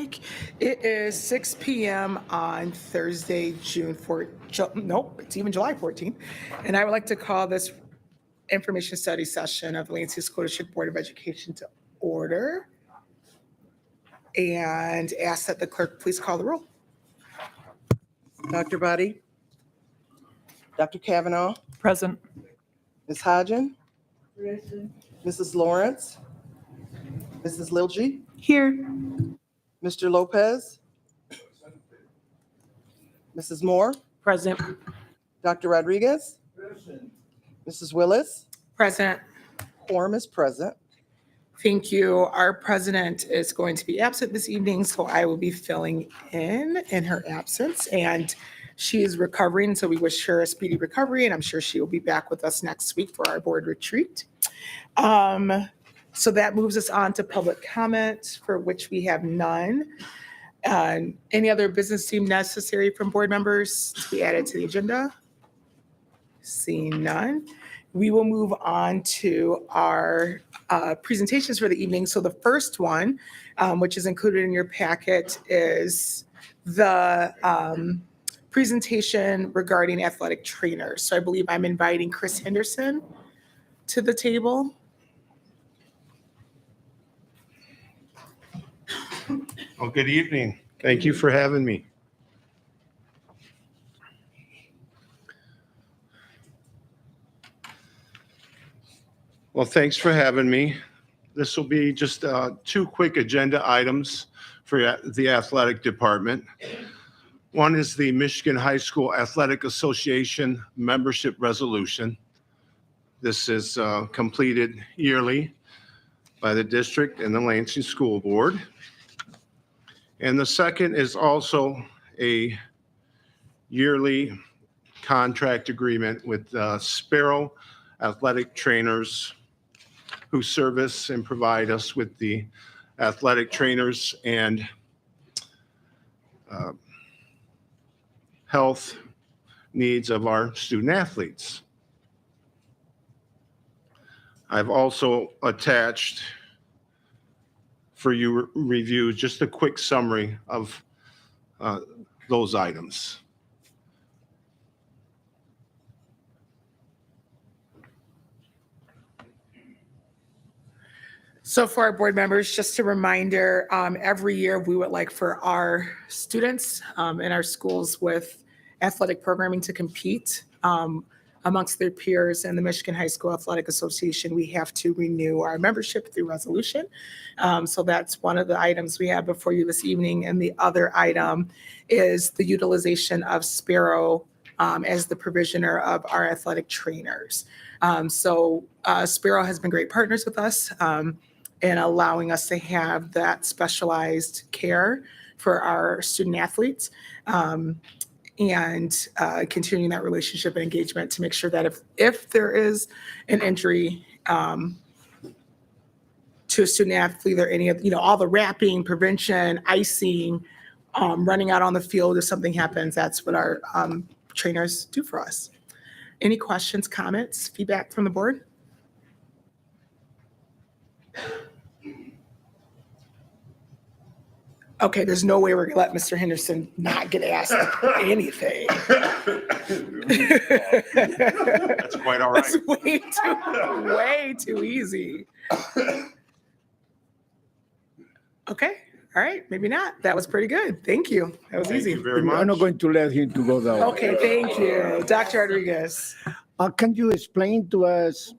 mic. It is 6 p.m. on Thursday, June 4th. Nope, it's even July 14th. And I would like to call this information study session of the Lansing School District Board of Education to order and ask that the clerk please call the roll. Dr. Buddy? Dr. Kavanaugh? Present. Ms. Hodgen? Present. Mrs. Lawrence? Mrs. Lilji? Here. Mr. Lopez? Mrs. Moore? Present. Dr. Rodriguez? Present. Mrs. Willis? Present. Quorum is present. Thank you. Our president is going to be absent this evening, so I will be filling in her absence. And she is recovering, so we wish her a speedy recovery, and I'm sure she will be back with us next week for our board retreat. So that moves us on to public comment, for which we have none. Any other business deemed necessary from board members to be added to the agenda? Seeing none. We will move on to our presentations for the evening. So the first one, which is included in your packet, is the presentation regarding athletic trainers. So I believe I'm inviting Chris Henderson to the table. Well, good evening. Thank you for having me. Well, thanks for having me. This will be just two quick agenda items for the athletic department. One is the Michigan High School Athletic Association membership resolution. This is completed yearly by the district and the Lansing School Board. And the second is also a yearly contract agreement with Sparrow Athletic Trainers, who service and provide us with the athletic trainers and health needs of our student athletes. I've also attached for you review just a quick summary of those items. So for our board members, just a reminder, every year we would like for our students in our schools with athletic programming to compete amongst their peers. And the Michigan High School Athletic Association, we have to renew our membership through resolution. So that's one of the items we have before you this evening. And the other item is the utilization of Sparrow as the provisioner of our athletic trainers. So Sparrow has been great partners with us in allowing us to have that specialized care for our student athletes. And continuing that relationship and engagement to make sure that if there is an injury to a student athlete or any of, all the wrapping, prevention, icing, running out on the field, if something happens, that's what our trainers do for us. Any questions, comments, feedback from the board? Okay, there's no way we're gonna let Mr. Henderson not get asked anything. That's quite all right. That's way too easy. Okay, all right, maybe not. That was pretty good. Thank you. That was easy. Thank you very much. I'm not going to let him to go that way. Okay, thank you. Dr. Rodriguez. Can you explain to us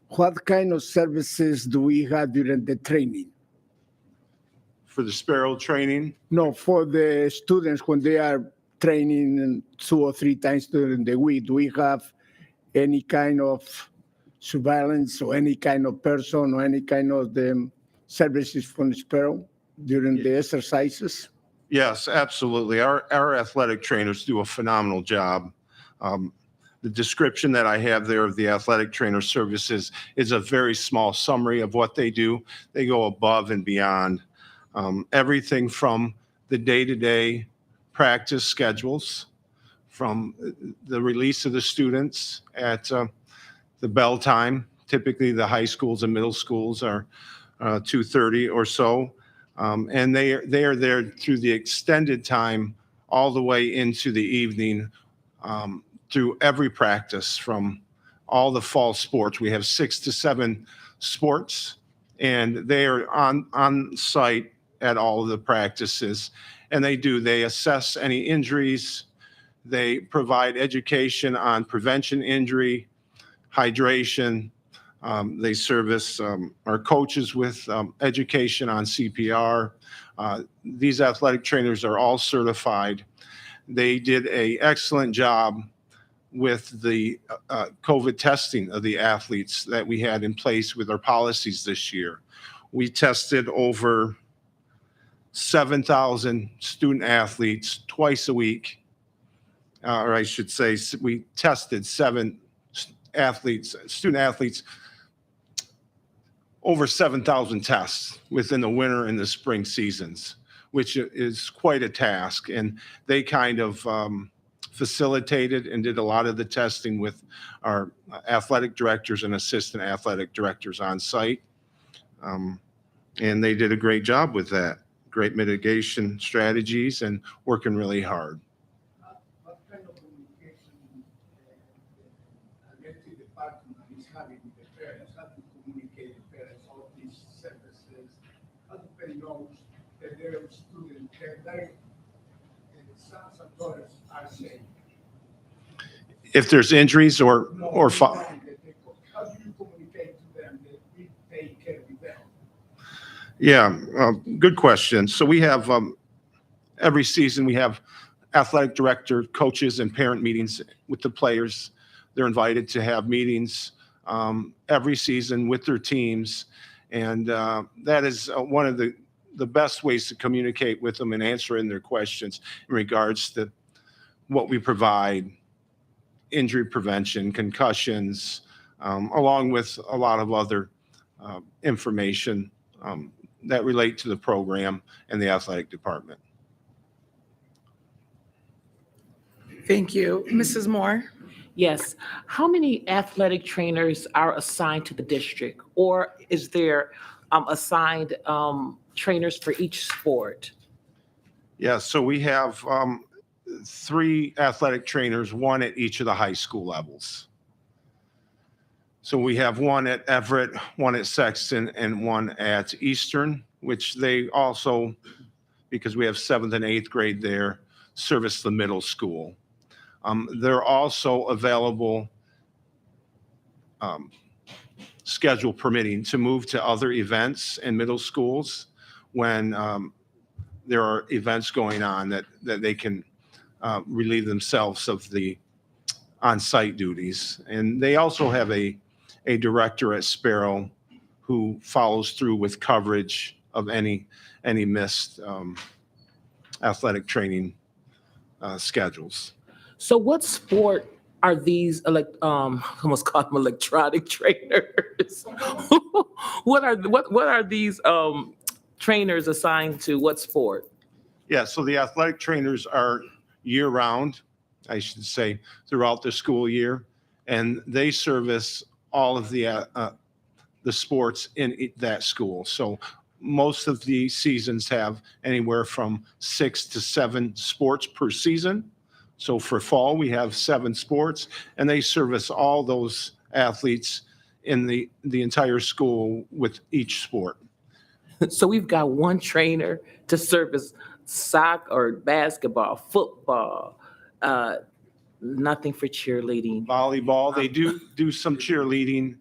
what kind of services do we have during the training? For the Sparrow training, No, for the students when they are training 2 or 3 times during the week, do we have any kind of surveillance or any kind of person or any kind of the services from Sparrow during the exercises? yes, absolutely. Our athletic trainers do a phenomenal job. The description that I have there of the athletic trainer services is a very small summary of what they do. They go above and beyond. Everything from the day-to-day practice schedules, from the release of the students at the bell time. Typically, the high schools and middle schools are 2:30 or so. And they are there through the extended time all the way into the evening, through every practice from all the fall sports. We have 6 to 7 sports, and they are on site at all of the practices. And they assess any injuries. They provide education on prevention injury, hydration. They service our coaches with education on CPR. These athletic trainers are all certified. They did an excellent job with the COVID testing of the athletes that we had in place with our policies this year. We tested over 7,000 student athletes twice a week, or I should say, we tested student athletes, over 7,000 tests within the winter and the spring seasons, which is quite a task. And they kind of facilitated and did a lot of the testing with our athletic directors and assistant athletic directors on site. And they did a great job with that. Great mitigation strategies and working really hard. What kind of communication the athletic department is having with the parents? How to communicate the parents all these services? How do they know that their students, their sons and daughters are safe? If there's injuries or How do you communicate to them that we take care of them? Yeah, good question. So we have every season we have athletic director, coaches, and parent meetings with the players. They're invited to have meetings every season with their teams, and that is one of the best ways to communicate with them and answering their questions in regards to what we provide, injury prevention, concussions, along with a lot of other information that relate to the program and the athletic department. Thank you. Mrs. Moore? Yes. How many athletic trainers are assigned to the district, or is there assigned trainers for each sport? Yeah, so we have 3 athletic trainers, 1 at each of the high school levels. So we have 1 at Everett, 1 at Sexton, and 1 at Eastern, which they also, because we have 7th and 8th grade there, service the middle school. They're also available, schedule permitting, to move to other events in middle schools when there are events going on that they can relieve themselves of the on-site duties. And they also have a director at Sparrow who follows through with coverage of any missed athletic training schedules. So what sport are these, I almost call them electronic trainers? What are these trainers assigned to what sport? Yeah, so the athletic trainers are year-round, I should say, throughout the school year, and they service all of the sports in that school. So most of the seasons have anywhere from 6 to 7 sports per season. So for fall, we have 7 sports, and they service all those athletes in the entire school with each sport. So we've got one trainer to service soccer or basketball, football, nothing for cheerleading. Volleyball, they do some cheerleading.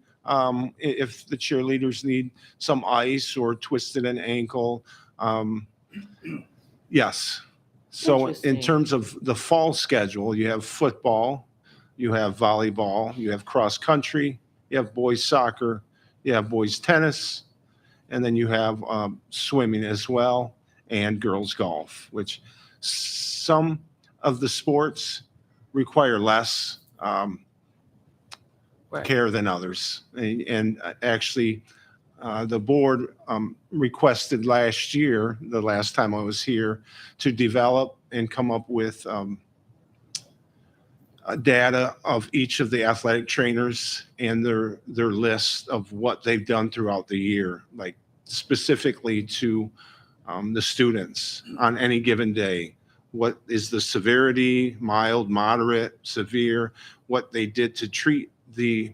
If the cheerleaders need some ice or twisted an ankle, yes. So in Interesting. terms of the fall schedule, you have football, you have volleyball, you have cross country, you have boys soccer, you have boys tennis, and then you have swimming as well, and girls golf, which some of the sports require less care than others. And actually, the board requested last year, the last time I was here, to develop and come up with data of each of the athletic trainers and their list of what they've done throughout the year, like specifically to the students on any given day. What is the severity, mild, moderate, severe, what they did to treat the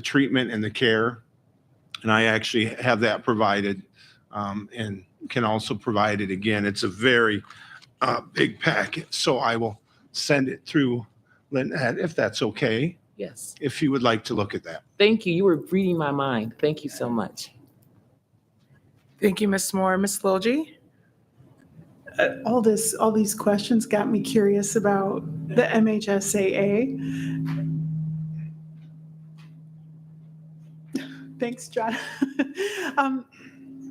treatment and the care. And I actually have that provided and can also provide it again. It's a very big packet, so I will send it through Lynette, if that's okay, Yes. if you would like to look at that. Thank you. You were reading my mind. Thank you so much. Thank you, Ms. Moore. Ms. Logie? All these questions got me curious about the MHSAA. Thanks, John.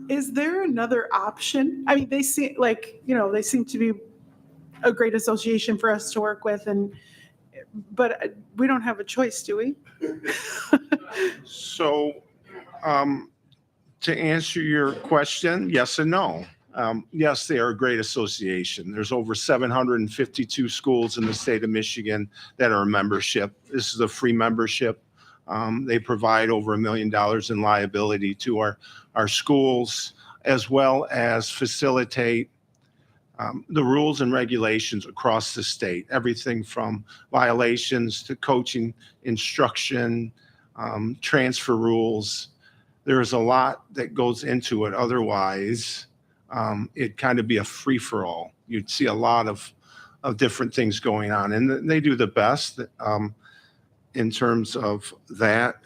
Is there another option? I mean, they seem they seem to be a great association for us to work with, but we don't have a choice, do we? So to answer your question, yes and no. Yes, they are a great association. There's over 752 schools in the state of Michigan that are a membership. This is a free membership. They provide over $1 million in liability to our schools, as well as facilitate the rules and regulations across the state, everything from violations to coaching, instruction, transfer rules. There's a lot that goes into it. Otherwise, it'd kind of be a free-for-all. You'd see a lot of different things going on, and they do the best in terms of that.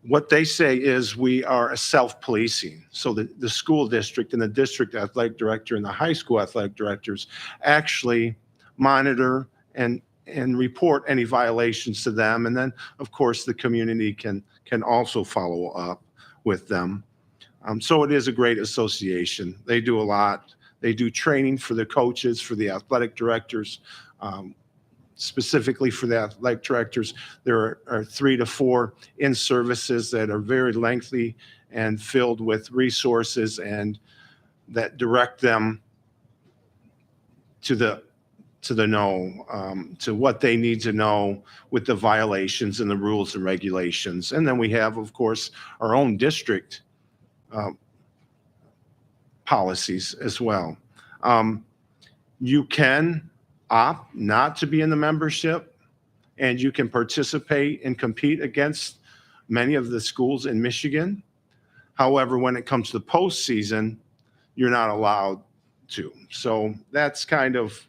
What they say is we are a self-policing. So the school district and the district athletic director and the high school athletic directors actually monitor and report any violations to them. And then, of course, the community can also follow up with them. So it is a great association. They do a lot. They do training for the coaches, for the athletic directors. Specifically for the athletic directors, there are 3 to 4 in-services that are very lengthy and filled with resources and that direct them to the to what they need to know with the violations and the rules and regulations. And then we have, of course, our own district policies as well. You can opt not to be in the membership, and you can participate and compete against many of the schools in Michigan. However, when it comes to the postseason, you're not allowed to. So that's kind of,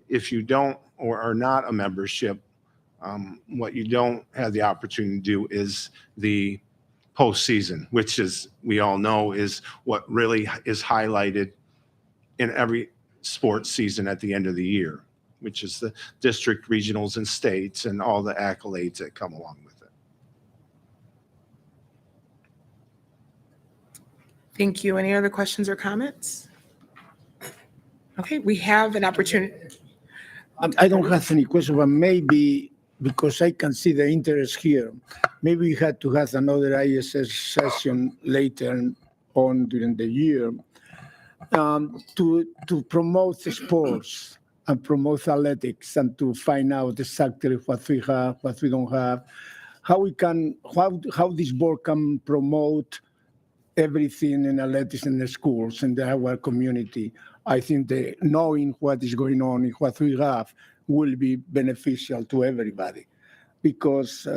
if you don't or are not a membership, what you don't have the opportunity to do is the postseason, which is, we all know, is what really is highlighted in every sports season at the end of the year, which is the district, regionals, and states, and all the accolades that come along with it. Thank you. Any other questions or comments? Okay, we have an opportunity. I don't have any question, but maybe because I can see the interest here, maybe we had to have another ISS session later on during the year to promote sports and promote athletics and to find out exactly what we have, what we don't have, how this board can promote everything in athletics in the schools and our community. I think that knowing what is going on and what we have will be beneficial to everybody, because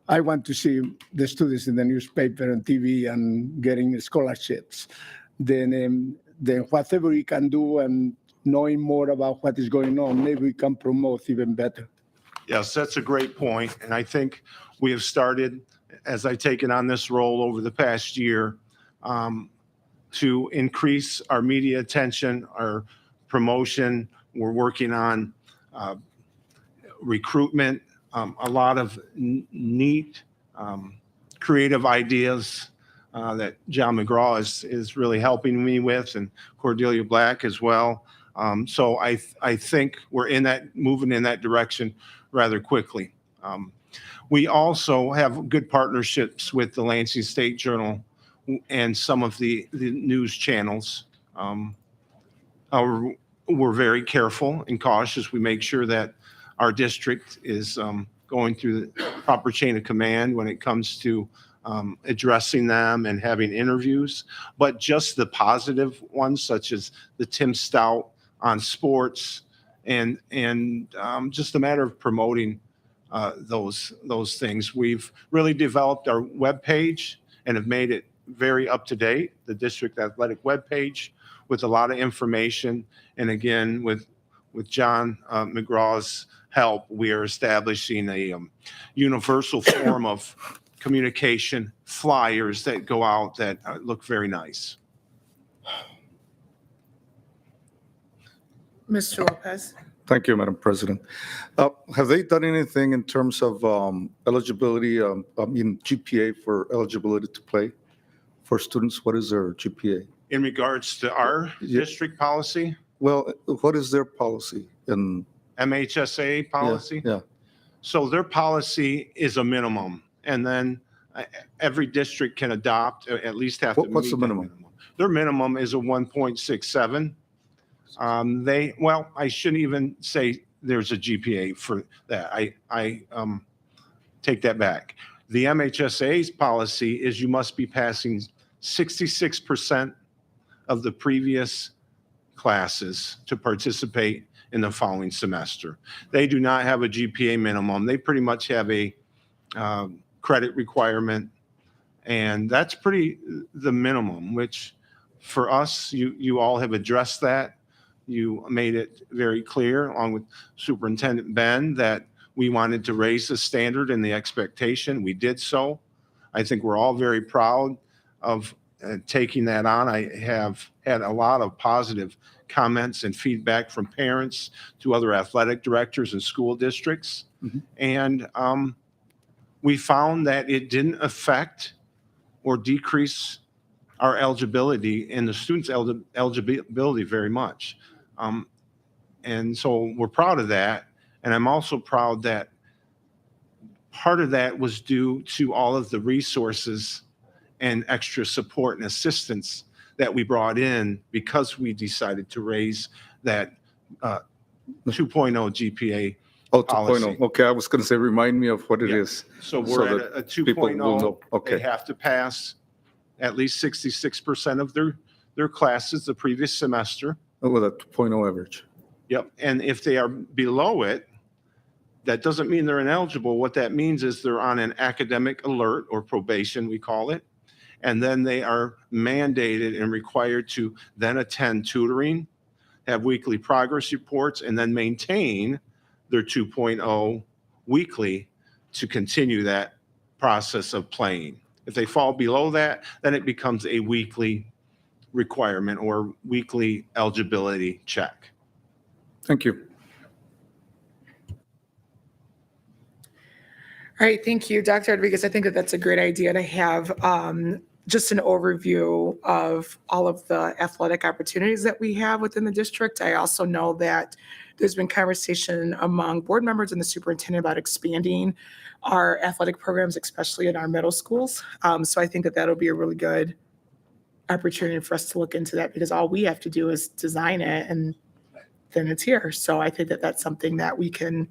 I want to see the students in the newspaper and TV and getting scholarships. Then whatever we can do and knowing more about what is going on, maybe we can promote even better. Yes, that's a great point. And I think we have started, as I've taken on this role over the past year, to increase our media attention, our promotion. We're working on recruitment, a lot of neat, creative ideas that John McGraw is really helping me with, and Cordelia Black as well. So I think we're moving in that direction rather quickly. We also have good partnerships with the Lansing State Journal and some of the news channels. We're very careful and cautious. We make sure that our district is going through the proper chain of command when it comes to addressing them and having interviews, but just the positive ones, such as the Tim Stout on sports, and just a matter of promoting those things. We've really developed our webpage and have made it very up to date, the district athletic webpage, with a lot of information. And again, with John McGraw's help, we are establishing a universal form of communication, flyers that go out that look very nice. Mr. Lopez. Thank you, Madam President. Have they done anything in terms of eligibility, GPA for eligibility to play for students? What is their GPA? In regards to our Yeah. district policy, Well, what is their policy? And MHSA policy, Yeah, so their policy is a minimum, and then every district can adopt, at least have to meet. What's the that minimum? Their minimum is a 1.67. I shouldn't even say there's a GPA for that. I take that back. The MHSA's policy is you must be passing 66% of the previous classes to participate in the following semester. They do not have a GPA minimum. They pretty much have a credit requirement, and that's the minimum, which for us, you all have addressed that. You made it very clear, along with Superintendent Ben, that we wanted to raise the standard and the expectation. We did so. I think we're all very proud of taking that on. I have had a lot of positive comments and feedback from parents to other athletic directors and school districts. Mhm. And we found that it didn't affect or decrease our eligibility and the students' eligibility very much. And so we're proud of that. And I'm also proud that part of that was due to all of the resources and extra support and assistance that we brought in because we decided to raise that 2.0 GPA. oh, 2.0. Policy. Okay, I was going to say, remind me of what it Yeah. is. So So we're that at a people will 2.0. know. They Okay, have to pass at least 66% of their classes the previous semester. with a 2.0 average. Yep. And if they are below it, that doesn't mean they're ineligible. What that means is they're on an academic alert or probation, we call it. And then they are mandated and required to then attend tutoring, have weekly progress reports, and then maintain their 2.0 weekly to continue that process of playing. If they fall below that, then it becomes a weekly requirement or weekly eligibility check. Thank you. All right, thank you, Dr. Rodriguez. I think that that's a great idea to have just an overview of all of the athletic opportunities that we have within the district. I also know that there's been conversation among board members and the superintendent about expanding our athletic programs, especially in our middle schools. So I think that that'll be a really good opportunity for us to look into that, because all we have to do is design it and then it's here. So I think that that's something that we can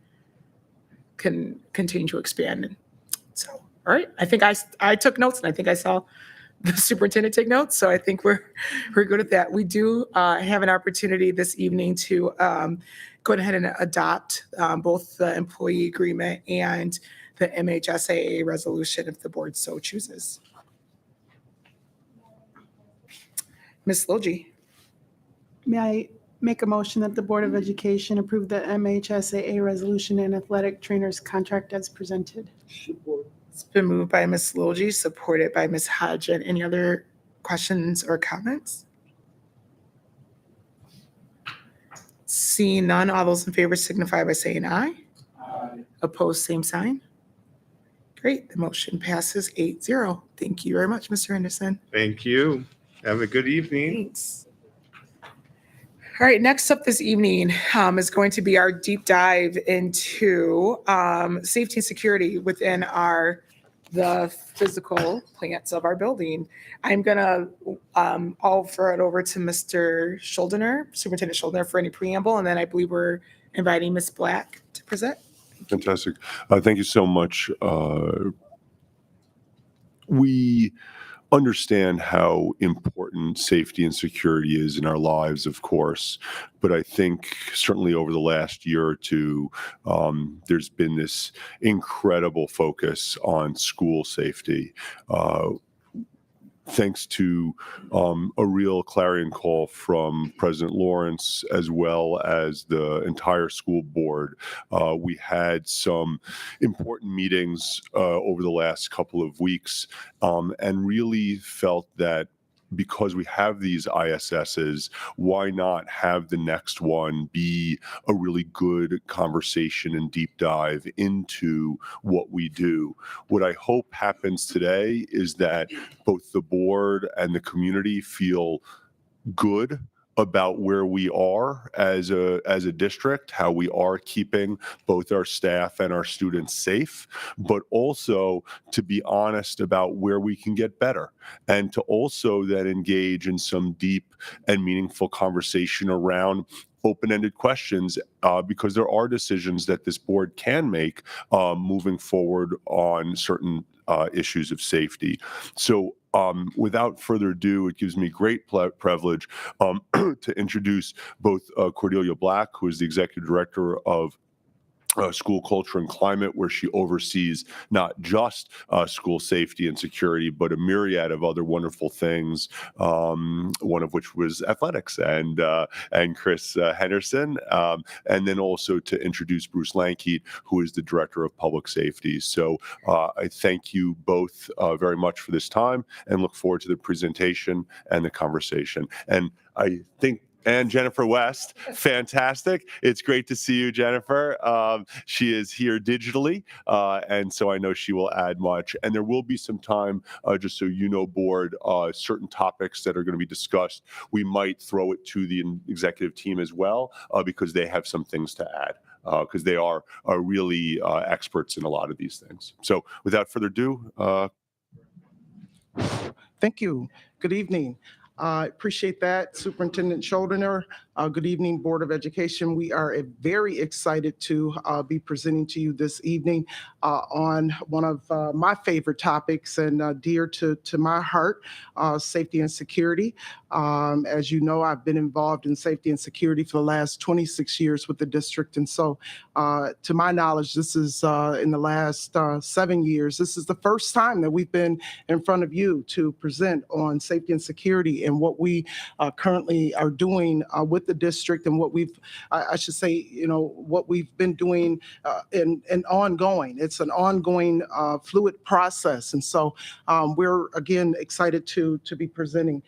continue to expand. And so, all right, I think I took notes, and I think I saw the superintendent take notes. So I think we're good at that. We do have an opportunity this evening to go ahead and adopt both the employee agreement and the MHSAA resolution if the board so chooses. Ms. Logie. May I make a motion that the Board of Education approve the MHSAA resolution and athletic trainers contract as presented? It's been moved by Ms. Logie, supported by Ms. Hodgen. Any other questions or comments? Seeing none, all those in favor signify by saying aye. Aye. Opposed, same sign. Great, the motion passes 8-0. Thank you very much, Mr. Henderson. Thank you. Have a good evening. Thanks. All right, next up this evening is going to be our deep dive into safety and security within the physical plants of our building. I'm gonna offer it over to Mr. Schuldiner, Superintendent Schuldiner, for any preamble, and then I believe we're inviting Ms. Black to present. Fantastic. Thank you so much, We understand how important safety and security is in our lives, of course, but I think certainly over the last year or two, there's been this incredible focus on school safety. Thanks to a real clarion call from President Lawrence as well as the entire school board. We had some important meetings over the last couple of weeks and really felt that because we have these ISSs, why not have the next one be a really good conversation and deep dive into what we do? What I hope happens today is that both the board and the community feel good about where we are as a district, how we are keeping both our staff and our students safe, but also to be honest about where we can get better, and to also then engage in some deep and meaningful conversation around open-ended questions, because there are decisions that this board can make moving forward on certain issues of safety. So without further ado, it gives me great privilege to introduce both Cordelia Black, who is the Executive Director of School Culture and Climate, where she oversees not just school safety and security, but a myriad of other wonderful things, one of which was athletics, and Chris Henderson, and then also to introduce Bruce Lankeet, who is the Director of Public Safety. So I thank you both very much for this time and look forward to the presentation and the conversation. And I think and Jennifer West, fantastic. It's great to see you, Jennifer. She is here digitally, and so I know she will add much. And there will be some time, just so you know, board, certain topics that are going to be discussed. We might throw it to the executive team as well, because they have some things to add, because they are really experts in a lot of these things. So without further ado. Thank you. Good evening. I appreciate that, Superintendent Schuldiner. Good evening, Board of Education. We are very excited to be presenting to you this evening on one of my favorite topics and dear to my heart, safety and security. As you know, I've been involved in safety and security for the last 26 years with the district. And so to my knowledge, this is in the last 7 years, this is the first time that we've been in front of you to present on safety and security and what we currently are doing with the district, and what we've, I should say, what we've been doing and ongoing. It's an ongoing fluid process. And so we're, again, excited to be presenting.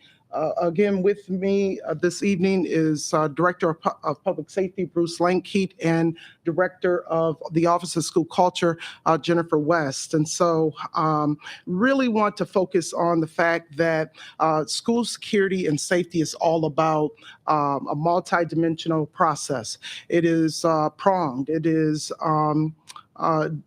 Again, with me this evening is Director of Public Safety, Bruce Lankeet, and Director of the Office of School Culture, Jennifer West. And so really want to focus on the fact that school security and safety is all about a multidimensional process. It is pronged. It is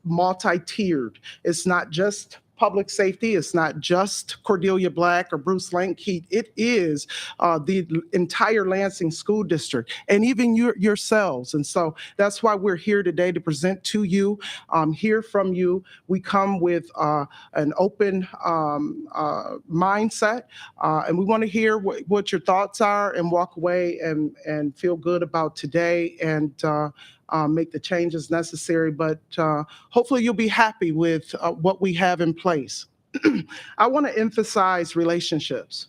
multi-tiered. It's not just public safety. It's not just Cordelia Black or Bruce Lankeet. It is the entire Lansing School District, and even yourselves. And so that's why we're here today, to present to you, hear from you. We come with an open mindset, and we want to hear what your thoughts are and walk away and feel good about today, and make the changes necessary, but hopefully you'll be happy with what we have in place. I want to emphasize relationships.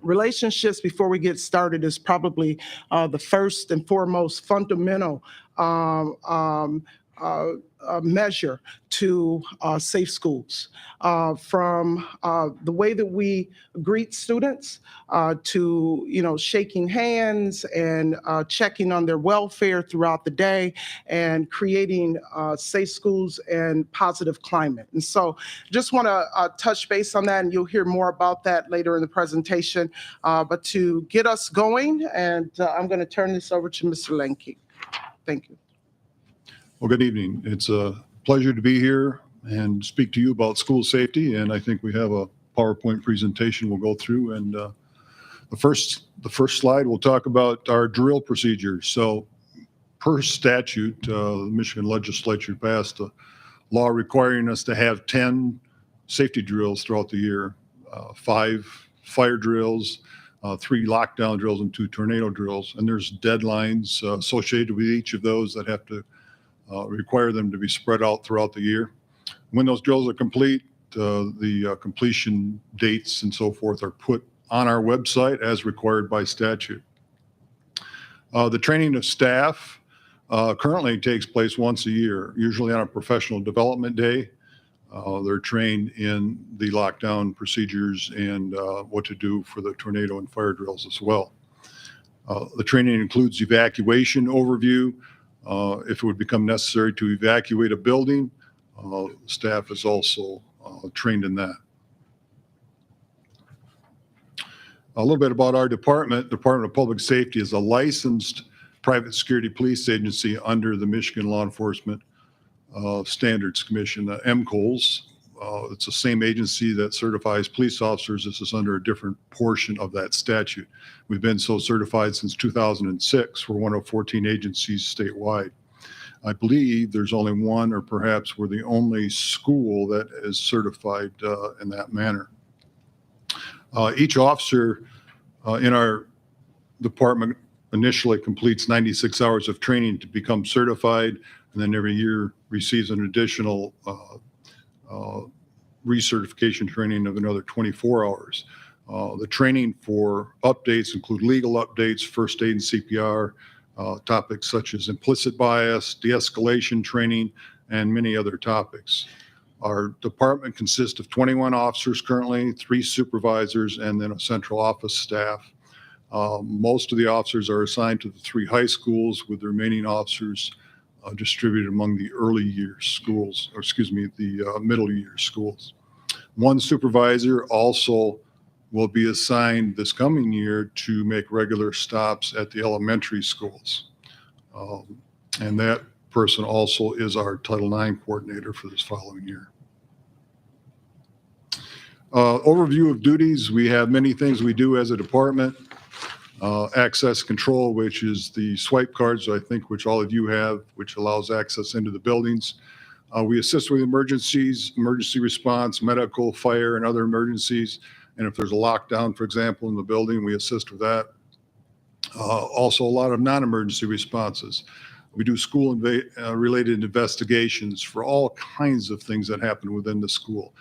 Relationships, before we get started, is probably the first and foremost fundamental measure to safe schools. From the way that we greet students to shaking hands and checking on their welfare throughout the day, and creating safe schools and positive climate. And so just want to touch base on that, and you'll hear more about that later in the presentation. But to get us going, and I'm going to turn this over to Mr. Lankeet. Thank you. Well, good evening. It's a pleasure to be here and speak to you about school safety. And I think we have a PowerPoint presentation we'll go through. And the first slide, we'll talk about our drill procedures. So per statute, the Michigan legislature passed a law requiring us to have 10 safety drills throughout the year. 5 fire drills, 3 lockdown drills, and 2 tornado drills. And there's deadlines associated with each of those that have to require them to be spread out throughout the year. When those drills are complete, the completion dates and so forth are put on our website as required by statute. The training of staff currently takes place once a year, usually on a professional development day. They're trained in the lockdown procedures and what to do for the tornado and fire drills as well. The training includes evacuation overview. If it would become necessary to evacuate a building, staff is also trained in that. A little bit about our department. Department of Public Safety is a licensed private security police agency under the Michigan Law Enforcement Standards Commission, MCOLS. It's the same agency that certifies police officers. This is under a different portion of that statute. We've been so certified since 2006. We're one of 14 agencies statewide. I believe there's only one, or perhaps we're the only school that is certified in that manner. Each officer in our department initially completes 96 hours of training to become certified, and then every year receives an additional recertification training of another 24 hours. The training for updates include legal updates, first aid and CPR, topics such as implicit bias, de-escalation training, and many other topics. Our department consists of 21 officers currently, 3 supervisors, and then a central office staff. Most of the officers are assigned to the 3 high schools, with the remaining officers distributed among the early year schools, or excuse me, the middle year schools. 1 supervisor also will be assigned this coming year to make regular stops at the elementary schools. And that person also is our Title IX coordinator for this following year. Overview of duties. We have many things we do as a department. Access control, which is the swipe cards, I think, which all of you have, which allows access into the buildings. We assist with emergencies, emergency response, medical, fire, and other emergencies. And if there's a lockdown, for example, in the building, we assist with that. Also, a lot of non-emergency responses. We do school-related investigations for all kinds of things that happen within the school.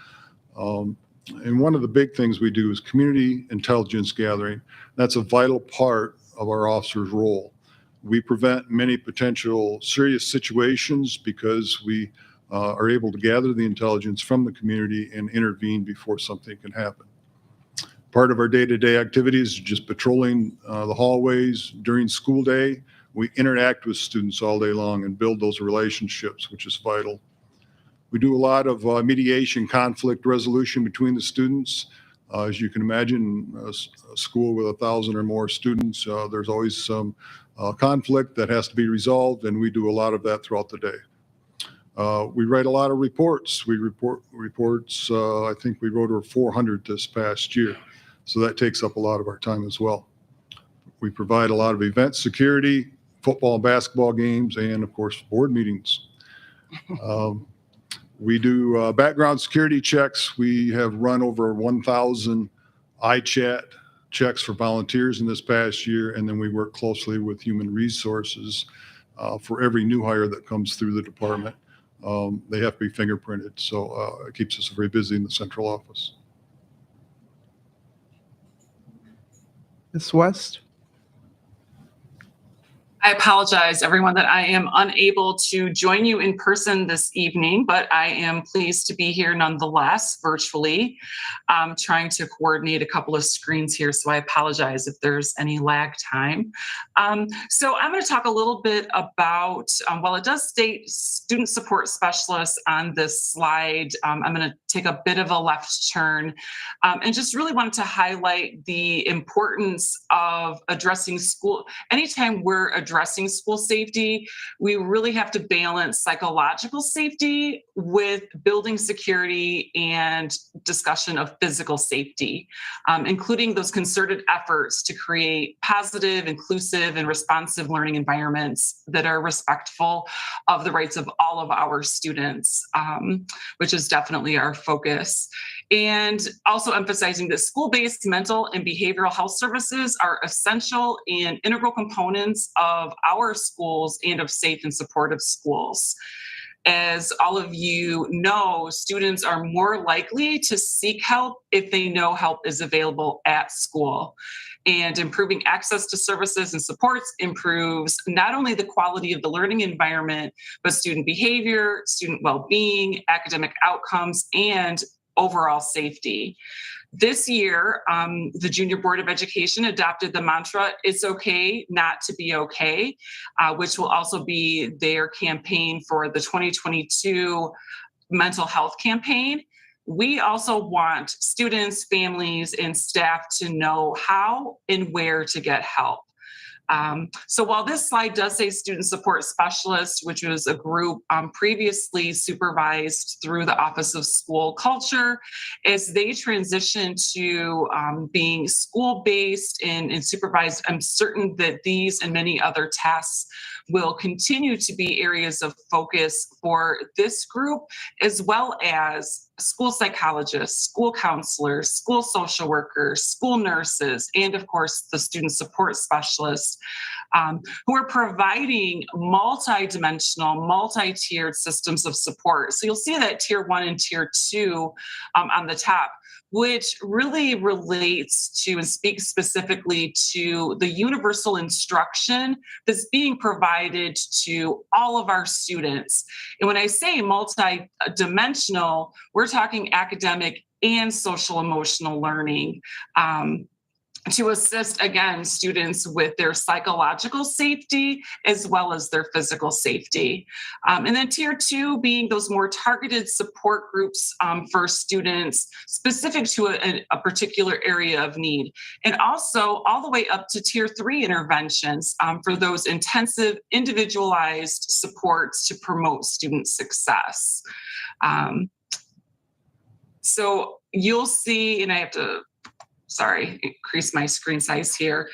And one of the big things we do is community intelligence gathering. That's a vital part of our officers' role. We prevent many potential serious situations because we are able to gather the intelligence from the community and intervene before something can happen. Part of our day-to-day activities is just patrolling the hallways during school day. We interact with students all day long and build those relationships, which is vital. We do a lot of mediation, conflict resolution between the students. As you can imagine, a school with 1,000 or more students, there's always some conflict that has to be resolved, and we do a lot of that throughout the day. We write a lot of reports. We report reports. I think we wrote over 400 this past year, so that takes up a lot of our time as well. We provide a lot of event security, football and basketball games, and of course, board meetings. We do background security checks. We have run over 1,000 iChat checks for volunteers in this past year, and then we work closely with human resources for every new hire that comes through the department. They have to be fingerprinted, so it keeps us very busy in the central office. Ms. West? I apologize, everyone, that I am unable to join you in person this evening, but I am pleased to be here nonetheless, virtually. I'm trying to coordinate a couple of screens here, so I apologize if there's any lag time. So I'm going to talk a little bit about, while it does state student support specialists on this slide, I'm going to take a bit of a left turn and just really wanted to highlight the importance of addressing school. Anytime we're addressing school safety, we really have to balance psychological safety with building security and discussion of physical safety, including those concerted efforts to create positive, inclusive, and responsive learning environments that are respectful of the rights of all of our students, which is definitely our focus. And also emphasizing that school-based mental and behavioral health services are essential and integral components of our schools and of safe and supportive schools. As all of you know, students are more likely to seek help if they know help is available at school. And improving access to services and supports improves not only the quality of the learning environment, but student behavior, student well-being, academic outcomes, and overall safety. This year, the Junior Board of Education adopted the mantra, "It's okay not to be okay," which will also be their campaign for the 2022 mental health campaign. We also want students, families, and staff to know how and where to get help. So while this slide does say student support specialists, which was a group previously supervised through the Office of School Culture, as they transition to being school-based and supervised, I'm certain that these and many other tasks will continue to be areas of focus for this group, as well as school psychologists, school counselors, school social workers, school nurses, and of course the student support specialists who are providing multi-dimensional, multi-tiered systems of support. So you'll see that tier 1 and tier 2 on the top, which really relates to and speaks specifically to the universal instruction that's being provided to all of our students. And when I say multi-dimensional, we're talking academic and social emotional learning. To assist, again, students with their psychological safety as well as their physical safety. And then tier 2 being those more targeted support groups for students specific to a particular area of need. And also all the way up to tier 3 interventions for those intensive individualized supports to promote student success. So you'll see, and I have to, increase my screen size here.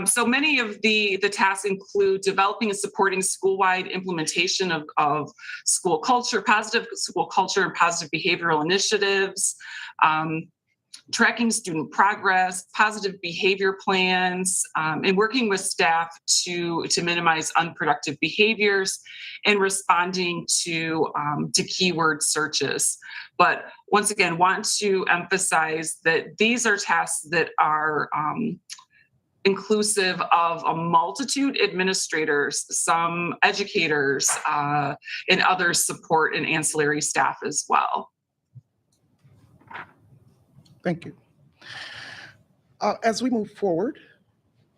So many of the tasks include developing and supporting school-wide implementation of school culture, positive school culture and positive behavioral initiatives, tracking student progress, positive behavior plans, and working with staff to minimize unproductive behaviors and responding to keyword searches. But once again, want to emphasize that these are tasks that are inclusive of a multitude administrators, some educators, and other support and ancillary staff as well. Thank you. As we move forward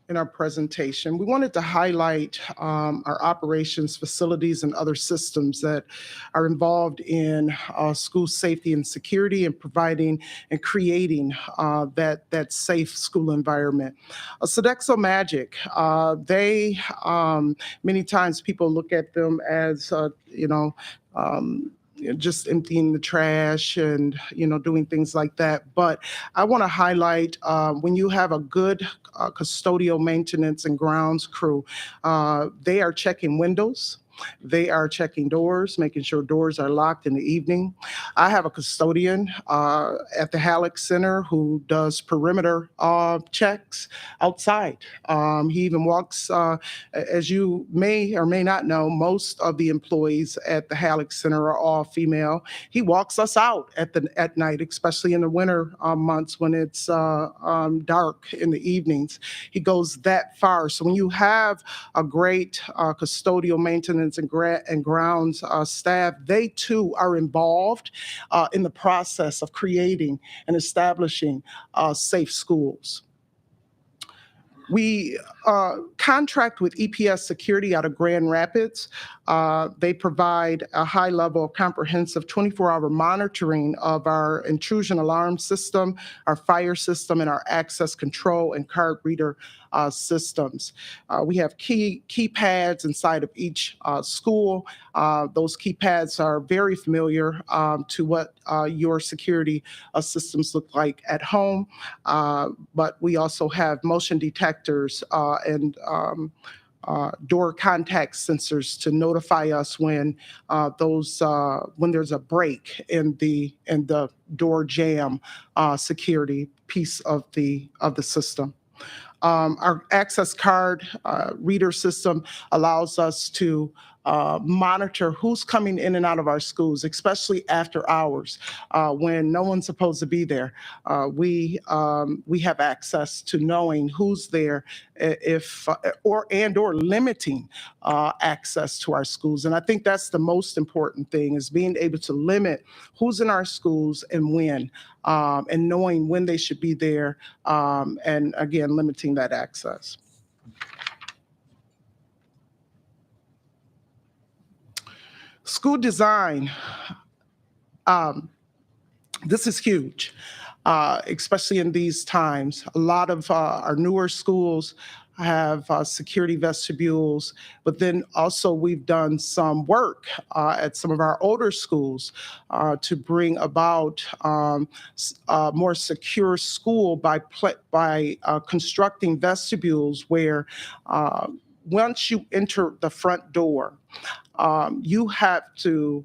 in our presentation, we wanted to highlight our operations, facilities, and other systems that are involved in school safety and security and providing and creating that safe school environment. Sodexo Magic, they, many times people look at them as, just emptying the trash and, doing things like that. But I want to highlight when you have a good custodial maintenance and grounds crew, they are checking windows. They are checking doors, making sure doors are locked in the evening. I have a custodian at the Halleck Center who does perimeter checks outside. He even walks, as you may or may not know, most of the employees at the Halleck Center are all female. He walks us out at night, especially in the winter months when it's dark in the evenings. He goes that far. So when you have a great custodial maintenance and grounds staff, they too are involved in the process of creating and establishing safe schools. We contract with EPS Security out of Grand Rapids. They provide a high level of comprehensive 24-hour monitoring of our intrusion alarm system, our fire system, and our access control and card reader systems. We have keypads inside of each school. Those keypads are very familiar to what your security systems look like at home, but we also have motion detectors and door contact sensors to notify us when when there's a break in the door jamb security piece of the system. Our access card reader system allows us to monitor who's coming in and out of our schools, especially after hours when no one's supposed to be there. We have access to knowing who's there, if or limiting access to our schools. And I think that's the most important thing, is being able to limit who's in our schools and when, and knowing when they should be there, and again, limiting that access. School design, this is huge, especially in these times. A lot of our newer schools have security vestibules, but then also we've done some work at some of our older schools to bring about a more secure school by constructing vestibules where once you enter the front door, you have to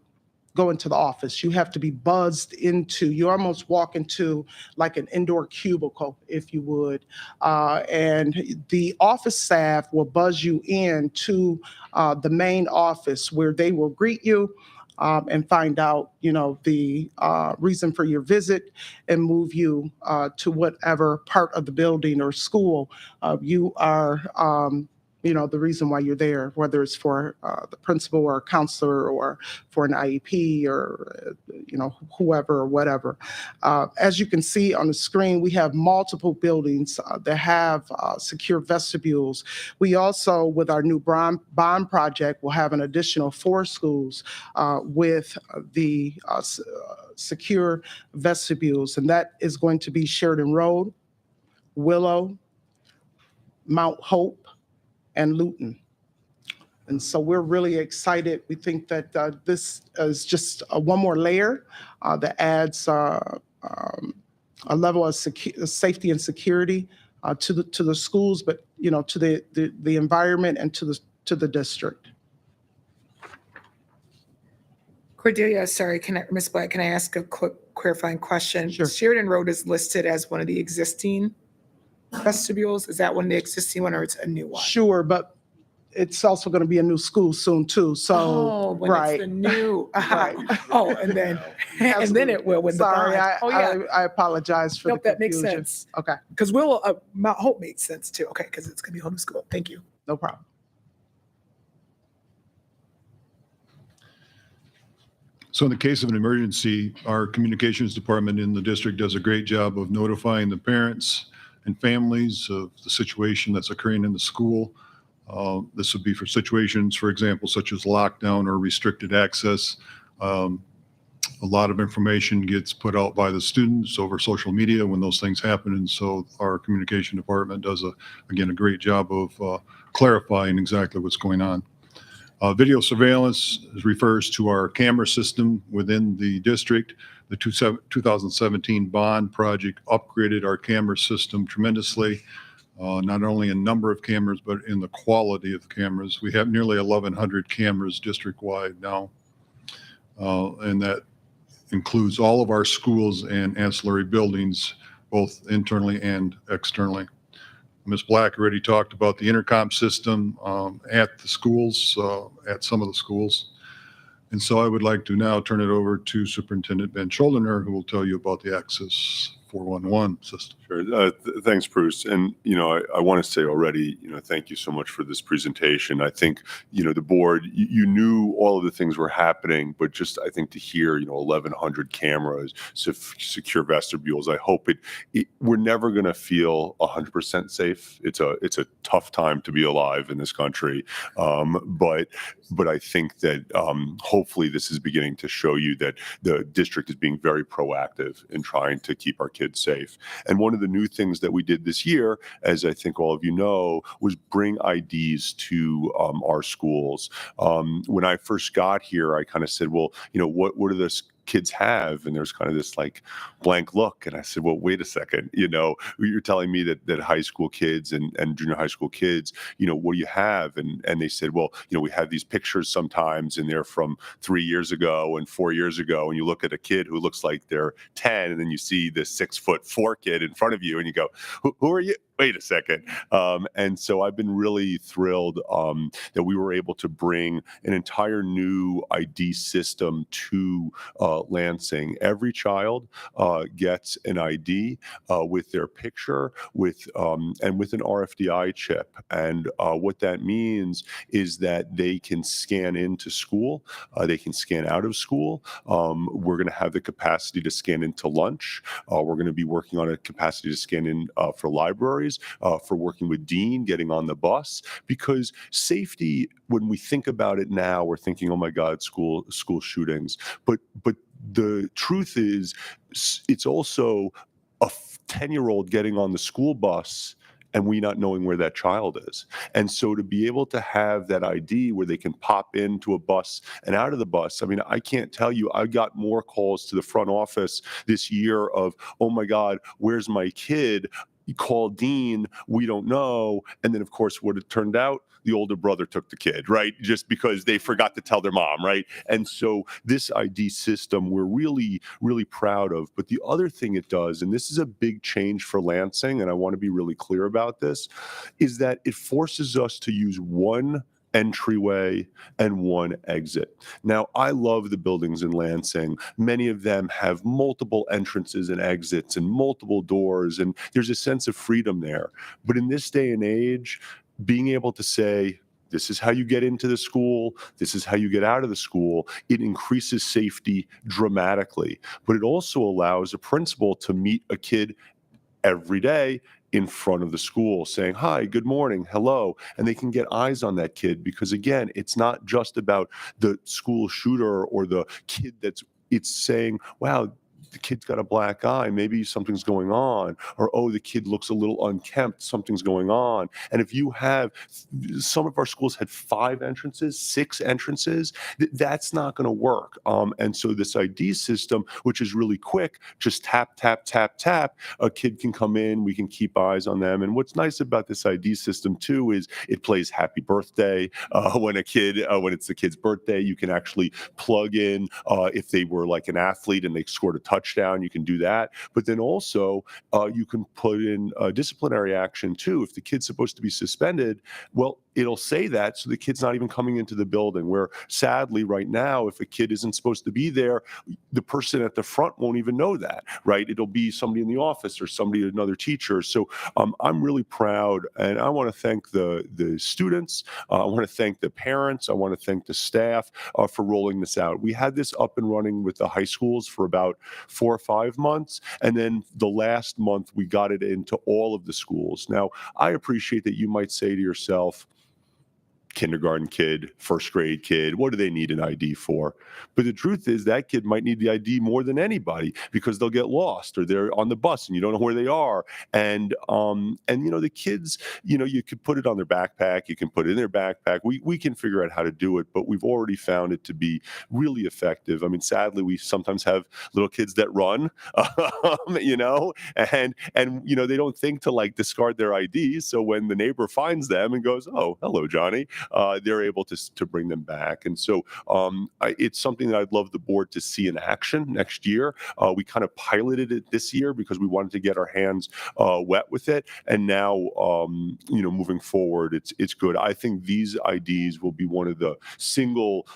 go into the office. You have to be buzzed into, you almost walk into like an indoor cubicle, if you would. And the office staff will buzz you in to the main office, where they will greet you and find out, the reason for your visit, and move you to whatever part of the building or school you are the reason why you're there, whether it's for the principal or a counselor or for an IEP or, whoever or whatever. As you can see on the screen, we have multiple buildings that have secure vestibules. We also, with our new bond project, will have an additional 4 schools with the secure vestibules, and that is going to be Sheridan Road, Willow, Mount Hope, and Luton. And so we're really excited. We think that this is just one more layer that adds a level of safety and security to the schools, but to the environment and to the district. Cordelia, sorry, Ms. Black, can I ask a quick clarifying question? Sure. Sheridan Road is listed as one of the existing vestibules. Is that one the existing one, or it's a new one? Sure, but it's also going to be a new school soon too. So when right. it's the new, Right. Oh, and then it will when Sorry, the bond. I apologize for Nope, the that makes confusion. sense. Okay, Because Mount Hope makes sense too. Okay, because it's gonna be home to school. Thank you. no problem. So in the case of an emergency, our communications department in the district does a great job of notifying the parents and families of the situation that's occurring in the school. This would be for situations, for example, such as lockdown or restricted access. A lot of information gets put out by the students over social media when those things happen. And so our communication department does, again, a great job of clarifying exactly what's going on. Video surveillance refers to our camera system within the district. The 2017 bond project upgraded our camera system tremendously, not only in number of cameras, but in the quality of the cameras. We have nearly 1,100 cameras district-wide now, and that includes all of our schools and ancillary buildings, both internally and externally. Ms. Black already talked about the intercom system at the schools, at some of the schools. And so I would like to now turn it over to Superintendent Ben Schuldiner, who will tell you about the Access 411 system. Sure. Thanks, Bruce. And, I want to say already, thank you so much for this presentation. I think, the board, you knew all of the things were happening, but just, I think to hear, 1,100 cameras, secure vestibules, I hope we're never going to feel 100% safe. It's a tough time to be alive in this country. But I think that hopefully this is beginning to show you that the district is being very proactive in trying to keep our kids kids safe. And one of the new things that we did this year, as I think all of you know, was bring IDs to our schools. When I first got here, I kind of said, well, what do those kids have? And there's kind of this like blank look. And I said, well, wait a second, you're telling me that high school kids and junior high school kids, what do you have? And they said, well, we have these pictures sometimes and they're from 3 years ago and 4 years ago. And you look at a kid who looks like they're 10 and then you see this 6'4" kid in front of you and you go, who are you? Wait a second. And so I've been really thrilled that we were able to bring an entire new ID system to Lansing. Every child gets an ID with their picture, and with an RFID chip. And what that means is that they can scan into school, they can scan out of school. We're going to have the capacity to scan into lunch. We're going to be working on a capacity to scan in for libraries. For working with Dean, getting on the bus, because safety, when we think about it now, we're thinking, oh my God, school shootings. But the truth is, it's also a 10-year-old getting on the school bus and we not knowing where that child is. And so to be able to have that ID where they can pop into a bus and out of the bus, I mean, I can't tell you, I got more calls to the front office this year of, oh my God, where's my kid? You call Dean, we don't know. And then, of course, what it turned out, the older brother took the kid, right? Just because they forgot to tell their mom, right? And so this ID system, we're really, really proud of. But the other thing it does, and this is a big change for Lansing, and I want to be really clear about this, is that it forces us to use one entryway and one exit. Now, I love the buildings in Lansing. Many of them have multiple entrances and exits and multiple doors, and there's a sense of freedom there. But in this day and age, being able to say, this is how you get into the school, this is how you get out of the school, it increases safety dramatically. But it also allows a principal to meet a kid every day in front of the school saying, hi, good morning, hello. And they can get eyes on that kid because, again, it's not just about the school shooter or the kid it's saying, wow, the kid's got a black eye, maybe something's going on, or, oh, the kid looks a little unkempt, something's going on. And if you have, some of our schools had 5 entrances, 6 entrances, that's not going to work. And so this ID system, which is really quick, just tap, tap, tap, tap, a kid can come in, we can keep eyes on them. And what's nice about this ID system too is it plays happy birthday. When it's the kid's birthday, you can actually plug in, if they were like an athlete and they scored a touchdown, you can do that. But then also you can put in disciplinary action too. If the kid's supposed to be suspended, well, it'll say that so the kid's not even coming into the building, where sadly right now, if a kid isn't supposed to be there, the person at the front won't even know that, right? It'll be somebody in the office or somebody, another teacher. So I'm really proud, and I want to thank the students. I want to thank the parents. I want to thank the staff for rolling this out. We had this up and running with the high schools for about 4 or 5 months. And then the last month, we got it into all of the schools. Now, I appreciate that you might say to yourself, kindergarten kid, first grade kid, what do they need an ID for? But the truth is that kid might need the ID more than anybody because they'll get lost or they're on the bus and you don't know where they are. And the kids, you could put it on their backpack, you can put it in their backpack. We can figure out how to do it, but we've already found it to be really effective. I mean, sadly, we sometimes have little kids that run, and they don't think to like discard their IDs. So when the neighbor finds them and goes, oh, hello, Johnny, they're able to bring them back. And so it's something that I'd love the board to see in action next year. We kind of piloted it this year because we wanted to get our hands wet with it. And now, moving forward, it's good. I think these IDs will be one of the single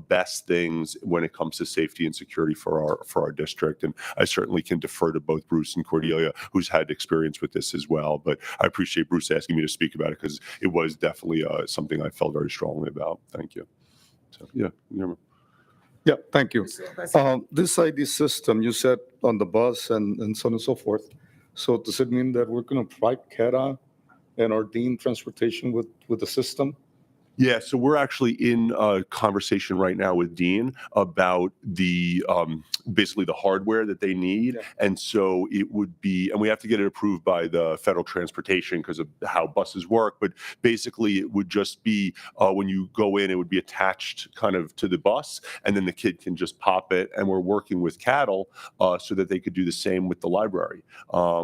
best things when it comes to safety and security for our district. And I certainly can defer to both Bruce and Cordelia, who's had experience with this as well. But I appreciate Bruce asking me to speak about it because it was definitely something I felt very strongly about. Thank you. So, yeah. Yeah, thank you. This ID system, you said on the bus and so on and so forth. So does it mean that we're going to provide CATA and our Dean transportation with the system? Yeah, so we're actually in a conversation right now with Dean about the basically the hardware that they need. Yeah. And so it would be, and we have to get it approved by the federal transportation because of how buses work. But basically, it would just be when you go in, it would be attached kind of to the bus, and then the kid can just pop it. And we're working with Cattle so that they could do the same with the library,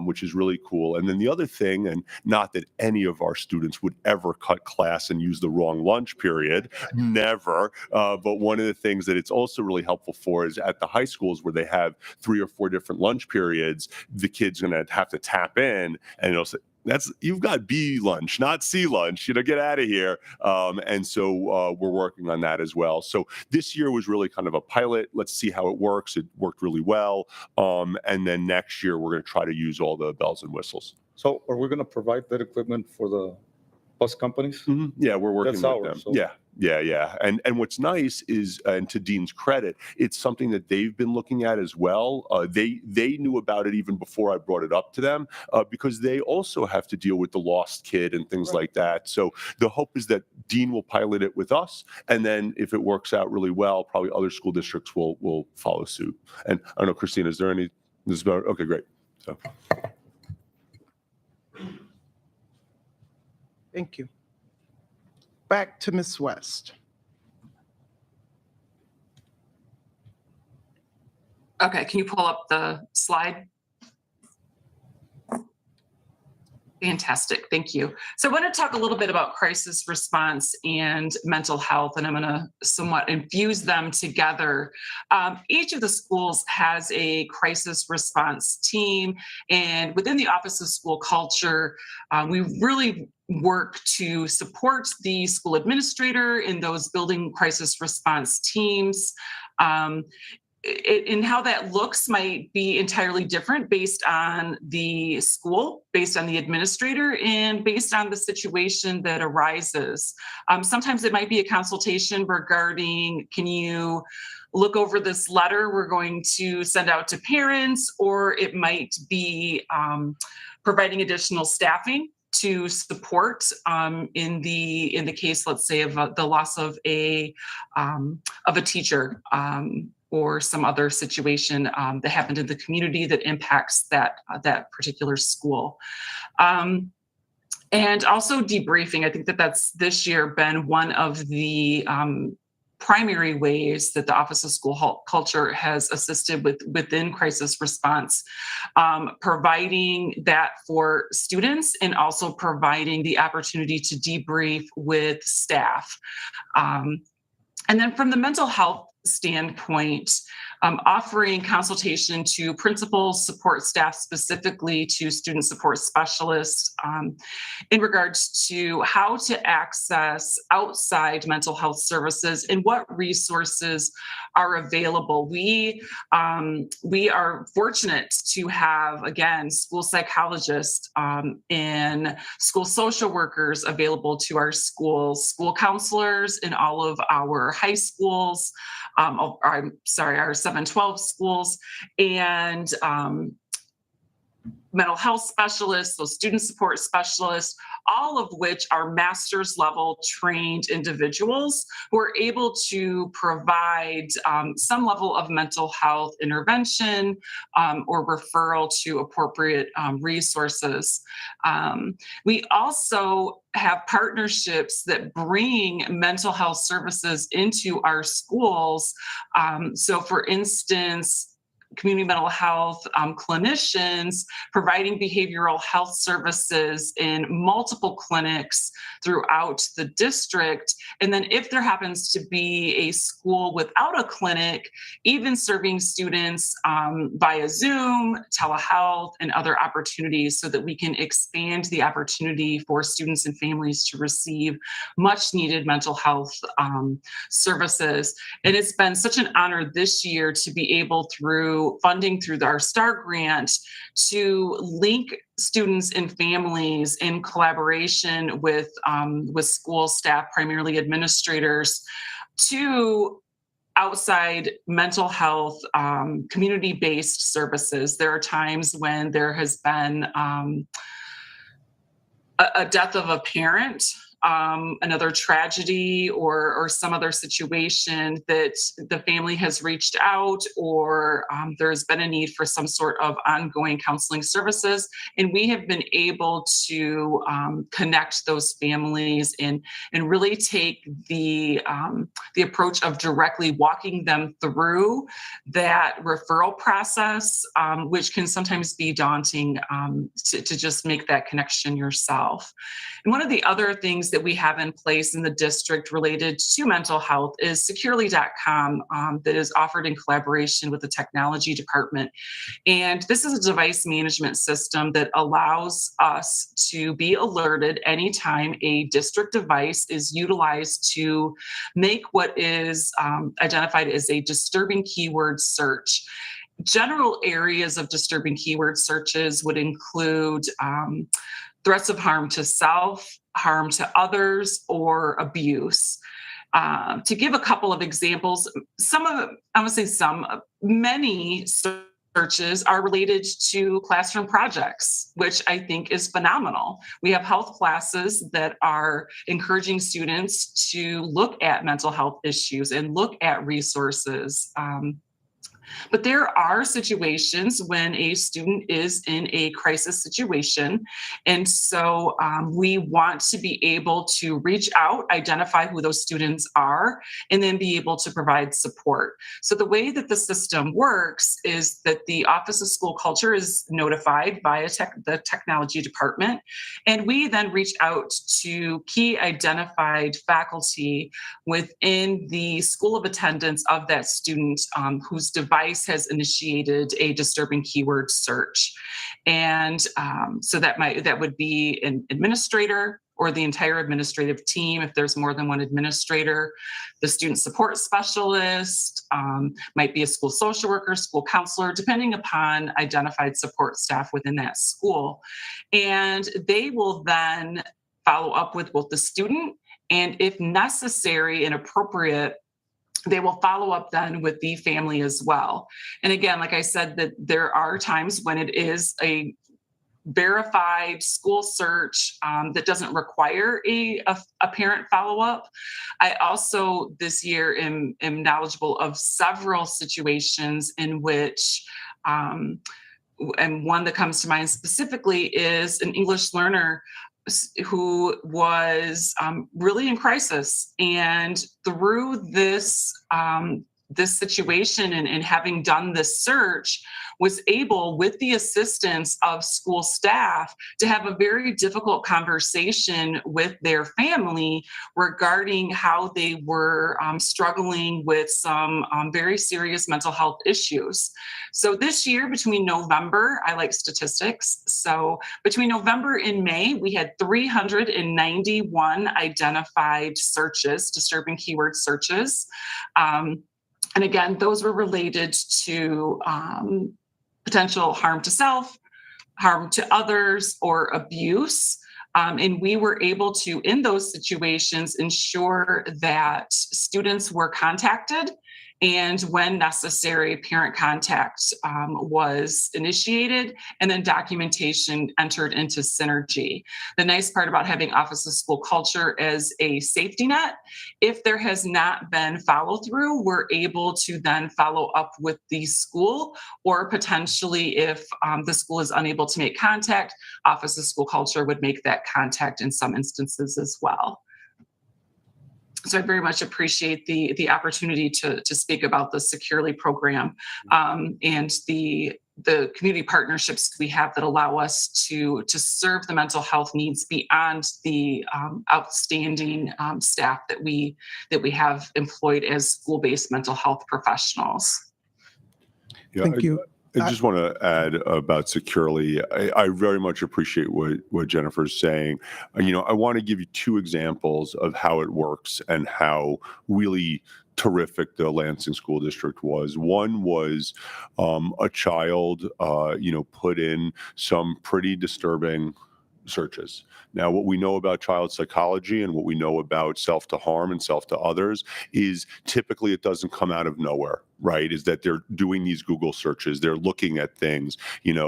which is really cool. And then the other thing, and not that any of our students would ever cut class and use the wrong lunch period, never. But one of the things that it's also really helpful for is at the high schools where they have 3 or 4 different lunch periods, the kid's going to have to tap in and it'll say, you've got B lunch, not C lunch, get out of here. And so we're working on that as well. So this year was really kind of a pilot. Let's see how it works. It worked really well. And then next year, we're going to try to use all the bells and whistles. So are we going to provide that equipment for the bus companies? Mm-hmm. Yeah, we're working That's with ours, them. so- Yeah. And what's nice is, and to Dean's credit, it's something that they've been looking at as well. They knew about it even before I brought it up to them because they also have to deal with the lost kid and things like that. So the hope is that Dean will pilot it with us, and then if it works out really well, probably other school districts will follow suit. And I don't know, Christina, is there any? This is about okay, great. So. Thank you. Back to Ms. West. Okay, can you pull up the slide? Fantastic, thank you. So I want to talk a little bit about crisis response and mental health, and I'm going to somewhat infuse them together. Each of the schools has a crisis response team, and within the Office of School Culture, we really work to support the school administrator in those building crisis response teams. And how that looks might be entirely different based on the school, based on the administrator, and based on the situation that arises. Sometimes it might be a consultation regarding, can you look over this letter we're going to send out to parents, or it might be providing additional staffing to support in the case, let's say, of the loss of a teacher. Or some other situation that happened in the community that impacts that particular school. And also debriefing. I think that's this year been one of the primary ways that the Office of School Culture has assisted within crisis response, providing that for students and also providing the opportunity to debrief with staff. And then from the mental health standpoint, offering consultation to principals, support staff, specifically to student support specialists, in regards to how to access outside mental health services and what resources are available. We are fortunate to have, again, school psychologists and school social workers available to our schools, school counselors in all of our high schools, our 712 schools, and mental health specialists, those student support specialists, all of which are master's level trained individuals who are able to provide some level of mental health intervention or referral to appropriate resources. We also have partnerships that bring mental health services into our schools. So for instance, community mental health clinicians providing behavioral health services in multiple clinics throughout the district. And then if there happens to be a school without a clinic, even serving students via Zoom, telehealth, and other opportunities so that we can expand the opportunity for students and families to receive much needed mental health services. And it's been such an honor this year to be able, through funding through our STAR grant, to link students and families in collaboration with school staff, primarily administrators, to outside mental health, community-based services. There are times when there has been a death of a parent another tragedy or some other situation that the family has reached out, or there's been a need for some sort of ongoing counseling services. And we have been able to connect those families and really take the approach of directly walking them through that referral process, which can sometimes be daunting to just make that connection yourself. And one of the other things that we have in place in the district related to mental health is securely.com, that is offered in collaboration with the technology department. And this is a device management system that allows us to be alerted anytime a district device is utilized to make what is identified as a disturbing keyword search. General areas of disturbing keyword searches would include threats of harm to self, harm to others, or abuse. To give a couple of examples, many searches are related to classroom projects, which I think is phenomenal. We have health classes that are encouraging students to look at mental health issues and look at resources. But there are situations when a student is in a crisis situation. And so we want to be able to reach out, identify who those students are, and then be able to provide support. So the way that the system works is that the Office of School Culture is notified by the technology department. And we then reach out to key identified faculty within the school of attendance of that student whose device has initiated a disturbing keyword search. And so that would be an administrator or the entire administrative team if there's more than one administrator, the student support specialist, might be a school social worker, school counselor, depending upon identified support staff within that school. And they will then follow up with both the student and, if necessary and appropriate, they will follow up then with the family as well. And again, like I said, that there are times when it is a verified school search that doesn't require a parent follow-up. I also this year am knowledgeable of several situations in which and one that comes to mind specifically is an English learner who was really in crisis, and through this this situation and having done this search, was able, with the assistance of school staff, to have a very difficult conversation with their family regarding how they were struggling with some very serious mental health issues. So this year, between November, I like statistics, so between November and May, we had 391 identified searches, disturbing keyword searches. And again, those were related to potential harm to self, harm to others, or abuse. And we were able to, in those situations, ensure that students were contacted, and when necessary, parent contact was initiated, and then documentation entered into Synergy. The nice part about having Office of School Culture as a safety net, if there has not been follow through, we're able to then follow up with the school, or potentially if the school is unable to make contact, Office of School Culture would make that contact in some instances as well. So I very much appreciate the opportunity to speak about the Securely program and the community partnerships we have that allow us to serve the mental health needs beyond the outstanding staff that we have employed as school-based mental health professionals. Yeah, Thank you. I just want to add about Securely. I very much appreciate what Jennifer's saying. I want to give you two examples of how it works and how really terrific the Lansing School District was. One was a child, put in some pretty disturbing searches. Now, what we know about child psychology and what we know about self to harm and self to others is typically it doesn't come out of nowhere. right? Is that they're doing these Google searches, they're looking at things.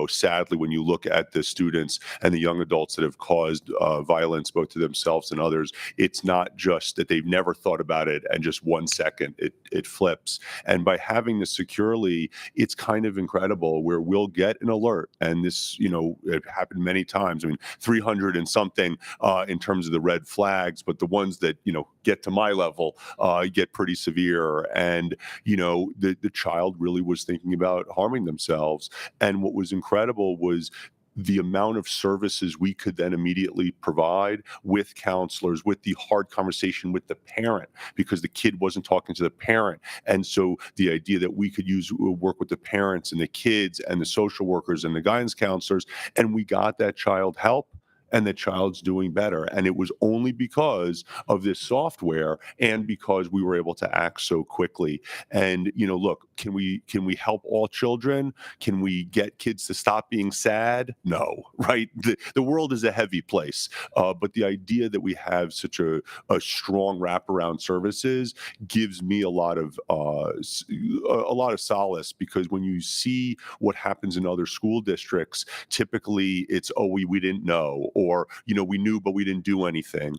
Sadly, when you look at the students and the young adults that have caused violence both to themselves and others, it's not just that they've never thought about it and just 1 second it flips. And by having this securely, it's kind of incredible where we'll get an alert. And this, it happened many times. I mean, 300 and something in terms of the red flags, but the ones that, get to my level get pretty severe. And, the child really was thinking about harming themselves. And what was incredible was the amount of services we could then immediately provide with counselors, with the hard conversation with the parent, because the kid wasn't talking to the parent. And so the idea that we could work with the parents and the kids and the social workers and the guidance counselors, and we got that child help. And the child's doing better. And it was only because of this software and because we were able to act so quickly. And, look, can we help all children? Can we get kids to stop being sad? No, right? The world is a heavy place. But the idea that we have such a strong wraparound services gives me a lot of solace, because when you see what happens in other school districts, typically it's, we didn't know, or, we knew, but we didn't do anything.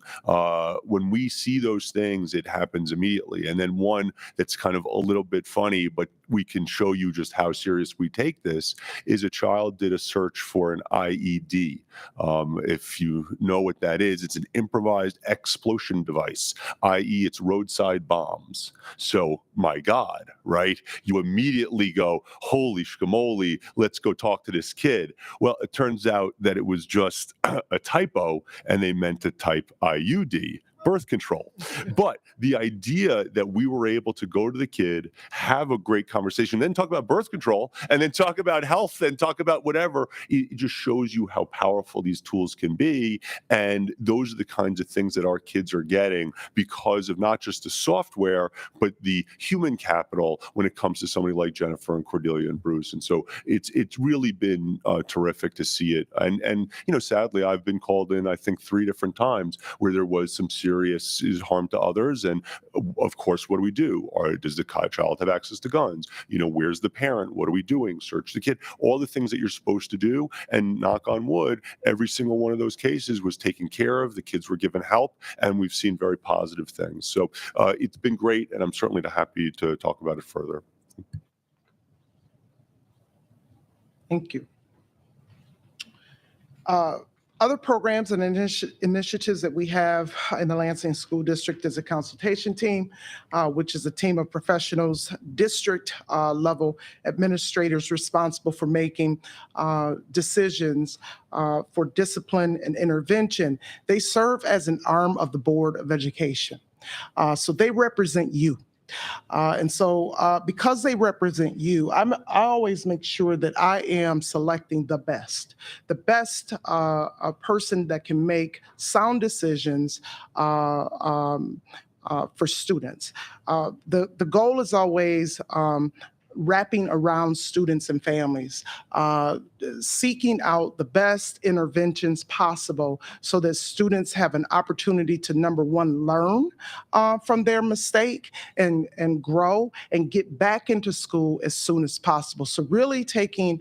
When we see those things, it happens immediately. And then one that's kind of a little bit funny, but we can show you just how serious we take this, is a child did a search for an IED. If you know what that is, it's an improvised explosion device, i.e. it's roadside bombs. So, my God, right? You immediately go, holy schmoly, let's go talk to this kid. Well, it turns out that it was just a typo, and they meant to type IUD, birth control. But the idea that we were able to go to the kid, have a great conversation, then talk about birth control, and then talk about health, and talk about whatever, it just shows you how powerful these tools can be. And those are the kinds of things that our kids are getting because of not just the software, but the human capital when it comes to somebody like Jennifer and Cordelia and Bruce. And so it's really been terrific to see it. And sadly, I've been called in, I think, 3 different times where there was some serious harm to others. And of course, what do we do? Or does the child have access to guns? Where's the parent? What are we doing? Search the kid. All the things that you're supposed to do. And knock on wood, every single one of those cases was taken care of. The kids were given help, and we've seen very positive things. So it's been great, and I'm certainly happy to talk about it further. Thank you. Other programs and initiatives that we have in the Lansing School District is a consultation team, which is a team of professionals, district level administrators responsible for making decisions for discipline and intervention. They serve as an arm of the Board of Education. So they represent you. And so because they represent you, I always make sure that I am selecting the best person that can make sound decisions for students. The goal is always wrapping around students and families, seeking out the best interventions possible so that students have an opportunity to, number one, learn from their mistake and grow and get back into school as soon as possible. So really taking,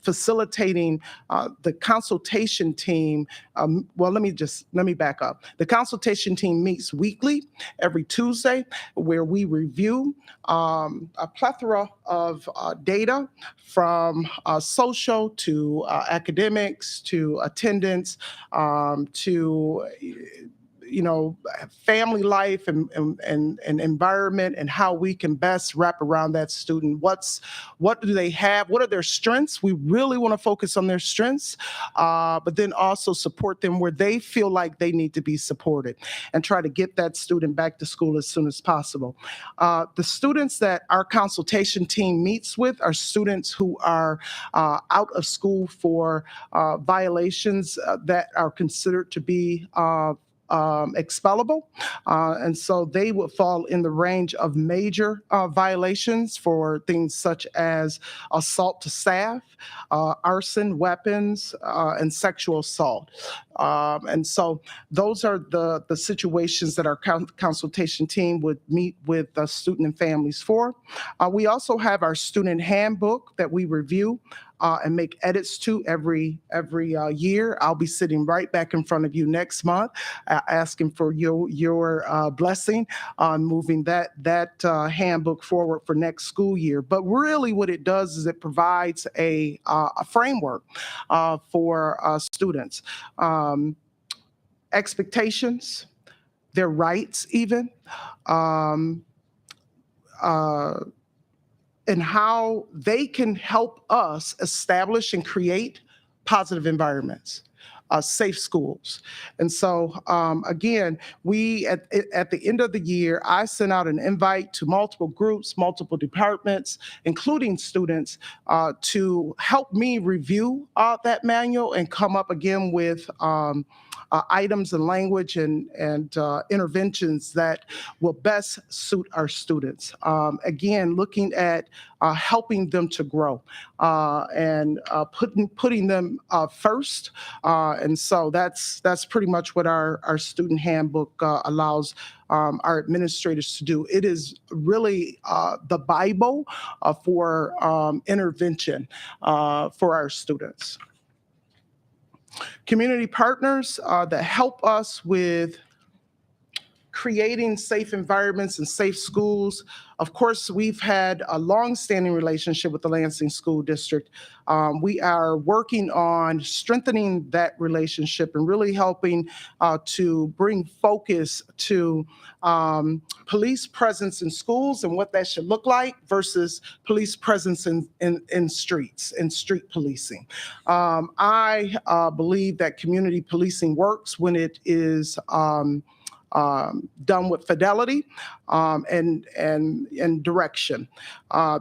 facilitating the consultation team. Let me back up. The consultation team meets weekly, every Tuesday, where we review a plethora of data from social to academics to attendance to family life and environment, and how we can best wrap around that student. What do they have? What are their strengths? We really want to focus on their strengths, but then also support them where they feel like they need to be supported, and try to get that student back to school as soon as possible. The students that our consultation team meets with are students who are out of school for violations that are considered to be expellable. And so they would fall in the range of major violations for things such as assault to staff, arson, weapons, and sexual assault. And so those are the situations that our consultation team would meet with student and families for. We also have our student handbook that we review and make edits to every year. I'll be sitting right back in front of you next month, asking for your blessing on moving that handbook forward for next school year. But really, what it does is it provides a framework for students, expectations, their rights, even. And how they can help us establish and create positive environments, safe schools. And so, again, we at the end of the year, I sent out an invite to multiple groups, multiple departments, including students, to help me review that manual and come up again with items and language and interventions that will best suit our students. Again, looking at helping them to grow and putting them first. And so that's pretty much what our student handbook allows our administrators to do. It is really the Bible for intervention for our students. Community partners that help us with creating safe environments and safe schools. Of course, we've had a long-standing relationship with the Lansing School District. We are working on strengthening that relationship and really helping to bring focus to police presence in schools and what that should look like versus police presence in streets and street policing. I believe that community policing works when it is done with fidelity and direction.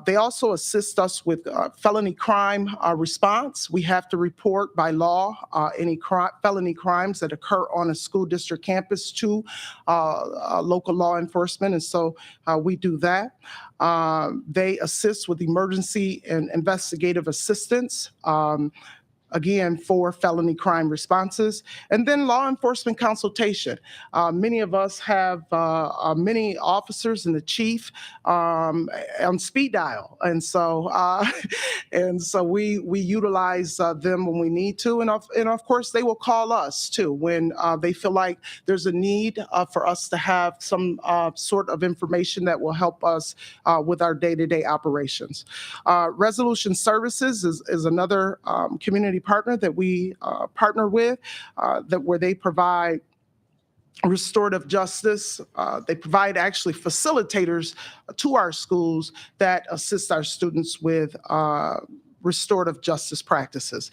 They also assist us with felony crime response. We have to report by law any felony crimes that occur on a school district campus to local law enforcement, and so we do that. They assist with emergency and investigative assistance. Again, for felony crime responses, and then law enforcement consultation. Many of us have many officers and the chief on speed dial, and so we utilize them when we need to, and of course they will call us too when they feel like there's a need for us to have some sort of information that will help us with our day-to-day operations. Resolution Services is another community partner that we partner with, where they provide restorative justice. They provide actually facilitators to our schools that assist our students with restorative justice practices.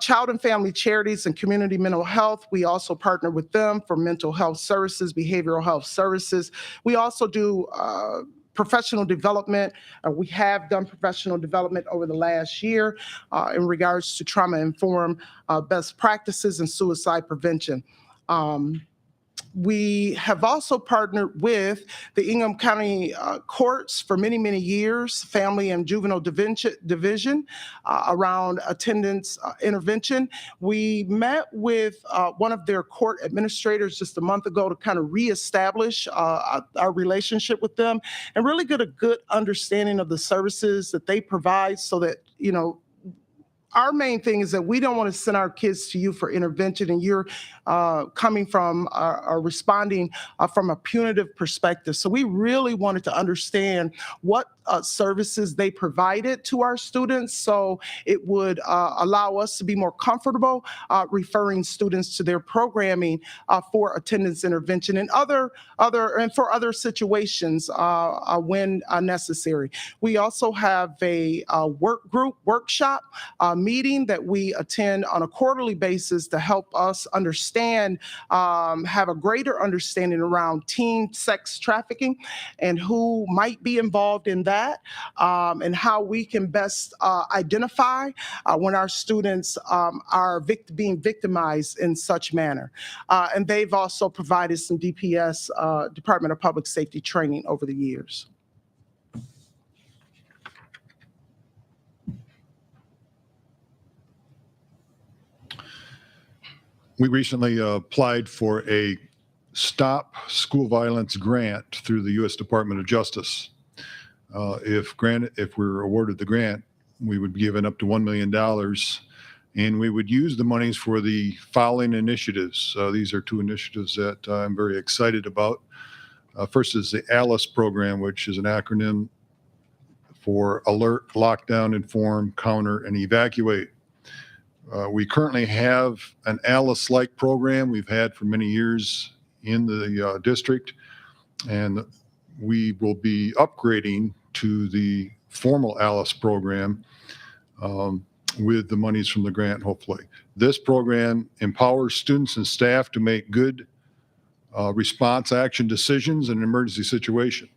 Child and family charities and community mental health, we also partner with them for mental health services, behavioral health services. We also do professional development. We have done professional development over the last year in regards to trauma-informed best practices and suicide prevention. We have also partnered with the Ingham County Courts for many, many years, Family and Juvenile Division around attendance intervention. We met with one of their court administrators just a month ago to kind of reestablish our relationship with them and really get a good understanding of the services that they provide so that, you know, our main thing is that we don't want to send our kids to you for intervention and you're coming from or responding from a punitive perspective. So we really wanted to understand what services they provided to our students so it would allow us to be more comfortable referring students to their programming for attendance intervention and for other situations when necessary. We also have a workshop meeting that we attend on a quarterly basis to help us understand, have a greater understanding around teen sex trafficking and who might be involved in that, and how we can best identify when our students are being victimized in such manner. And they've also provided some DPS, Department of Public Safety training over the years. We recently applied for a Stop School Violence grant through the U.S. Department of Justice. If we're awarded the grant, we would be given up to $1 million, and we would use the monies for the following initiatives. These are two initiatives that I'm very excited about. First is the ALICE program, which is an acronym for Alert, Lockdown, Inform, Counter, and Evacuate. We currently have an ALICE-like program we've had for many years in the district, and we will be upgrading to the formal ALICE program with the monies from the grant, hopefully. This program empowers students and staff to make good response action decisions in an emergency situation.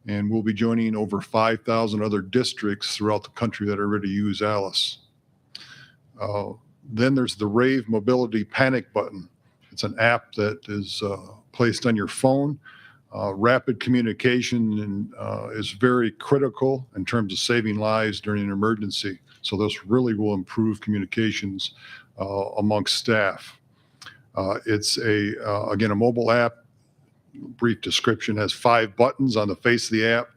And we'll be joining over 5,000 other districts throughout the country that already use ALICE. Then there's the Rave Mobility Panic Button. It's an app that is placed on your phone. Rapid communication is very critical in terms of saving lives during an emergency. So this really will improve communications amongst staff. It's again, a mobile app. Brief description: has 5 buttons on the face of the app.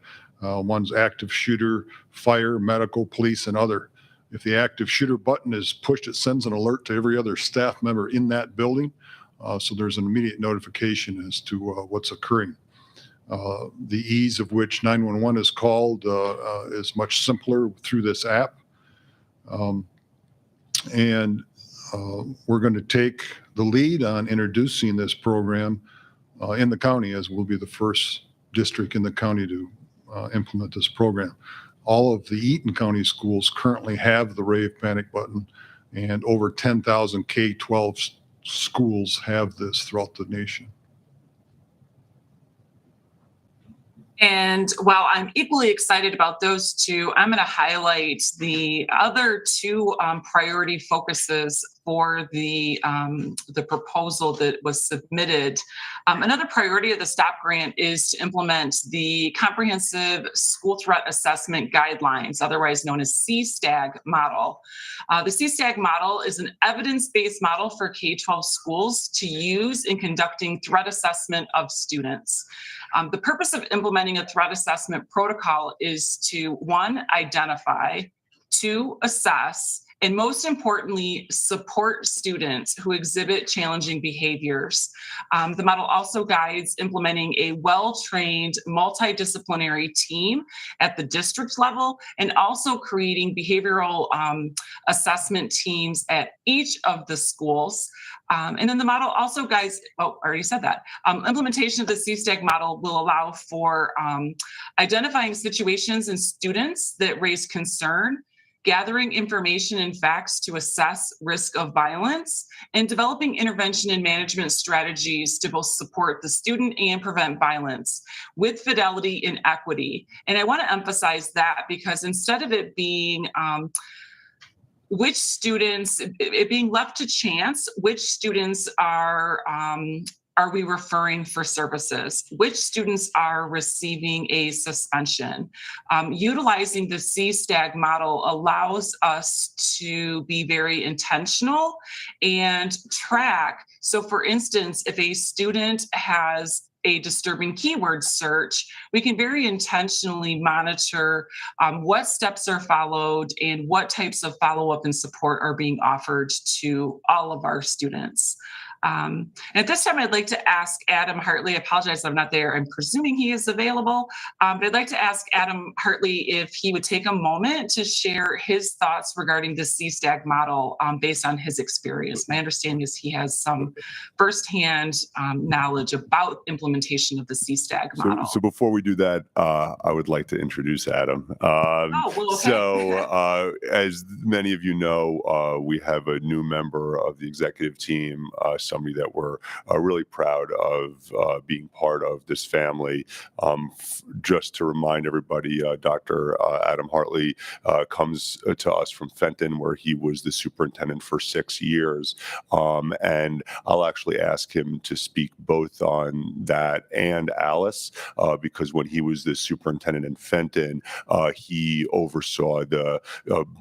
One's active shooter, fire, medical, police, and other. If the active shooter button is pushed, it sends an alert to every other staff member in that building. So there's an immediate notification as to what's occurring. The ease of which 911 is called is much simpler through this app. And we're going to take the lead on introducing this program in the county, as we'll be the first district in the county to implement this program. All of the Eaton County schools currently have the Rave Panic Button, and over 10,000 K-12 schools have this throughout the nation. And while I'm equally excited about those two, I'm going to highlight the other two priority focuses for the proposal that was submitted. Another priority of the STOP grant is to implement the Comprehensive School Threat Assessment Guidelines, otherwise known as CSTAG model. The CSTAG model is an evidence-based model for K-12 schools to use in conducting threat assessment of students. The purpose of implementing a threat assessment protocol is to, 1, identify, 2, assess, and most importantly, support students who exhibit challenging behaviors. The model also guides implementing a well-trained multidisciplinary team at the district level, and also creating behavioral assessment teams at each of the schools. And then the model also guides, I already said that. Implementation of the CSTAG model will allow for identifying situations and students that raise concern, gathering information and facts to assess risk of violence, and developing intervention and management strategies to both support the student and prevent violence with fidelity and equity. And I want to emphasize that, because instead of it being which students, it being left to chance, which students are we referring for services? Which students are receiving a suspension? Utilizing the CSTAG model allows us to be very intentional and track. So for instance, if a student has a disturbing keyword search, we can very intentionally monitor what steps are followed and what types of follow-up and support are being offered to all of our students. And at this time, I'd like to ask Adam Hartley. I apologize, I'm not there. I'm presuming he is available. But I'd like to ask Adam Hartley if he would take a moment to share his thoughts regarding the CSTAG model based on his experience. My understanding is he has some firsthand knowledge about implementation of the CSTAG model. So before we do that, I would like to introduce Adam. Okay. So as many of you know, we have a new member of the executive team, somebody that we're really proud of being part of this family. Just to remind everybody, Dr. Adam Hartley comes to us from Fenton, where he was the superintendent for 6 years. And I'll actually ask him to speak both on that Matt and Alice, because when he was the superintendent in Fenton, he oversaw the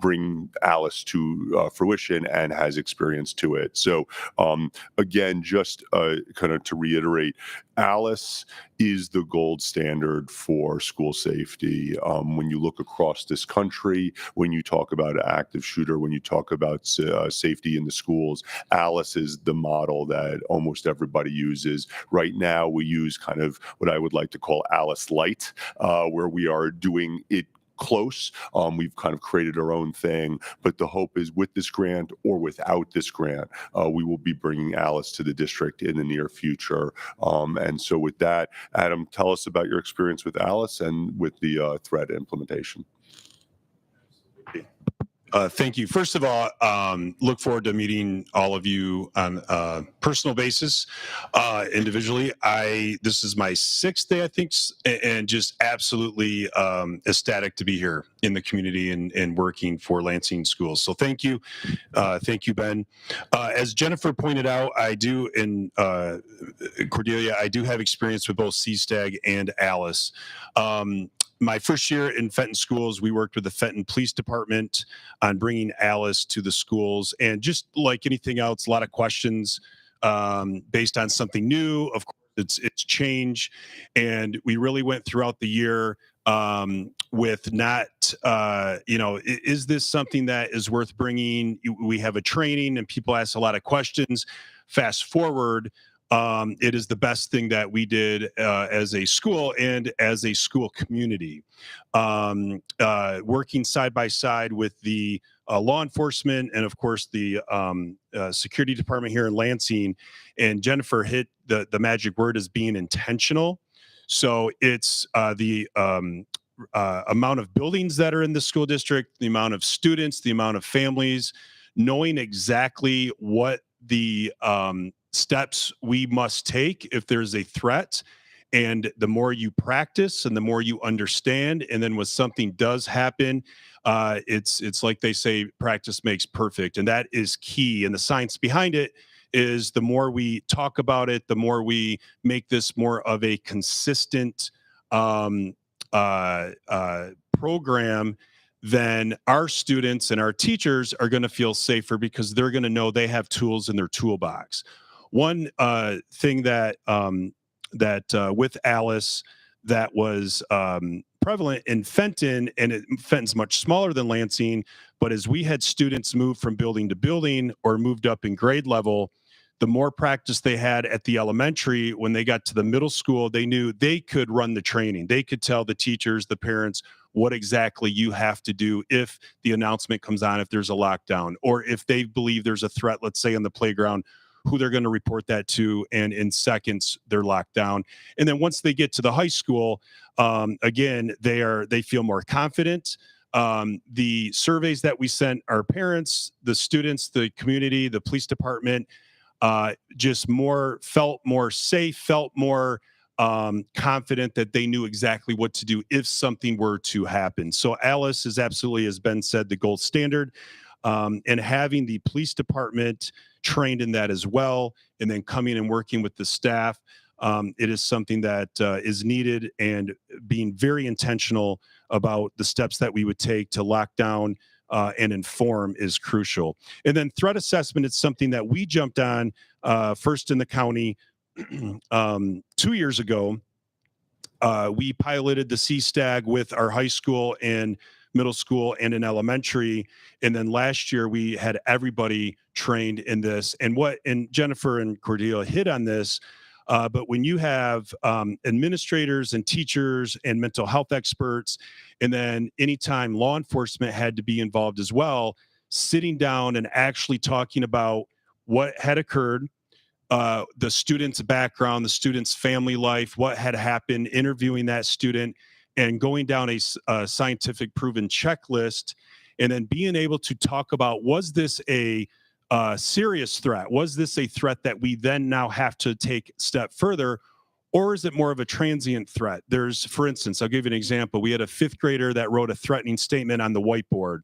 bring Alice to fruition and has experience to it. So again, just kind of to reiterate, Alice is the gold standard for school safety. When you look across this country, when you talk about an active shooter, when you talk about safety in the schools, Alice is the model that almost everybody uses. Right now, we use kind of what I would like to call Alice Light, where we are doing it close. We've kind of created our own thing, but the hope is with this grant or without this grant, we will be bringing Alice to the district in the near future. And so with that, Adam, tell us about your experience with Alice and with the threat implementation. Thank you. First of all, look forward to meeting all of you on a personal basis, individually. This is my 6th day, I think, and just absolutely ecstatic to be here in the community and working for Lansing schools. So thank you. Thank you, Ben. As Jennifer pointed out, I do, in Cordelia, I do have experience with both CSTAG and Alice. My first year in Fenton schools, we worked with the Fenton Police Department on bringing Alice to the schools. And just like anything else, a lot of questions based on something new. Of course, it's change. And we really went throughout the year with not, is this something that is worth bringing? We have a training and people ask a lot of questions. Fast forward, it is the best thing that we did as a school and as a school community. Working side by side with the law enforcement and, of course, the security department here in Lansing. And Jennifer hit the magic word as being intentional. So it's the amount of buildings that are in the school district, the amount of students, the amount of families, knowing exactly what the steps we must take if there's a threat. And the more you practice and the more you understand, and then when something does happen, it's like they say, practice makes perfect. And that is key. And the science behind it is the more we talk about it, the more we make this more of a consistent program, then our students and our teachers are going to feel safer because they're going to know they have tools in their toolbox. One thing that with Alice that was prevalent in Fenton, and Fenton's much smaller than Lansing, but as we had students move from building to building or moved up in grade level, the more practice they had at the elementary, when they got to the middle school, they knew they could run the training. They could tell the teachers, the parents, what exactly you have to do if the announcement comes on, if there's a lockdown, or if they believe there's a threat, let's say on the playground, who they're going to report that to, and in seconds they're locked down. And then once they get to the high school, again, they feel more confident. The surveys that we sent our parents, the students, the community, the police department, just felt more safe, felt more confident that they knew exactly what to do if something were to happen. So Alice is absolutely, as Ben said, the gold standard. And having the police department trained in that as well, and then coming and working with the staff, it is something that is needed, and being very intentional about the steps that we would take to lock down and inform is crucial. And then threat assessment is something that we jumped on first in the county 2 years ago. We piloted the CSTAG with our high school and middle school and in elementary. And then last year we had everybody trained in this. And Jennifer and Cordelia hit on this, but when you have administrators and teachers and mental health experts, and then anytime law enforcement had to be involved as well, sitting down and actually talking about what had occurred, the student's background, the student's family life, what had happened, interviewing that student, and going down a scientific proven checklist, and then being able to talk about, was this a serious threat? Was this a threat that we then now have to take a step further? Or is it more of a transient threat? For instance, I'll give you an example. We had a 5th grader that wrote a threatening statement on the whiteboard.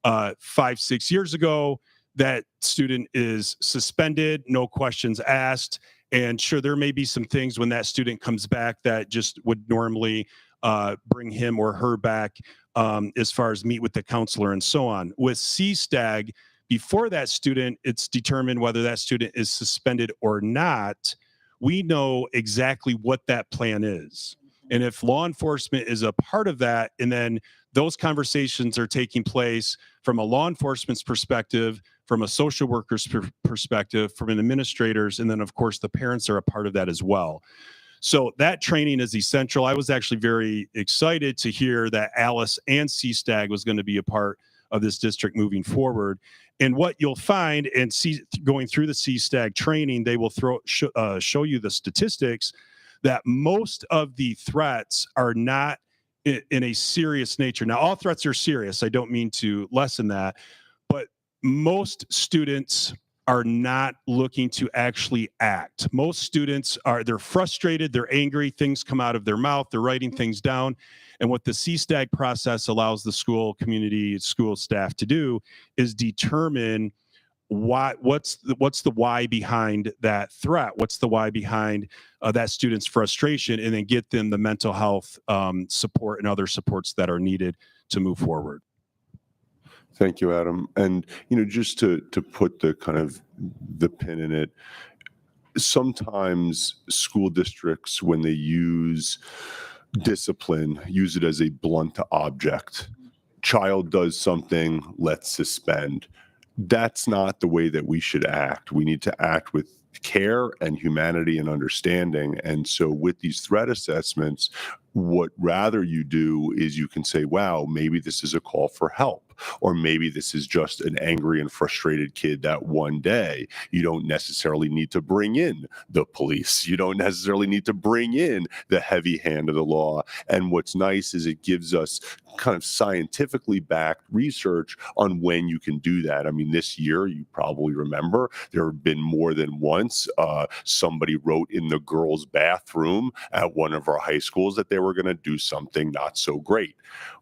5-6 years ago, that student is suspended, no questions asked. And sure, there may be some things when that student comes back that just would normally bring him or her back as far as meet with the counselor and so on. With CSTAG, before that student, it's determined whether that student is suspended or not. We know exactly what that plan is. And if law enforcement is a part of that, and then those conversations are taking place from a law enforcement's perspective, from a social worker's perspective, from an administrator's, and then of course the parents are a part of that as well. So that training is essential. I was actually very excited to hear that Alice and CSTAG was going to be a part of this district moving forward. And what you'll find and see going through the CSTAG training, they will show you the statistics that most of the threats are not in a serious nature. Now, all threats are serious. I don't mean to lessen that, but most students are not looking to actually act. Most students they're frustrated, they're angry, things come out of their mouth, they're writing things down. And what the CSTAG process allows the school community, school staff to do is determine what's the why behind that threat, what's the why behind that student's frustration, and then get them the mental health support and other supports that are needed to move forward. Thank you, Adam. And just to put the kind of the pin in it, sometimes school districts, when they use discipline, use it as a blunt object. Child does something, let's suspend. That's not the way that we should act. We need to act with care and humanity and understanding. And so with these threat assessments, what rather you do is you can say, wow, maybe this is a call for help. Or maybe this is just an angry and frustrated kid that one day. You don't necessarily need to bring in the police. You don't necessarily need to bring in the heavy hand of the law. And what's nice is it gives us kind of scientifically backed research on when you can do that. I mean, this year, you probably remember, there have been more than once somebody wrote in the girls' bathroom at one of our high schools that they were going to do something not so great.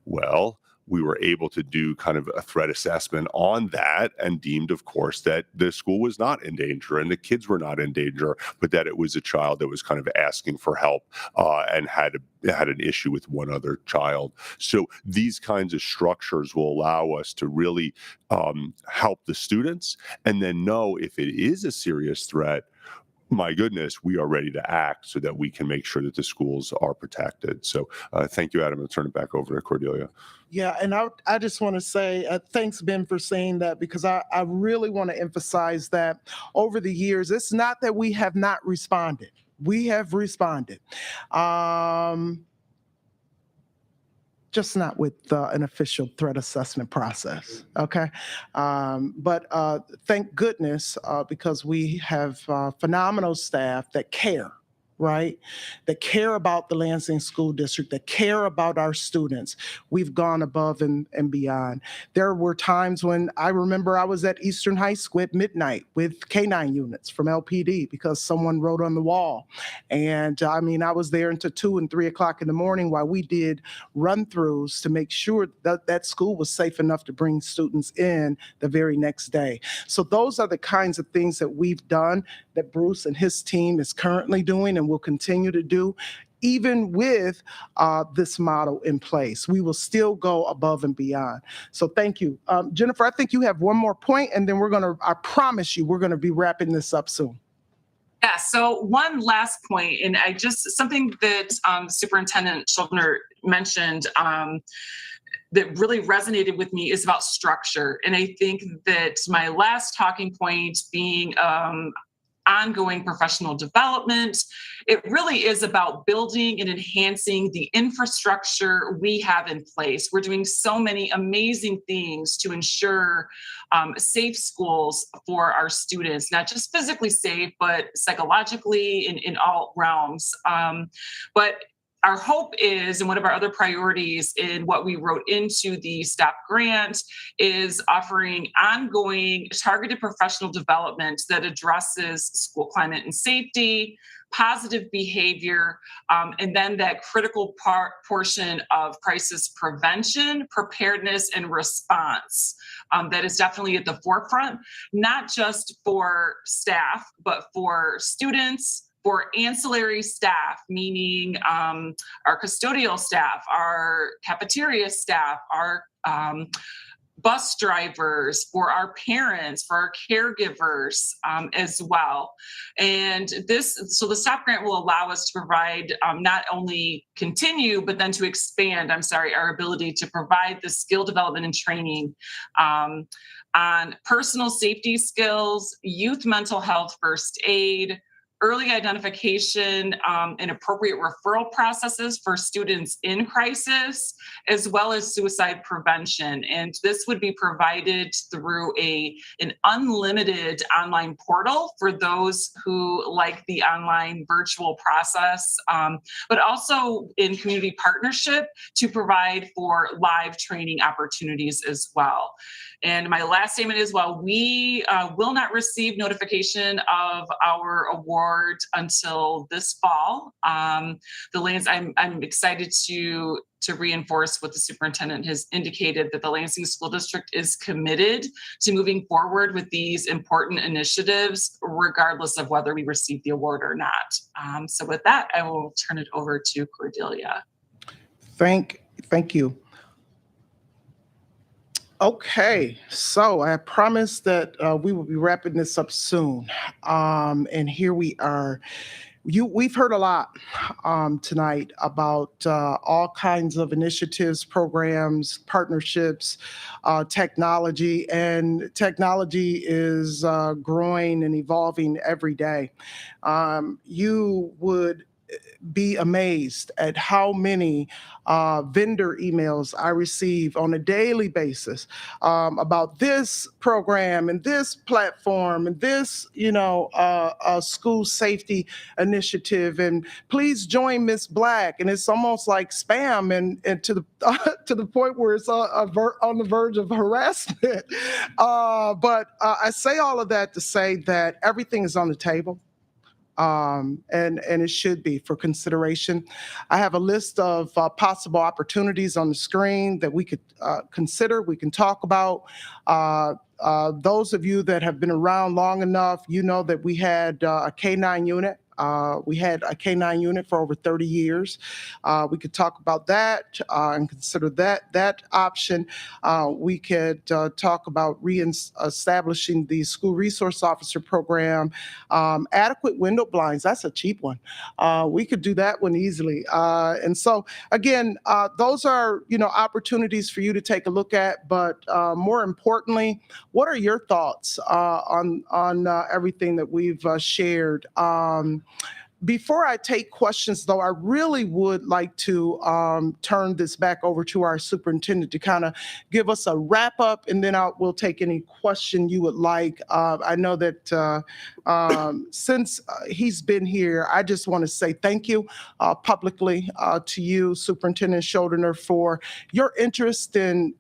Well, we were able to do kind of a threat assessment on that and deemed, of course, that the school was not in danger and the kids were not in danger, but that it was a child that was kind of asking for help and had an issue with one other child. So these kinds of structures will allow us to really help the students and then know if it is a serious threat, my goodness, we are ready to act so that we can make sure that the schools are protected. So thank you, Adam. I'll turn it back over to Cordelia. Yeah, and I just want to say thanks, Ben, for saying that, because I really want to emphasize that over the years, it's not that we have not responded. We have responded. Just not with an official threat assessment process, okay? But thank goodness, because we have phenomenal staff that care, right? That care about the Lansing School District, that care about our students. We've gone above and beyond. There were times when I remember I was at Eastern High School at midnight with K-9 units from LPD because someone wrote on the wall. And I mean, I was there until 2 and 3 o'clock in the morning while we did run-throughs to make sure that that school was safe enough to bring students in the very next day. So those are the kinds of things that we've done, that Bruce and his team is currently doing and will continue to do. Even with this model in place, we will still go above and beyond. So thank you. Jennifer, I think you have one more point, and then I promise you, we're going to be wrapping this up soon. Yeah, so one last point, and something that Superintendent Schuldner mentioned that really resonated with me is about structure. And I think that my last talking point being ongoing professional development, it really is about building and enhancing the infrastructure we have in place. We're doing so many amazing things to ensure safe schools for our students, not just physically safe, but psychologically in all realms. But our hope is, and one of our other priorities in what we wrote into the STOP grant, is offering ongoing targeted professional development that addresses school climate and safety, positive behavior, and then that critical portion of crisis prevention, preparedness, and response that is definitely at the forefront, not just for staff, but for students, for ancillary staff, meaning our custodial staff, our cafeteria staff, our bus drivers, for our parents, for our caregivers as well. And so the STOP grant will allow us to provide not only continue, but then to expand, our ability to provide the skill development and training on personal safety skills, youth mental health first aid, early identification and appropriate referral processes for students in crisis, as well as suicide prevention. And this would be provided through an unlimited online portal for those who like the online virtual process, but also in community partnership to provide for live training opportunities as well. And my last statement is, while we will not receive notification of our award until this fall, I'm excited to reinforce what the superintendent has indicated, that the Lansing School District is committed to moving forward with these important initiatives, regardless of whether we receive the award or not. So with that, I will turn it over to Cordelia. Thank you. Okay, so I promised that we will be wrapping this up soon. And here we are. We've heard a lot tonight about all kinds of initiatives, programs, partnerships, technology, and technology is growing and evolving every day. You would be amazed at how many vendor emails I receive on a daily basis about this program and this platform and this, school safety initiative. And please join Miss Black. And it's almost like spam and to the point where it's on the verge of harassment. But I say all of that to say that everything is on the table. And it should be for consideration. I have a list of possible opportunities on the screen that we could consider, we can talk about. Those of you that have been around long enough, you know that we had a K-9 unit. We had a K-9 unit for over 30 years. We could talk about that and consider that option. We could talk about reestablishing the school resource officer program. Adequate window blinds, that's a cheap one. We could do that one easily. And so again, those are opportunities for you to take a look at. But more importantly, what are your thoughts on everything that we've shared? Before I take questions, though, I really would like to turn this back over to our superintendent to kind of give us a wrap up, and then we'll take any question you would like. I know that since he's been here, I just want to say thank you publicly to you, Superintendent Schuldiner, for your interest in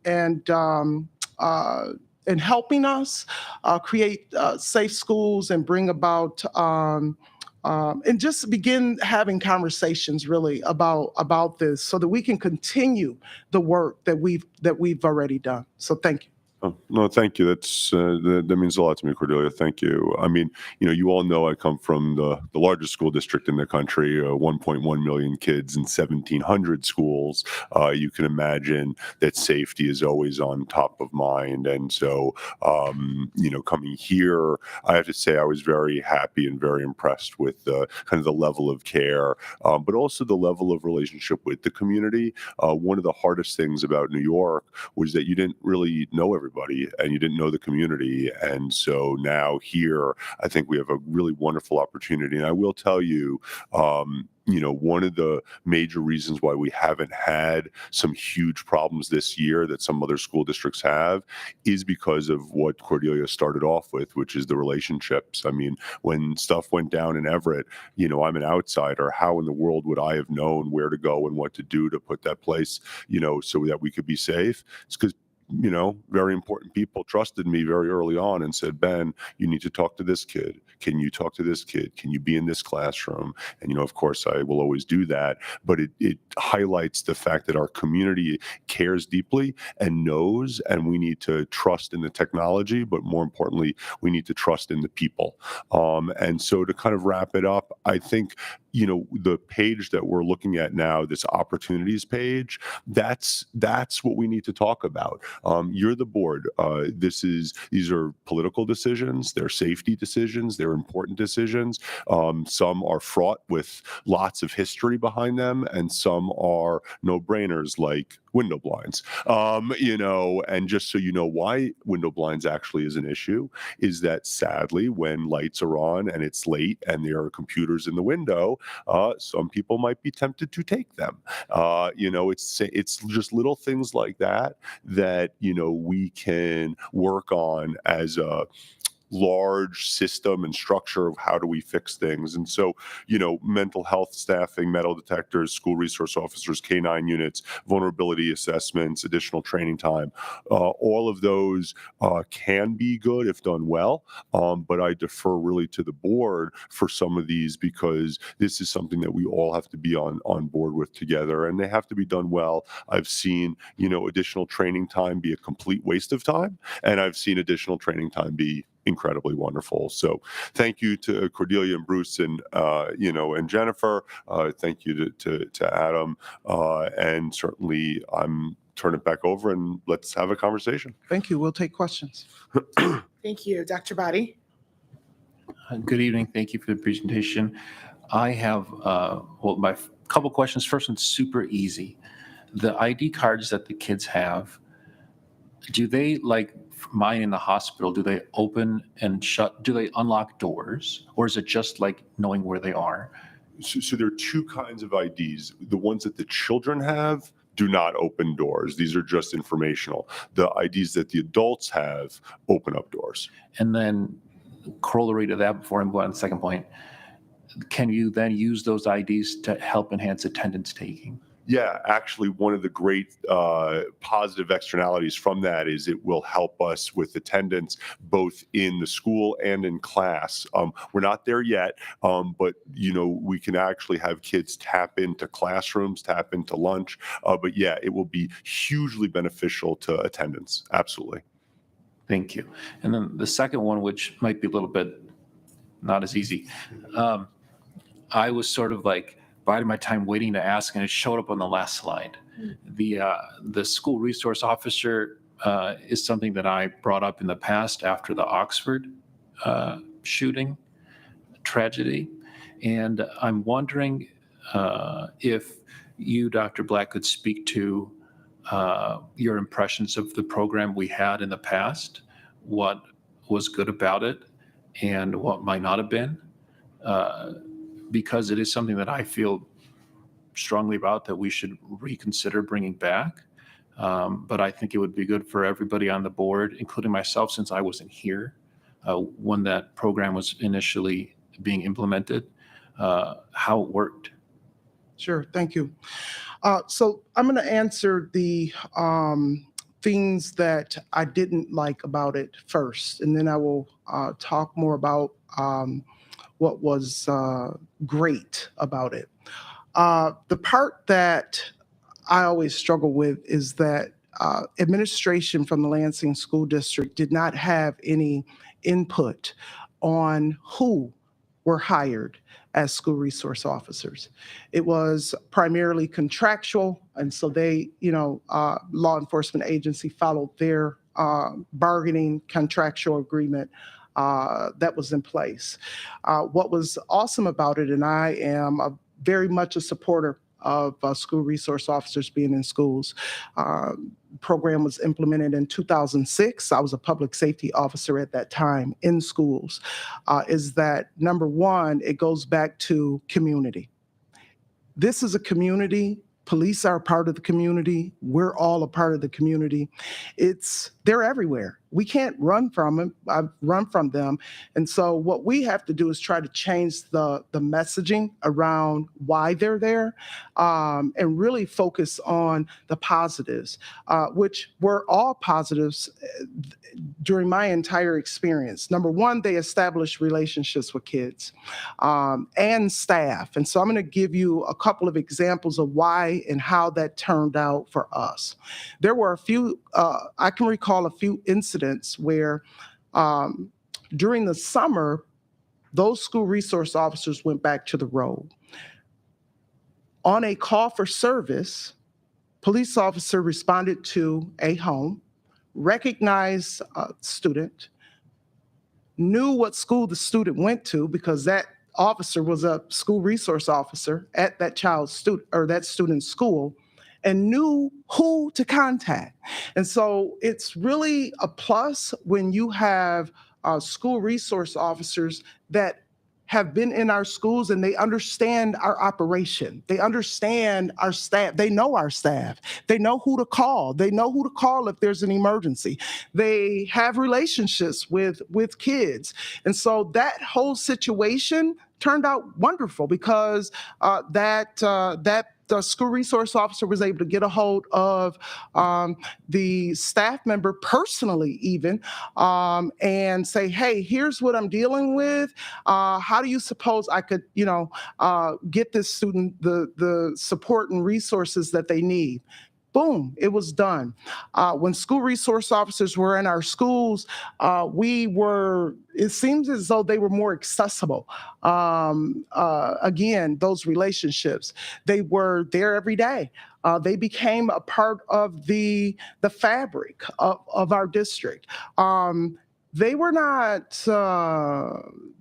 helping us create safe schools and bring about and just begin having conversations really about this so that we can continue the work that we've already done. So thank you. Oh, no, thank you. That means a lot to me, Cordelia. Thank you. I mean, you all know I come from the largest school district in the country, 1.1 million kids in 1,700 schools. You can imagine that safety is always on top of mind. And so, coming here, I have to say I was very happy and very impressed with kind of the level of care, but also the level of relationship with the community. One of the hardest things about New York was that you didn't really know everybody. everybody and you didn't know the community. And so now here, I think we have a really wonderful opportunity. And I will tell you, one of the major reasons why we haven't had some huge problems this year that some other school districts have is because of what Cordelia started off with, which is the relationships. I mean, when stuff went down in Everett, I'm an outsider. How in the world would I have known where to go and what to do to put that place, so that we could be safe? It's because very important people trusted me very early on and said, Ben, you need to talk to this kid. Can you talk to this kid? Can you be in this classroom? And, of course, I will always do that. But it highlights the fact that our community cares deeply and knows, and we need to trust in the technology, but more importantly, we need to trust in the people. And so to kind of wrap it up, I think, the page that we're looking at now, this opportunities page, that's what we need to talk about. You're the board. These are political decisions. They're safety decisions. They're important decisions. Some are fraught with lots of history behind them, and some are no-brainers like window blinds. And just so you know why window blinds actually is an issue, is that sadly, when lights are on and it's late and there are computers in the window, some people might be tempted to take them. It's just little things like that we can work on as a large system and structure of how do we fix things. And so, mental health staffing, metal detectors, school resource officers, K-9 units, vulnerability assessments, additional training time, all of those can be good if done well. But I defer really to the board for some of these, because this is something that we all have to be on board with together, and they have to be done well. I've seen, additional training time be a complete waste of time, and I've seen additional training time be incredibly wonderful. So thank you to Cordelia and Bruce and and Jennifer. Thank you to Adam, and certainly I'm turn it back over and let's have a conversation. Thank you. We'll take questions. Thank you. Dr. Body? Good evening. Thank you for the presentation. I have my couple questions. First one's super easy. The ID cards that the kids have, do they, like mine in the hospital, do they open and shut? Do they unlock doors, or is it just like knowing where they are? So there are two kinds of IDs. The ones that the children have do not open doors. These are just informational. The IDs that the adults have open up doors. And then corollary to that, before I move on to the second point, can you then use those IDs to help enhance attendance taking? Yeah, actually, one of the great positive externalities from that is it will help us with attendance both in the school and in class. We're not there yet, but we can actually have kids tap into classrooms, tap into lunch. But yeah, it will be hugely beneficial to attendance. Absolutely. Thank you. And then the second one, which might be a little bit not as easy, I was sort of like biding my time waiting to ask, and it showed up on the last slide. The school resource officer is something that I brought up in the past after the Oxford shooting tragedy. And I'm wondering if you, Dr. Black, could speak to your impressions of the program we had in the past, what was good about it and what might not have been. Because it is something that I feel strongly about that we should reconsider bringing back. But I think it would be good for everybody on the board, including myself, since I wasn't here when that program was initially being implemented, how it worked. Sure. Thank you. So I'm going to answer the things that I didn't like about it first, and then I will talk more about what was great about it. The part that I always struggle with is that administration from the Lansing School District did not have any input on who were hired as school resource officers. It was primarily contractual, and so they, law enforcement agency followed their bargaining contractual agreement that was in place. What was awesome about it, and I am very much a supporter of school resource officers being in schools. program was implemented in 2006. I was a public safety officer at that time in schools, is that number one, it goes back to community. This is a community. Police are a part of the community. We're all a part of the community. They're everywhere. We can't run from them. I've run from them. And so what we have to do is try to change the messaging around why they're there, and really focus on the positives, which were all positives during my entire experience. Number one, they establish relationships with kids and staff. And so I'm going to give you a couple of examples of why and how that turned out for us. There were a few, I can recall a few incidents where during the summer, those school resource officers went back to the road. On a call for service, police officer responded to a home, recognized a student, knew what school the student went to because that officer was a school resource officer at that child's student or that student's school, and knew who to contact. And so it's really a plus when you have school resource officers that have been in our schools and they understand our operation. They understand our staff. They know our staff. They know who to call. They know who to call if there's an emergency. They have relationships with kids. And so that whole situation turned out wonderful because the school resource officer was able to get a hold of the staff member personally even, and say, hey, here's what I'm dealing with. How do you suppose I could, get this student the support and resources that they need? Boom, it was done. When school resource officers were in our schools, it seems as though they were more accessible. Again, those relationships, they were there every day. They became a part of the fabric of our district. They were not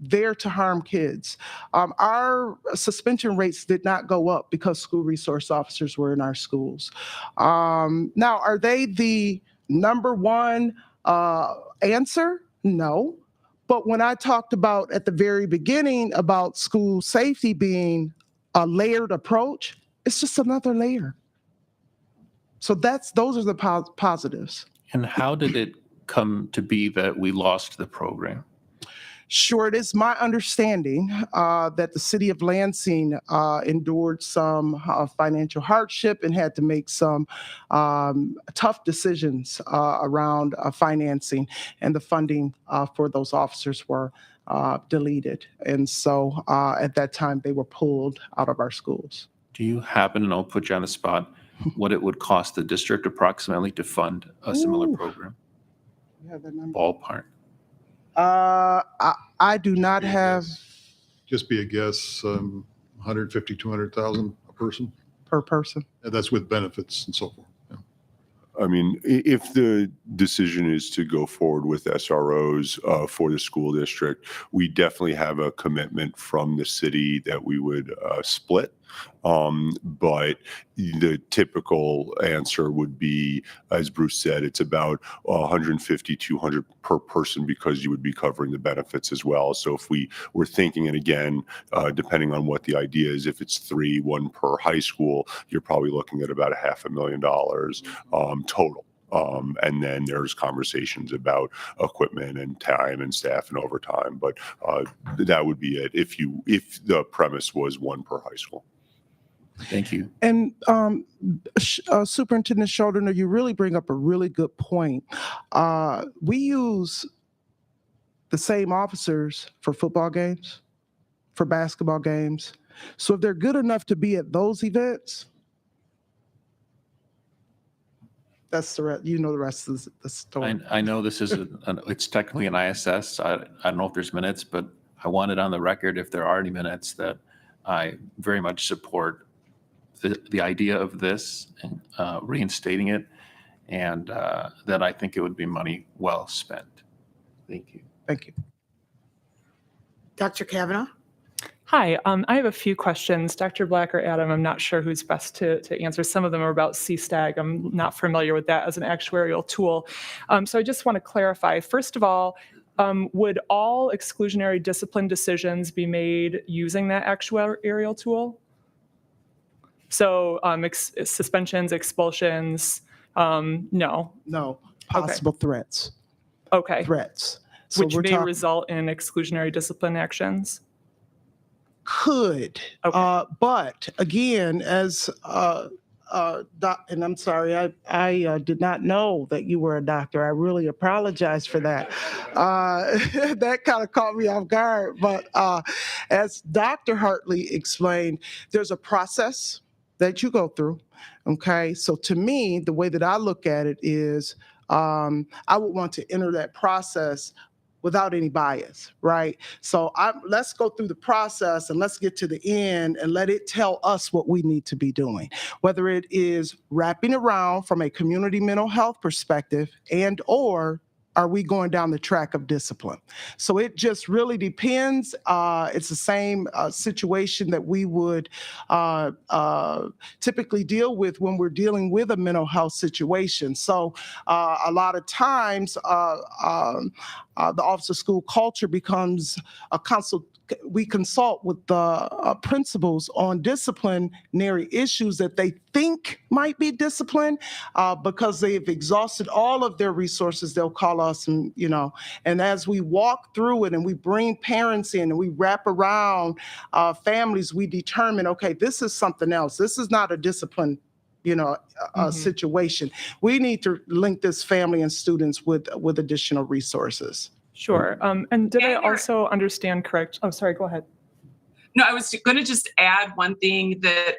there to harm kids. Our suspension rates did not go up because school resource officers were in our schools. Now, are they the number one answer? No. But when I talked about at the very beginning about school safety being a layered approach, it's just another layer. So those are the positives. And how did it come to be that we lost the program? Sure, it is my understanding that the city of Lansing endured some financial hardship and had to make some tough decisions around financing, and the funding for those officers were deleted. And so at that time, they were pulled out of our schools. Do you happen to know, put you on the spot, what it would cost the district approximately to fund a similar program? Yeah, the number. Ballpark. I do not have Just be a guess, 150, 200,000 a person. per person. And that's with benefits and so forth. Yeah. I mean, if the decision is to go forward with SROs for the school district, we definitely have a commitment from the city that we would split. But the typical answer would be, as Bruce said, it's about 150, 200 per person because you would be covering the benefits as well. So if we were thinking, and again, depending on what the idea is, if it's one per high school, you're probably looking at about $500,000 total. And then there's conversations about equipment and time and staff and overtime, but that would be it if the premise was one per high school. Thank you. And Superintendent Sheridan, you really bring up a really good point. We use the same officers for football games, for basketball games. So if they're good enough to be at those events, that's the rest. You know the rest of the story. I know this is it's technically an ISS. I don't know if there's minutes, but I want it on the record, if there are any minutes, that I very much support the idea of this and reinstating it, and that I think it would be money well spent. Thank you. Thank you. Dr. Kavanaugh? Hi, I have a few questions. Dr. Black or Adam, I'm not sure who's best to answer. Some of them are about CSTAG. I'm not familiar with that as an actuarial tool. So I just want to clarify. First of all, would all exclusionary discipline decisions be made using that actuarial tool? So suspensions, expulsions, no. No, possible threats. Okay. Threats. So Which we're may talking result in exclusionary discipline actions? could, but again, as and I'm sorry, I did not know that you were a doctor. I really apologize for that. That kind of caught me off guard. But as Dr. Hartley explained, there's a process that you go through. Okay, so to me, the way that I look at it is, I would want to enter that process without any bias, right? So let's go through the process and let's get to the end and let it tell us what we need to be doing, whether it is wrapping around from a community mental health perspective and or are we going down the track of discipline? So it just really depends. It's the same situation that we would typically deal with when we're dealing with a mental health situation. So a lot of times the Office of School Culture becomes a we consult with the principals on disciplinary issues that they think might be discipline because they've exhausted all of their resources. They'll call us and, and as we walk through it and we bring parents in and we wrap around families, we determine, okay, this is something else. This is not a discipline situation. We need to link this family and students with additional resources. Sure. And did I also understand correct? Oh, sorry, go ahead. No, I was going to just add one thing that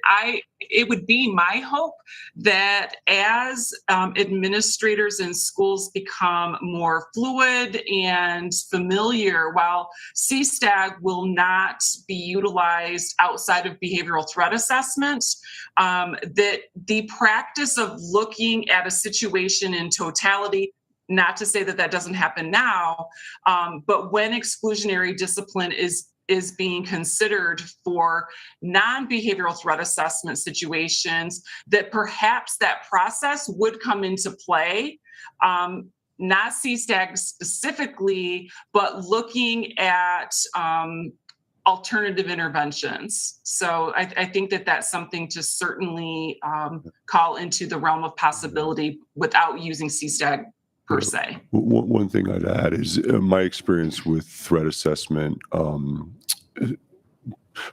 it would be my hope that as administrators in schools become more fluid and familiar, while CSTAG will not be utilized outside of behavioral threat assessment, that the practice of looking at a situation in totality, not to say that that doesn't happen now, but when exclusionary discipline is being considered for non-behavioral threat assessment situations, that perhaps that process would come into play, not CSTAG specifically, but looking at alternative interventions. So I think that that's something to certainly call into the realm of possibility without using CSTAG per se. One thing I'd add is my experience with threat assessment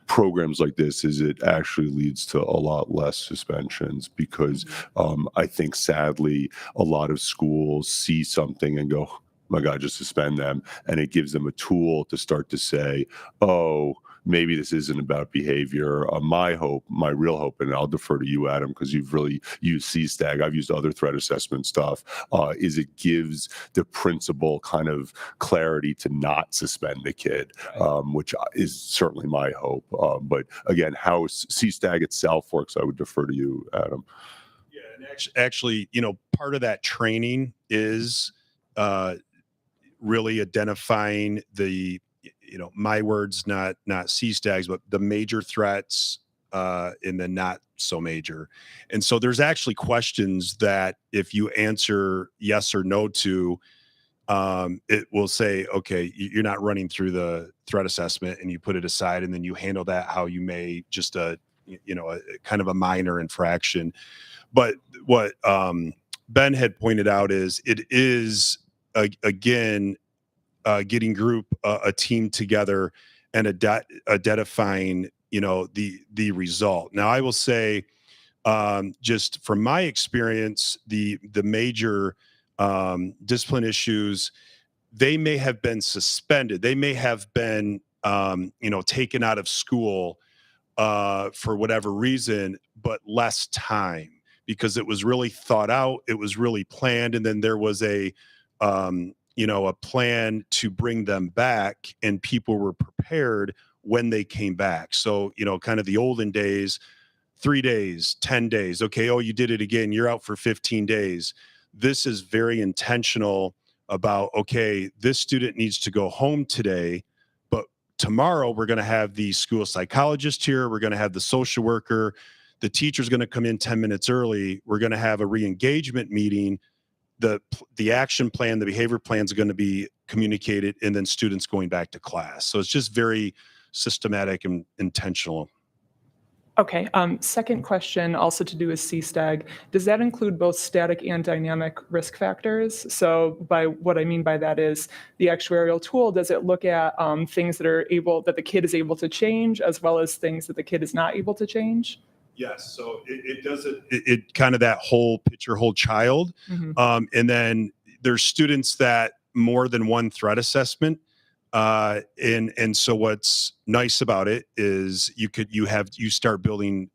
programs like this is it actually leads to a lot less suspensions because I think sadly a lot of schools see something and go, my God, just suspend them. And it gives them a tool to start to say, oh, maybe this isn't about behavior. My real hope, and I'll defer to you, Adam, because you've really used CSTAG. I've used other threat assessment stuff, is it gives the principal kind of clarity to not suspend the kid, which is certainly my hope. But again, how CSTAG itself works, I would defer to you, Adam. Yeah, and actually, part of that training is really identifying the my words, not CSTAGs, but the major threats and the not so major. And so there's actually questions that if you answer yes or no to, it will say, okay, you're not running through the threat assessment, and you put it aside, and then you handle that how you may, just a kind of a minor infraction. But what Ben had pointed out is it is again getting a team together and identifying the result. Now I will say, just from my experience, the major discipline issues, they may have been suspended, they may have been taken out of school for whatever reason, but less time, because it was really thought out, it was really planned, and then there was a plan to bring them back, and people were prepared when they came back. So, kind of the olden days, 3 days, 10 days. Okay. Oh, you did it again. You're out for 15 days. This is very intentional about, okay, this student needs to go home today, but tomorrow, we're going to have the school psychologist here. We're going to have the social worker. The teacher's going to come in 10 minutes early. We're going to have a re-engagement meeting. The action plan, the behavior plan is going to be communicated, and then students going back to class. So it's just very systematic and intentional. Okay, second question also to do with CSTAG. Does that include both static and dynamic risk factors? So by what I mean by that is the actuarial tool, does it look at things that the kid is able to change as well as things that the kid is not able to change? Yes, so it does it kind of that whole picture, whole child. Mhm. And then there's students that more than one threat assessment. And so what's nice about it is you start building,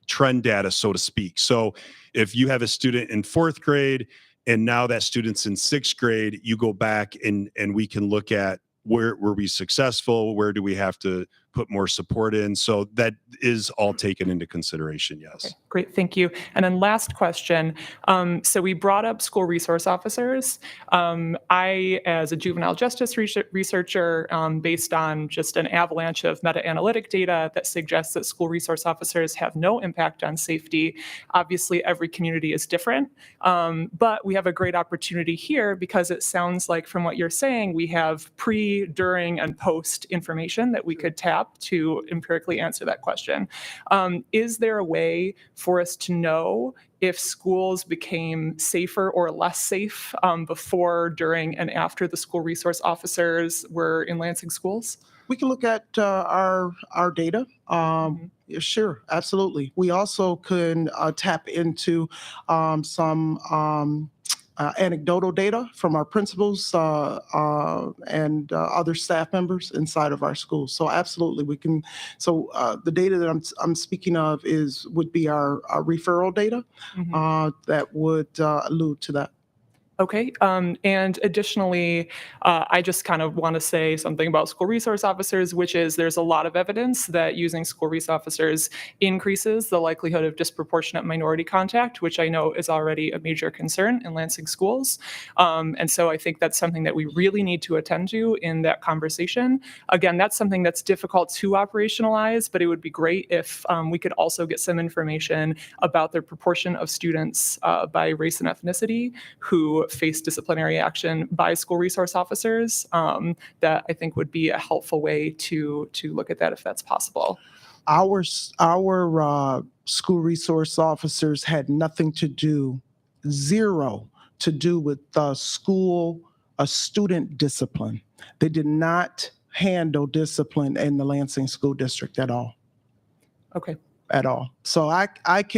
trend data, so to speak. So if you have a student in 4th grade and now that student's in 6th grade, you go back and we can look at where were we successful? Where do we have to put more support in? So that is all taken into consideration. Yes. Okay, great, thank you. And then last question. So we brought up school resource officers. I, as a juvenile justice researcher, based on just an avalanche of meta-analytic data that suggests that school resource officers have no impact on safety. Obviously, every community is different, but we have a great opportunity here because it sounds like from what you're saying, we have pre, during, and post information that we could tap to empirically answer that question. Is there a way for us to know if schools became safer or less safe before, during, and after the school resource officers were in Lansing schools? We can look at our data. Yeah, sure, absolutely. We also can tap into some anecdotal data from our principals and other staff members inside of our schools. So absolutely, we can. So the data that I'm speaking of would be our referral data that would allude to that. Okay, and additionally, I just kind of want to say something about school resource officers, which is there's a lot of evidence that using school resource officers increases the likelihood of disproportionate minority contact, which I know is already a major concern in Lansing schools. And so I think that's something that we really need to attend to in that conversation. Again, that's something that's difficult to operationalize, but it would be great if we could also get some information about the proportion of students by race and ethnicity who face disciplinary action by school resource officers. That I think would be a helpful way to look at that if that's possible. Our school resource officers had nothing to do, zero to do with student discipline. They did not handle discipline in the Lansing School District at all. Okay. At all. So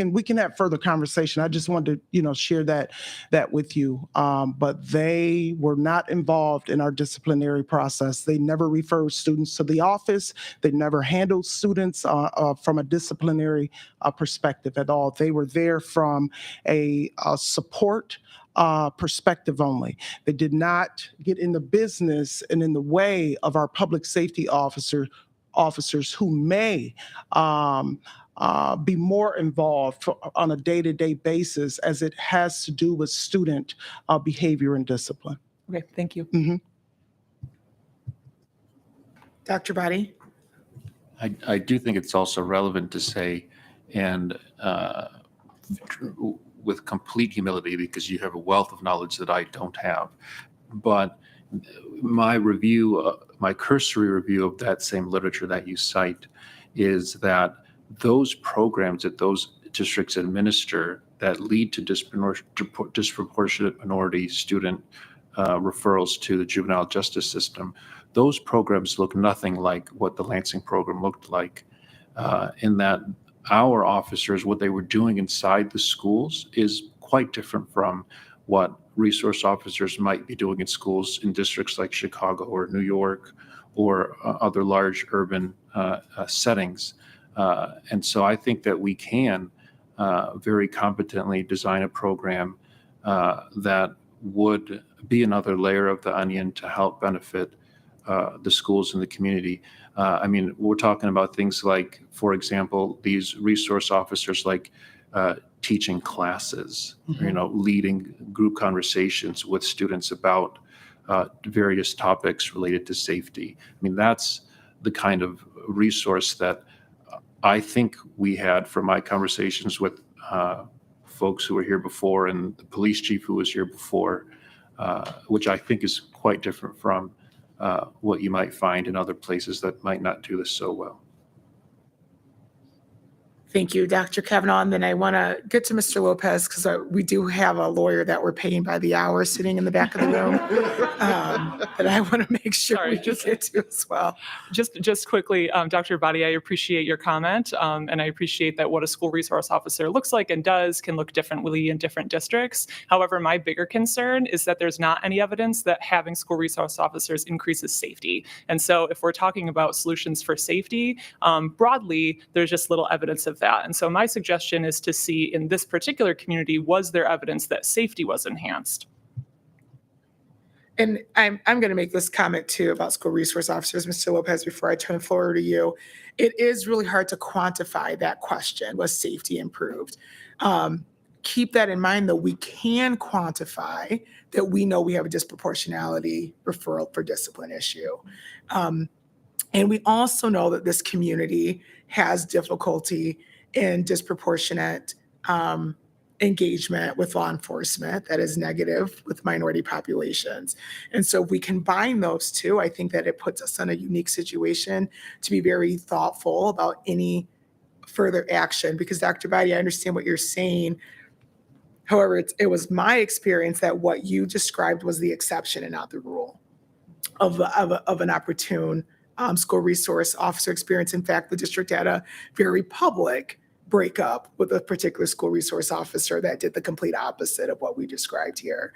we can have further conversation. I just wanted to, share that with you. But they were not involved in our disciplinary process. They never referred students to the office. They never handled students from a disciplinary perspective at all. They were there from a support perspective only. They did not get in the business and in the way of our public safety officers who may be more involved on a day-to-day basis as it has to do with student behavior and discipline. Okay, thank you. Mm-hmm. Dr. Body? I do think it's also relevant to say, and with complete humility, because you have a wealth of knowledge that I don't have, but my cursory review of that same literature that you cite is that those programs that those districts administer that lead to disproportionate minority student referrals to the juvenile justice system, those programs look nothing like what the Lansing program looked like, in that our officers, what they were doing inside the schools is quite different from what resource officers might be doing in schools in districts like Chicago or New York or other large urban settings. And so I think that we can very competently design a program that would be another layer of the onion to help benefit the schools and the community. I mean, we're talking about things like, for example, these resource officers like teaching classes, leading group conversations with students about various topics related to safety. I mean, that's the kind of resource that I think we had from my conversations with folks who were here before and the police chief who was here before, which I think is quite different from what you might find in other places that might not do this so well. Thank you, Dr. Kavanaugh. And then I want to get to Mr. Lopez because we do have a lawyer that we're paying by the hour sitting in the back of the room that I want to make sure we get to as well. Just quickly, Dr. Badi, I appreciate your comment, and I appreciate that what a school resource officer looks like and does can look differently in different districts. However, my bigger concern is that there's not any evidence that having school resource officers increases safety. And so if we're talking about solutions for safety, broadly, there's just little evidence of that. And so my suggestion is to see in this particular community, was there evidence that safety was enhanced? And I'm going to make this comment too about school resource officers, Mr. Lopez, before I turn the floor over to you. It is really hard to quantify that question, was safety improved? Keep that in mind, though. We can quantify that we know we have a disproportionality referral for discipline issue. And we also know that this community has difficulty in disproportionate engagement with law enforcement that is negative with minority populations. And so if we combine those two, I think that it puts us in a unique situation to be very thoughtful about any further action. Because Dr. Badi, I understand what you're saying. However, it was my experience that what you described was the exception and not the rule of an opportune school resource officer experience. In fact, the district had a very public breakup with a particular school resource officer that did the complete opposite of what we described here.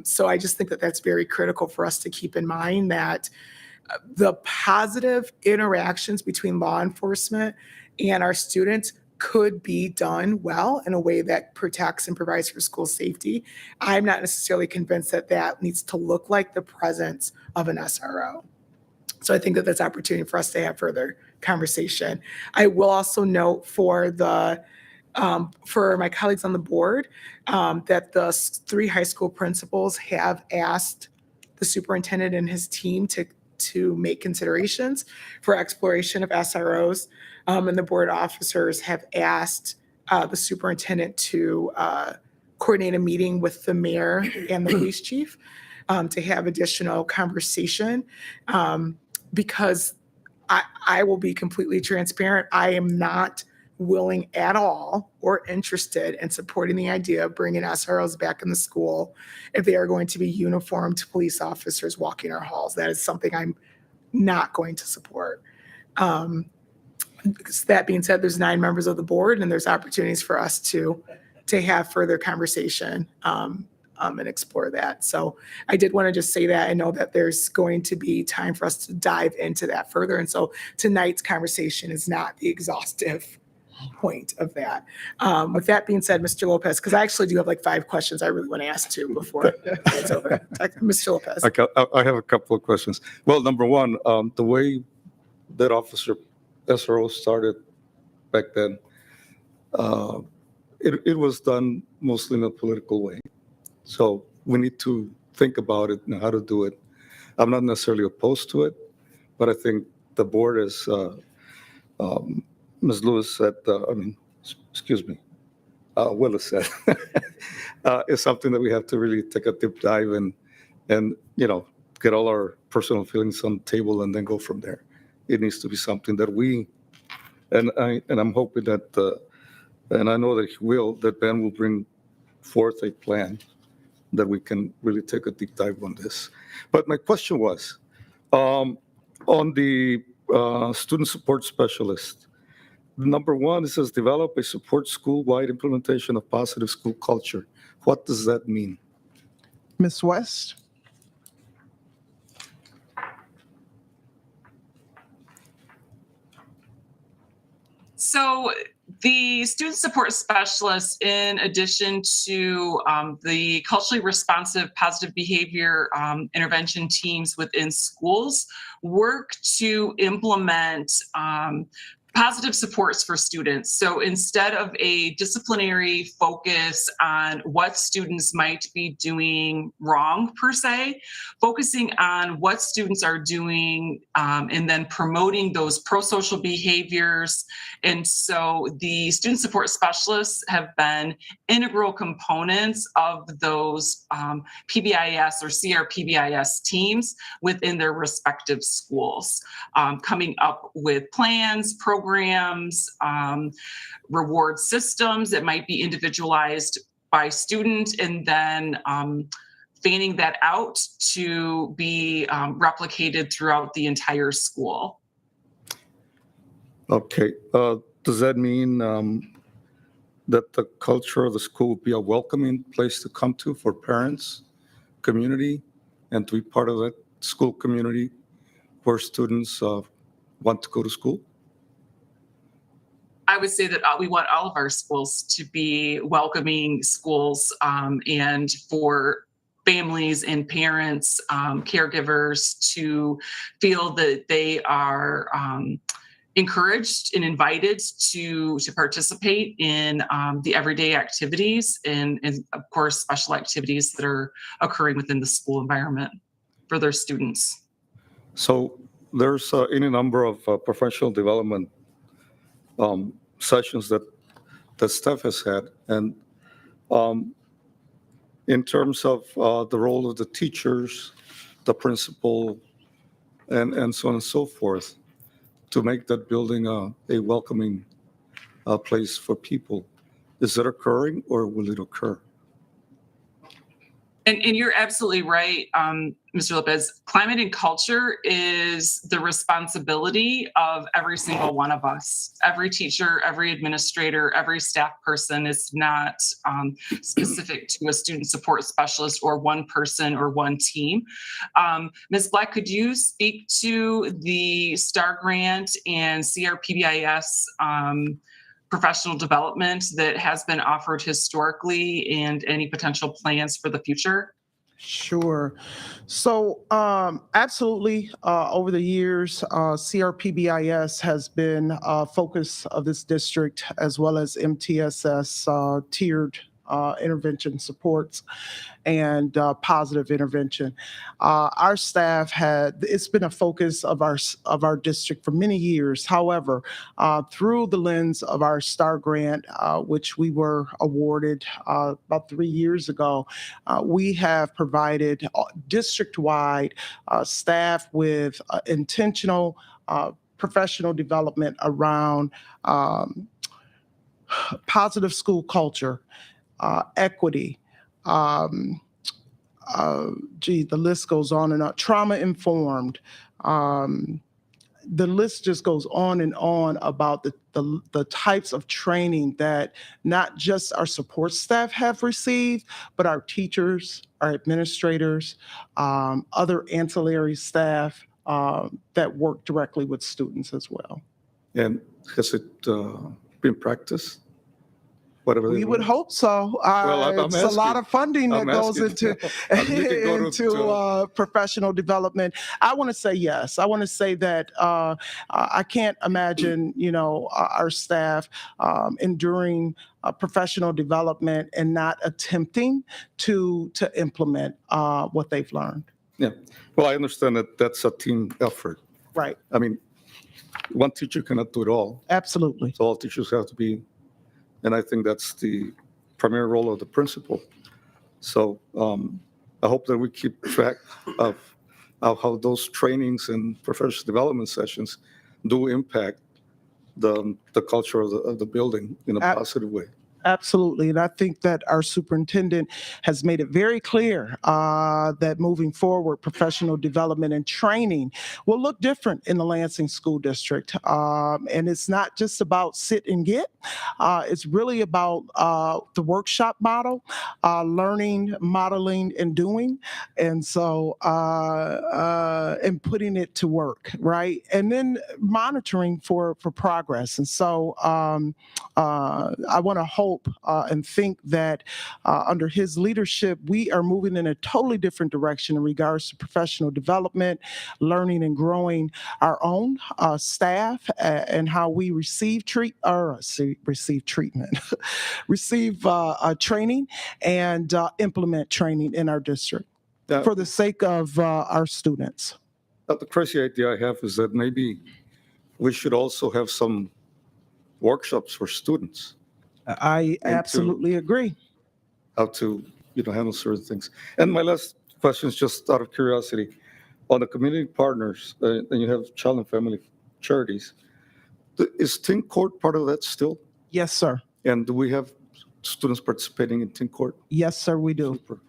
So I just think that that's very critical for us to keep in mind, that the positive interactions between law enforcement and our students could be done well in a way that protects and provides for school safety. I'm not necessarily convinced that that needs to look like the presence of an SRO. So I think that that's opportunity for us to have further conversation. I will also note for my colleagues on the board that the 3 high school principals have asked the superintendent and his team to make considerations for exploration of SROs. And the board officers have asked the superintendent to coordinate a meeting with the mayor and the police chief to have additional conversation. Because I will be completely transparent. I am not willing at all or interested in supporting the idea of bringing SROs back in the school if they are going to be uniformed police officers walking our halls. That is something I'm not going to support. That being said, there's 9 members of the board, and there's opportunities for us to have further conversation and explore that. So I did want to just say that. I know that there's going to be time for us to dive into that further. And so tonight's conversation is not the exhaustive point of that. With that being said, Mr. Lopez, because I actually do have like 5 questions I really want to ask too before it's over. Mr. Lopez. I have a couple of questions. Well, number one, the way that officer SRO started back then, it was done mostly in a political way. So we need to think about it and how to do it. I'm not necessarily opposed to it, but I think the board, as Ms. Lewis said, Willis said, is something that we have to really take a deep dive and get all our personal feelings on the table and then go from there. It needs to be something that I'm hoping that, and I know that Ben will bring forth a plan that we can really take a deep dive on this. But my question was, on the student support specialist, number 1, it says develop a support school-wide implementation of positive school culture. What does that mean? Ms. West? So the student support specialists, in addition to the culturally responsive positive behavior intervention teams within schools, work to implement positive supports for students. So instead of a disciplinary focus on what students might be doing wrong per se, focusing on what students are doing and then promoting those pro-social behaviors. And so the student support specialists have been integral components of those PBIS or CRPBIS teams within their respective schools, coming up with plans, programs, reward systems that might be individualized by student, and then fanning that out to be replicated throughout the entire school. Okay. Does that mean that the culture of the school will be a welcoming place to come to for parents, community, and to be part of that school community where students want to go to school? I would say that we want all of our schools to be welcoming schools, and for families and parents, caregivers to feel that they are encouraged and invited to participate in the everyday activities and of course special activities that are occurring within the school environment for their students. So there's any number of professional development sessions that the staff has had. And in terms of the role of the teachers, the principal, and so on and so forth, to make that building a welcoming place for people, is it occurring or will it occur? And you're absolutely right, Mr. Lopez. Climate and culture is the responsibility of every single one of us. Every teacher, every administrator, every staff person. Is not specific to a student support specialist or one person or one team. Ms. Black, could you speak to the STAR grant and CRPBIS professional development that has been offered historically and any potential plans for the future? Sure. So absolutely, over the years, CRPBIS has been a focus of this district, as well as MTSS tiered intervention supports and positive intervention. Our staff it's been a focus of our district for many years. However, through the lens of our STAR grant, which we were awarded about 3 years ago, we have provided district-wide staff with intentional professional development around positive school culture, equity, the list goes on and on, trauma-informed. The list just goes on and on about the types of training that not just our support staff have received, but our teachers, our administrators, other ancillary staff that work directly with students as well. And has it been practiced? Whatever we would hope so. It's a lot of funding that goes into professional development. I want to say yes. I want to say that I can't imagine, our staff enduring professional development and not attempting to implement what they've learned. Yeah. Well, I understand that that's a team effort. Right. I mean, one teacher cannot do it all. Absolutely. So all teachers have to be. And I think that's the primary role of the principal. So I hope that we keep track of how those trainings and professional development sessions do impact the culture of the building in a positive way. Absolutely. And I think that our superintendent has made it very clear that moving forward, professional development and training will look different in the Lansing School District. And it's not just about sit and get. It's really about the workshop model, learning, modeling, and doing. And so, and putting it to work, right? And then monitoring for progress. And so I want to hold hope and think that under his leadership, we are moving in a totally different direction in regards to professional development, learning and growing our own staff, and how we receive treatment, receive training and implement training in our district for the sake of our students. The crazy idea I have is that maybe we should also have some workshops for students, I absolutely agree. how to, handle certain things. And my last question is just out of curiosity. On the community partners, and you have child and family charities, is Teen Court part of that still? Yes, sir. And do we have students participating in Teen Court? Yes, sir, we do. Super.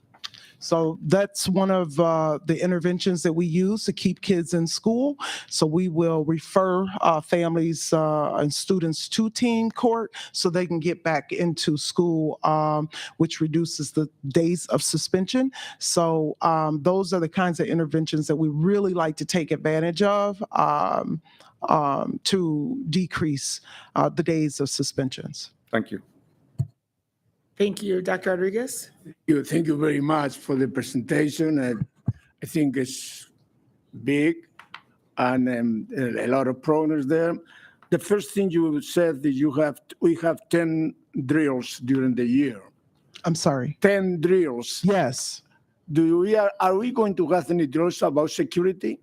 So that's one of the interventions that we use to keep kids in school. So we will refer families and students to teen court so they can get back into school, which reduces the days of suspension. So those are the kinds of interventions that we really like to take advantage of to decrease the days of suspensions. Thank you. Thank you, Dr. Rodriguez. Thank you very much for the presentation. I think it's big and a lot of progress there. The first thing you said that we have 10 drills during the year. I'm sorry. 10 drills. Yes. Are we going to have any drills about security?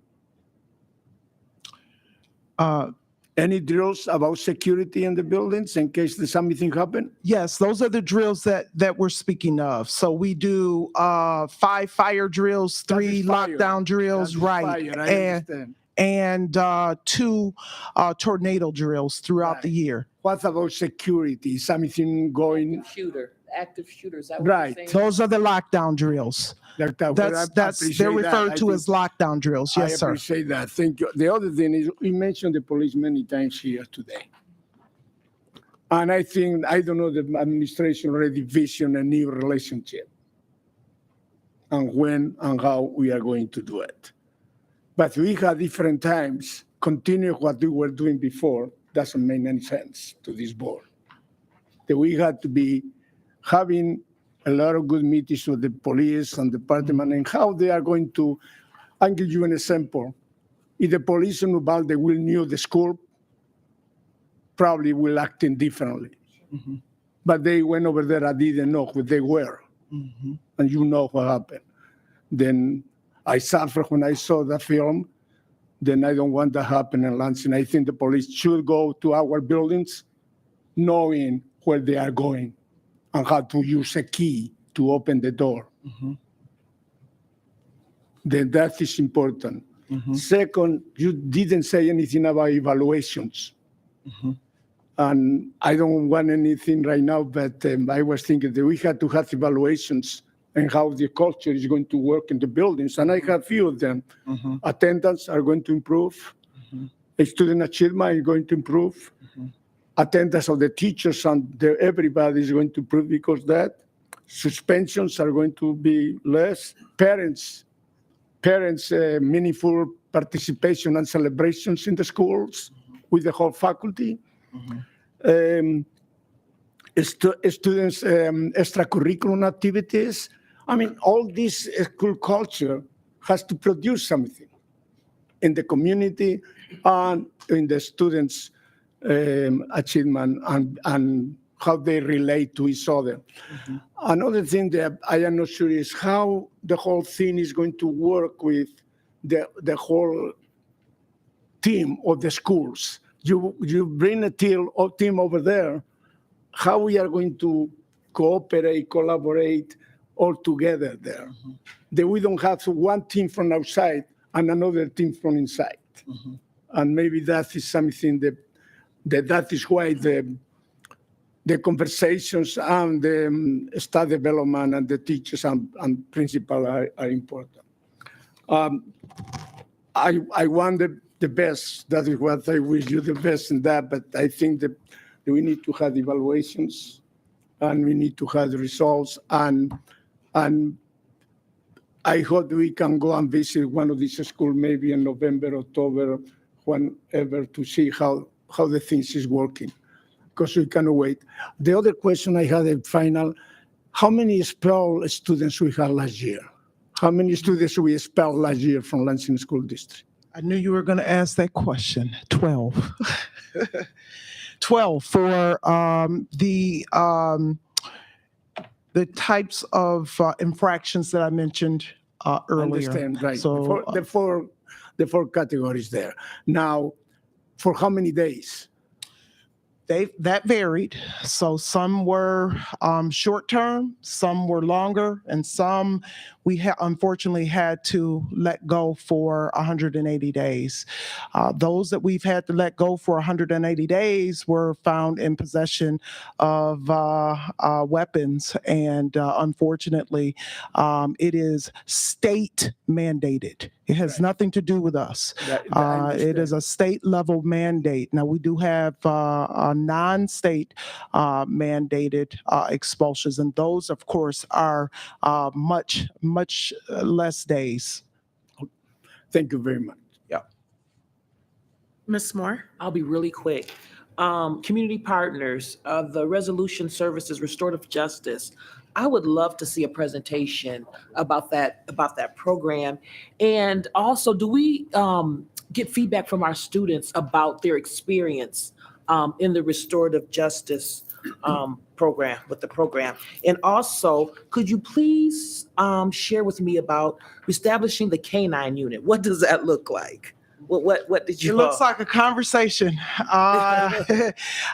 Any drills about security in the buildings in case there's something happen? Yes, those are the drills that we're speaking of. So we do 5 fire drills, 3 lockdown drills, right, and 2 tornado drills throughout the year. What about security? Something going? Active shooters. Is that what Right. you're saying? Those are the lockdown drills. They're referred to as lockdown drills. Yes, I sir. appreciate that. Thank you. The other thing is we mentioned the police many times here today. And I think, I don't know, the administration already vision a new relationship and when and how we are going to do it. But we had different times. Continue what we were doing before doesn't make any sense to this board. That we had to be having a lot of good meetings with the police and department and how they are going to, I'll give you an example. If the police in Uvalde will knew the school, probably will acting differently. Mm-hmm. But they went over there, I didn't know who they were. Mm-hmm. And you know what happened. Then I suffered when I saw the film. Then I don't want that to happen in Lansing. I think the police should go to our buildings knowing where they are going and how to use a key to open the door. Mm-hmm. Then that is important. Mm-hmm. Second, you didn't say anything about evaluations. Mm-hmm. And I don't want anything right now, but I was thinking that we had to have evaluations and how the culture is going to work in the buildings. And I have few of them. Mm-hmm. Attendance are going to improve. Mm-hmm. Student achievement is going to improve. Mm-hmm. Attendance of the teachers and everybody is going to improve because that. Suspensions are going to be less. Parents, meaningful participation and celebrations in the schools with the whole faculty. Mm-hmm. Students' extracurricular activities. I mean, all this school culture has to produce something in the community and in the students' achievement and how they relate to each other. Mm-hmm. Another thing that I am not sure is how the whole thing is going to work with the whole team of the schools. You bring a team over there, how we are going to cooperate, collaborate all together there. Mm-hmm. That we don't have one team from outside and another team from inside. Mm-hmm. And maybe that is something that is why the conversations and the staff development and the teachers and principal are important. I want the best. That is what I wish you the best in that. But I think that we need to have evaluations and we need to have the results. And I hope we can go and visit one of these schools maybe in November, October, whenever to see how the things is working. because we cannot wait. The other question I had at final, how many expelled students we had last year? How many students we expelled last year from Lansing School District? I knew you were going to ask that question. 12. 12 for the types of infractions that I mentioned earlier. Understand, right? So The four categories there. Now, for how many days? that varied. So some were short term, some were longer, and some we unfortunately had to let go for 180 days. Those that we've had to let go for 180 days were found in possession of weapons, and unfortunately, it is state mandated. It has nothing to do with us. It is a state level mandate. Now, we do have non-state mandated expulsions, and those, of course, are much less days. Thank you very much. Ms. Moore? I'll be really quick. Community partners, the resolution services, restorative justice. I would love to see a presentation about that program. And also, do we get feedback from our students about their experience in the restorative justice program, with the program? And also, could you please share with me about establishing the K-9 unit? What does that look like? What did you? It looks like a conversation,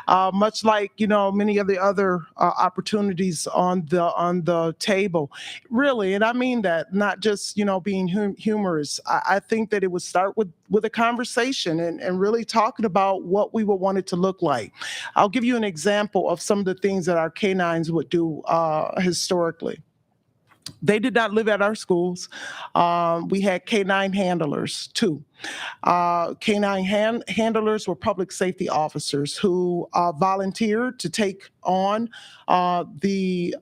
much like many of the other opportunities on the table. Really, and I mean that not just being humorous. I think that it would start with a conversation and really talking about what we would want it to look like. I'll give you an example of some of the things that our K-9s would do historically. They did not live at our schools. We had K-9 handlers too. K-9 handlers were public safety officers who volunteered to take on the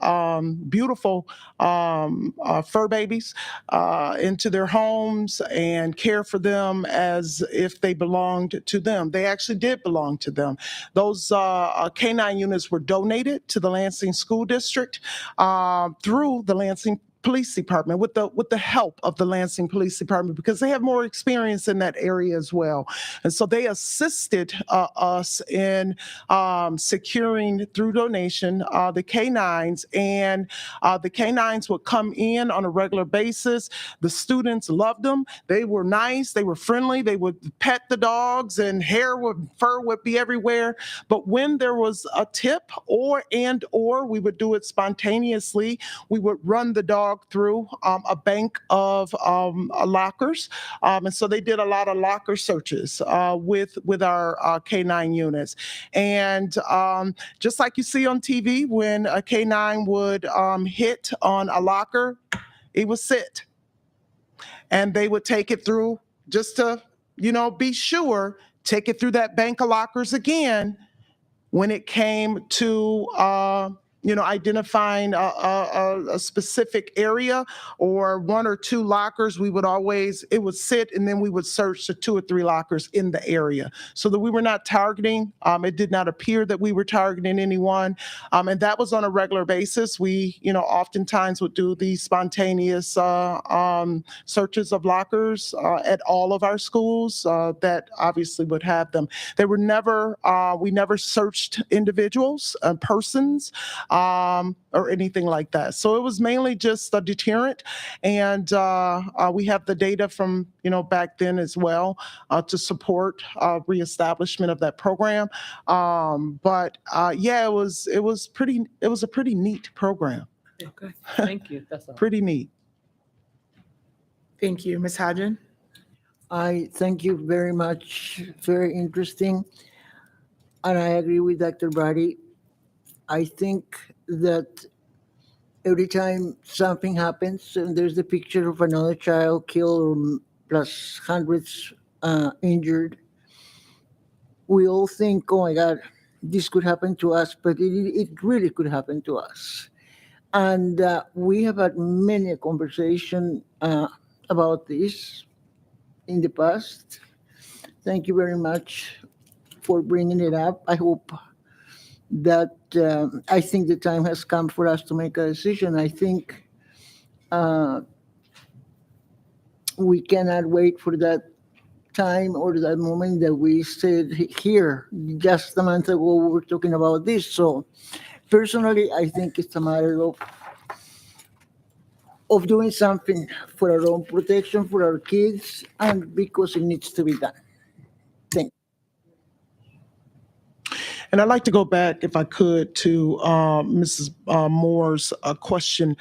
beautiful fur babies into their homes and care for them as if they belonged to them. They actually did belong to them. Those K-9 units were donated to the Lansing School District through the Lansing Police Department with the help of the Lansing Police Department, because they have more experience in that area as well. And so they assisted us in securing through donation the K-9s, and the K-9s would come in on a regular basis. The students loved them. They were nice. They were friendly. They would pet the dogs, and fur would be everywhere. But when there was a tip or we would do it spontaneously, we would run the dog through a bank of lockers. And so they did a lot of locker searches with our K-9 units. And just like you see on TV, when a K-9 would hit on a locker, it would sit. And they would take it through just to, be sure, take it through that bank of lockers again when it came to identifying a specific area or one or two lockers. It would sit, and then we would search the 2 or 3 lockers in the area so that we were not targeting. It did not appear that we were targeting anyone. And that was on a regular basis. We, oftentimes would do these spontaneous searches of lockers at all of our schools that obviously would have them. They were never, we never searched individuals, persons, or anything like that. So it was mainly just a deterrent, and we have the data from back then as well to support reestablishment of that program. But it was a pretty neat program. Okay, thank you. That's all. Pretty neat. Thank you. Ms. Hodgen? I thank you very much. Very interesting. And I agree with Dr. Brady. I think that every time something happens and there's the picture of another child killed plus hundreds injured, we all think, oh my God, this could happen to us, but it really could happen to us. And we have had many conversations about this in the past. Thank you very much for bringing it up. I hope that I think the time has come for us to make a decision. I think we cannot wait for that time or that moment that we said here. Just a month ago, we were talking about this. So personally, I think it's a matter of doing something for our own protection, for our kids, and because it needs to be done. Thank you. And I'd like to go back, if I could, to Mrs. Moore's question.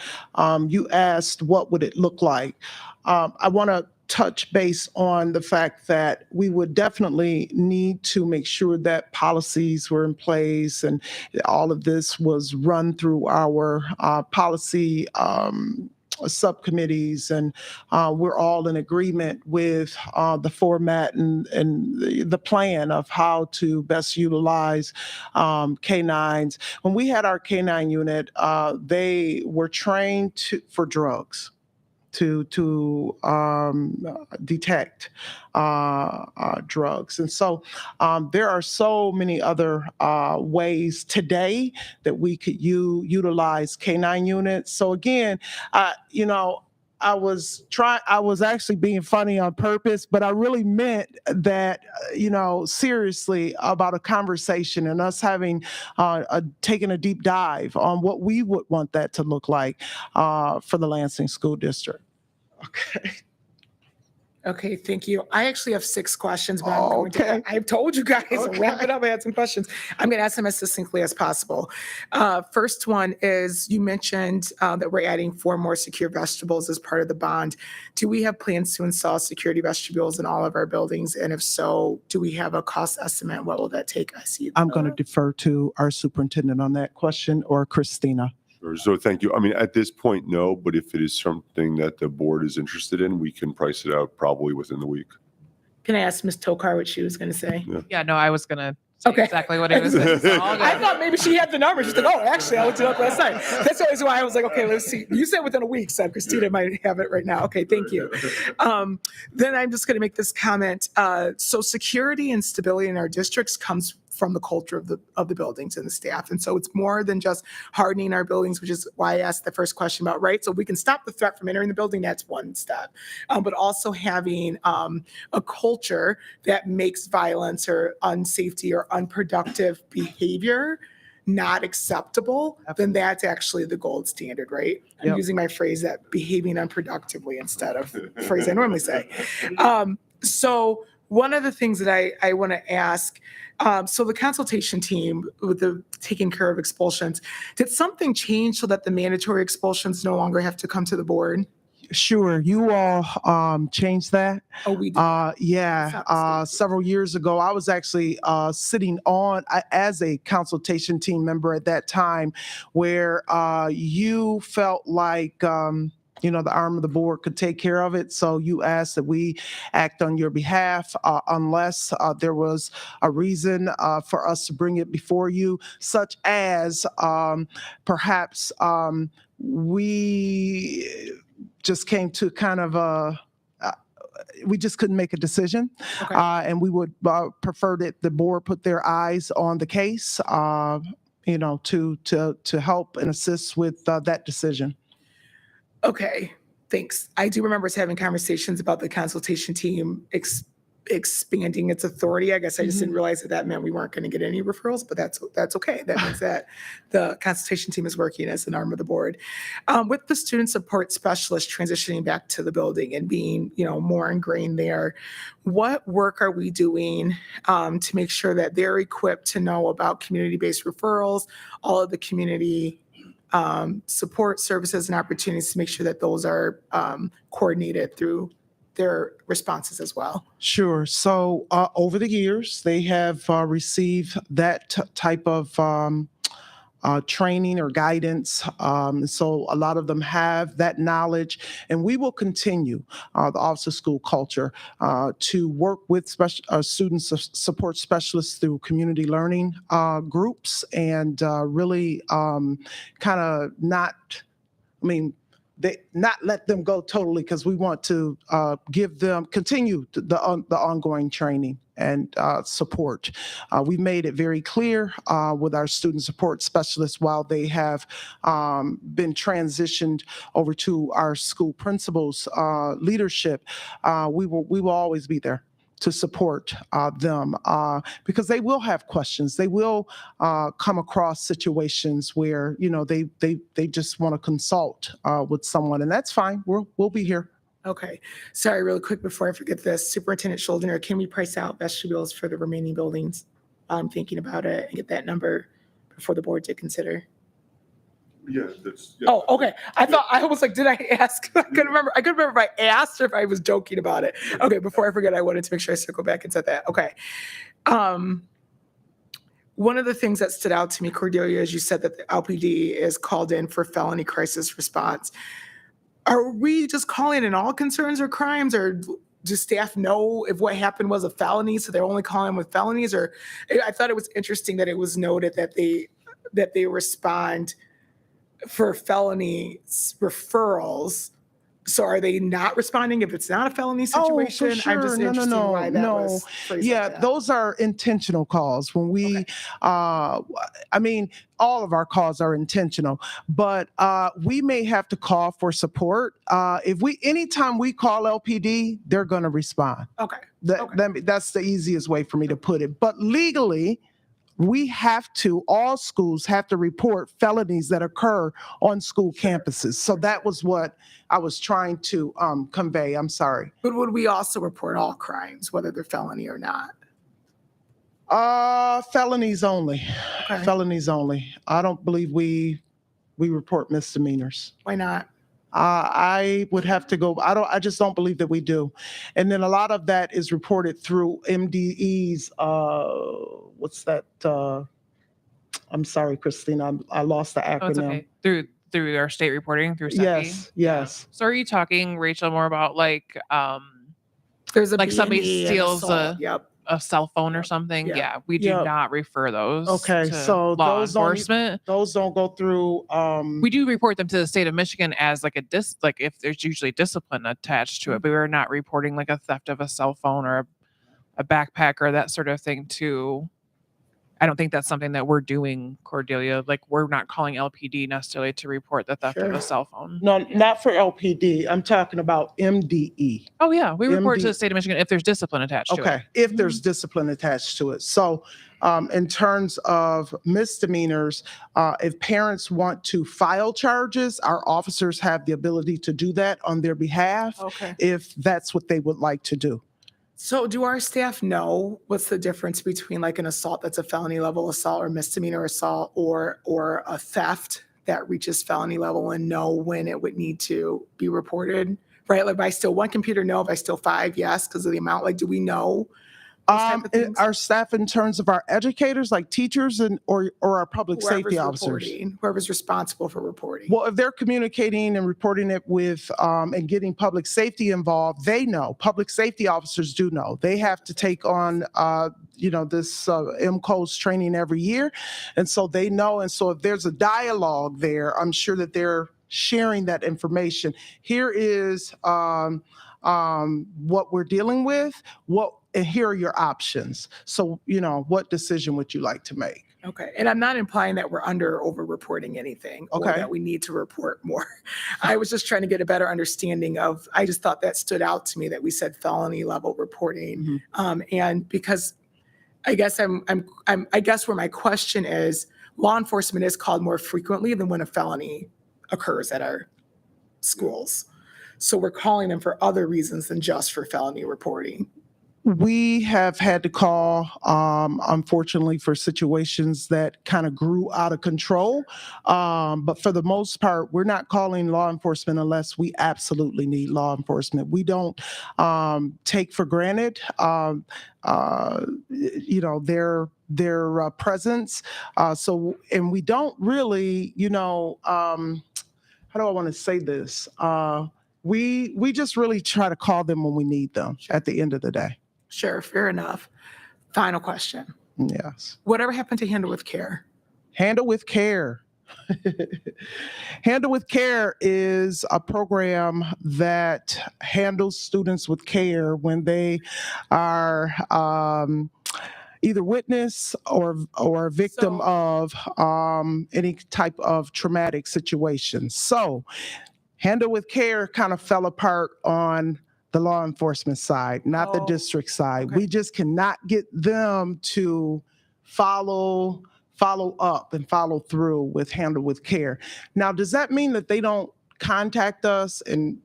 You asked, what would it look like? I want to touch base on the fact that we would definitely need to make sure that policies were in place and all of this was run through our policy subcommittees, and we're all in agreement with the format and the plan of how to best utilize canines. When we had our canine unit, they were trained for drugs, to detect drugs. And so there are so many other ways today that we could utilize canine units. So again, I was actually being funny on purpose, but I really meant that, seriously about a conversation and us having taken a deep dive on what we would want that to look like for the Lansing School District. Okay. Okay, thank you. I actually have 6 questions, but I'm going to, I've told you guys, I'll wrap it up. I had some questions. I'm going to ask them as succinctly as possible. First one is, you mentioned that we're adding 4 more secure vestibules as part of the bond. Do we have plans to install security vestibules in all of our buildings? And if so, do we have a cost estimate? What will that take? I see. I'm going to defer to our superintendent on that question, or Christina. Sure. So thank you. I mean, at this point, no, but if it is something that the board is interested in, we can price it out probably within the week. Can I ask Ms. Tokar what she was going to say? Yeah, no, I was going to say exactly what it was. I thought maybe she had the numbers. She's like, oh, actually, I looked it up last night. That's always why I was like, okay, let's see. You said within a week, so Christina might have it right now. Okay, thank you. Then I'm just going to make this comment. So security and stability in our districts comes from the culture of the buildings and the staff. And so it's more than just hardening our buildings, which is why I asked the first question about, right? So we can stop the threat from entering the building, that's one step. But also having a culture that makes violence or unsafety or unproductive behavior not acceptable, then that's actually the gold standard, right? I'm using my phrase that behaving unproductively instead of the phrase I normally say. So one of the things that I want to ask, so the consultation team with the taking care of expulsions, did something change so that the mandatory expulsions no longer have to come to the board? Sure. You all changed that. Oh, we did. Several years ago, I was actually sitting on as a consultation team member at that time, where you felt like the arm of the board could take care of it. So you asked that we act on your behalf unless there was a reason for us to bring it before you, such as perhaps we just came to kind of we just couldn't make a decision. Okay. And we would prefer that the board put their eyes on the case, to help and assist with that decision. Okay, thanks. I do remember us having conversations about the consultation team expanding its authority. I guess I just didn't realize that meant we weren't going to get any referrals, but that's okay. That means that the consultation team is working as an arm of the board. With the student support specialist transitioning back to the building and being, more ingrained there, what work are we doing to make sure that they're equipped to know about community-based referrals, all of the community support services and opportunities to make sure that those are coordinated through their responses as well? Sure. So over the years, they have received that type of training or guidance. So a lot of them have that knowledge, and we will continue the Office of School Culture to work with student support specialists through community learning groups, and really kind of not let them go totally, because we want to continue the ongoing training and support. We've made it very clear with our student support specialists, while they have been transitioned over to our school principals leadership, we will always be there to support them because they will have questions. They will come across situations where, you know, they just want to consult with someone, and that's fine. We'll be here. Okay. Sorry, really quick before I forget this, Superintendent Schuldiner, can we price out vestibules for the remaining buildings? I'm thinking about it and get that number before the board to consider. Yes, that's. Oh, okay. I was like, did I ask? I couldn't remember. I couldn't remember if I asked or if I was joking about it. Okay, before I forget, I wanted to make sure I circle back and said that. Okay. One of the things that stood out to me, Cordelia, is you said that the LPD is called in for felony crisis response. Are we just calling in all concerns or crimes, or does staff know if what happened was a felony, so they're only calling with felonies? Or I thought it was interesting that it was noted that they respond for felony referrals. So are they not responding if it's not a felony situation? Oh, for sure. I'm just interested why that was phrased Yeah, like that. those are intentional calls. When we, I mean, all of our calls are intentional, but we may have to call for support. Anytime we call LPD, they're going to respond. Okay. That's the easiest way for me to put it. But legally, all schools have to report felonies that occur on school campuses. So that was what I was trying to convey. I'm sorry. But would we also report all crimes, whether they're felony or not? Felonies only. Okay. Felonies only. I don't believe we report misdemeanors. Why not? I would have to go. I just don't believe that we do. And then a lot of that is reported through MDE's, what's that? I'm sorry, Christina, I lost the acronym. Oh, it's okay. Through our state reporting, through SEPI? Yes. So are you talking, Rachel, more about like there's a like somebody B&E and steals assault. a cell phone or something? Yep. Yeah, we do not refer those Okay, to so law those enforcement. Those don't go through. We do report them to the state of Michigan as like like if there's usually discipline attached to it, but we're not reporting like a theft of a cell phone or a backpack or that sort of thing to. I don't think that's something that we're doing, Cordelia. Like we're not calling LPD necessarily to report the theft of a cell phone. No, not for LPD. I'm talking about MDE. Oh yeah, we report to the state of Michigan if there's discipline attached to it. Okay, if there's discipline attached to it. So in terms of misdemeanors, if parents want to file charges, our officers have the ability to do that on their behalf if that's what they would like to do. So do our staff know what's the difference between like an assault that's a felony level assault or misdemeanor assault or a theft that reaches felony level, and know when it would need to be reported? Right? Like if I steal one computer, no. If I steal 5, yes, because of the amount. Like, do we know? Our staff, in terms of our educators, like teachers or our public safety officers, whoever's responsible for reporting. Well, if they're communicating and reporting it with and getting public safety involved, they know. Public safety officers do know. They have to take on this MCOS training every year, and so they know. And so if there's a dialogue there, I'm sure that they're sharing that information. Here is what we're dealing with. And here are your options. So, what decision would you like to make? Okay. And I'm not implying that we're under over reporting anything or that we need to report more. I was just trying to get a better understanding of, I just thought that stood out to me that we said felony level reporting. And because I guess I guess where my question is, law enforcement is called more frequently than when a felony occurs at our schools. So we're calling them for other reasons than just for felony reporting. We have had to call, unfortunately, for situations that kind of grew out of control. But for the most part, we're not calling law enforcement unless we absolutely need law enforcement. We don't take for granted, their presence. And we don't really, how do I want to say this? We just really try to call them when we need them at the end of the day. Sure, fair enough. Final question. Yes. Whatever happened to Handle with Care? Handle with Care. Handle with Care is a program that handles students with care when they are either witness or victim So- of any type of traumatic situation. So Handle with Care kind of fell apart on the law enforcement side, not the Oh, district side. okay. We just cannot get them to follow up and follow through with Handle with Care. Now, does that mean that they don't contact us and,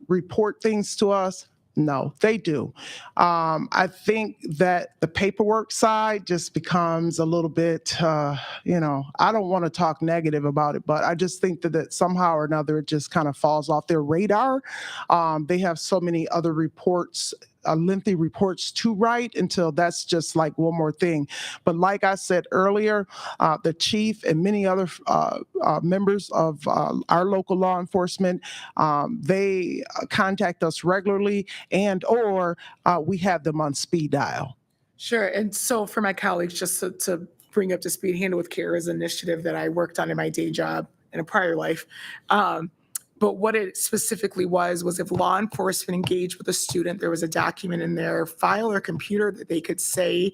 report things to us? No, they do. I think that the paperwork side just becomes a little bit, I don't want to talk negative about it, but I just think that somehow or another it just kind of falls off their radar. They have so many other reports, lengthy reports to write until that's just like one more thing. But like I said earlier, the chief and many other members of our local law enforcement, they contact us regularly and/or we have them on speed dial. Sure. And so for my colleagues, just to bring up to speed, Handle with Care is an initiative that I worked on in my day job in a prior life. But what it specifically was if law enforcement engaged with a student, there was a document in their file or computer that they could say,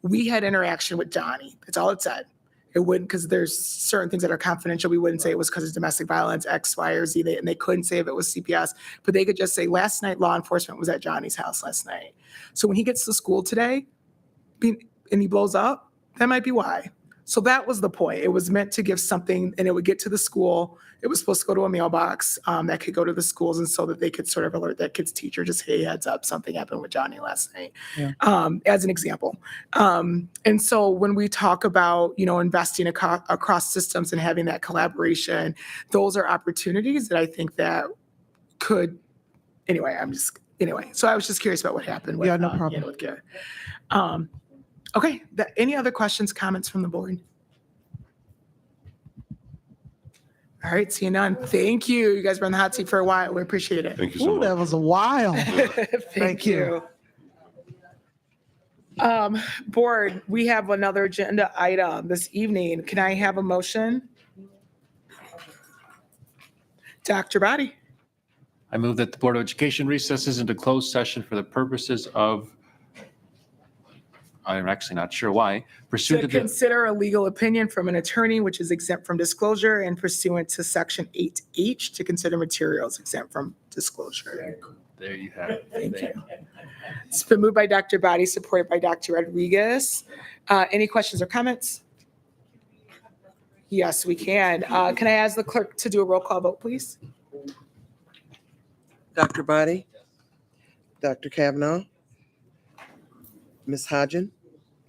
we had interaction with Johnny. That's all it said. It wouldn't, because there's certain things that are confidential. We wouldn't say it was because of domestic violence, X, Y, or Z, and they couldn't say if it was CPS, but they could just say, last night, law enforcement was at Johnny's house last night. So when he gets to school today and he blows up, that might be why. So that was the point. It was meant to give something, and it would get to the school. It was supposed to go to a mailbox that could go to the schools, and so that they could sort of alert that kid's teacher, just, hey, heads up, something happened with Johnny last night, as an example. And so when we talk about, investing across systems and having that collaboration, those are opportunities that I think that could, so I was just curious about what happened with, Yeah, no problem. Handle with Care. Okay, any other questions, comments from the board? All right, seeing none. Thank you. You guys were on the hot seat for a while. We appreciate it. Thank you so Ooh, much. that was a while. Thank you. Board, we have another agenda item this evening. Can I have a motion? Dr. Body. I move that the Board of Education recesses into closed session for the purposes of, I'm actually not sure why, To pursuant to the, consider a legal opinion from an attorney which is exempt from disclosure, and pursuant to section 8H to consider materials exempt from disclosure. there you have it. Thank you. It's been moved by Dr. Body, supported by Dr. Rodriguez. Any questions or comments? Yes, we can. Can I ask the clerk to do a roll call vote, please? Dr. Body, Dr. Kavanaugh, Ms. Hodgen,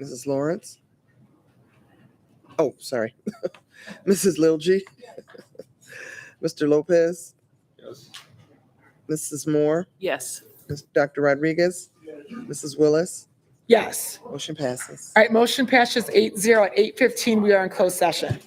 Mrs. Lawrence. Oh, sorry. Mrs. Lilgy, Mr. Lopez. Yes. Mrs. Moore, Yes. Dr. Rodriguez, Mrs. Willis. Yes. Motion passes. All right, motion passes 8-0. At 8:15, we are in closed session.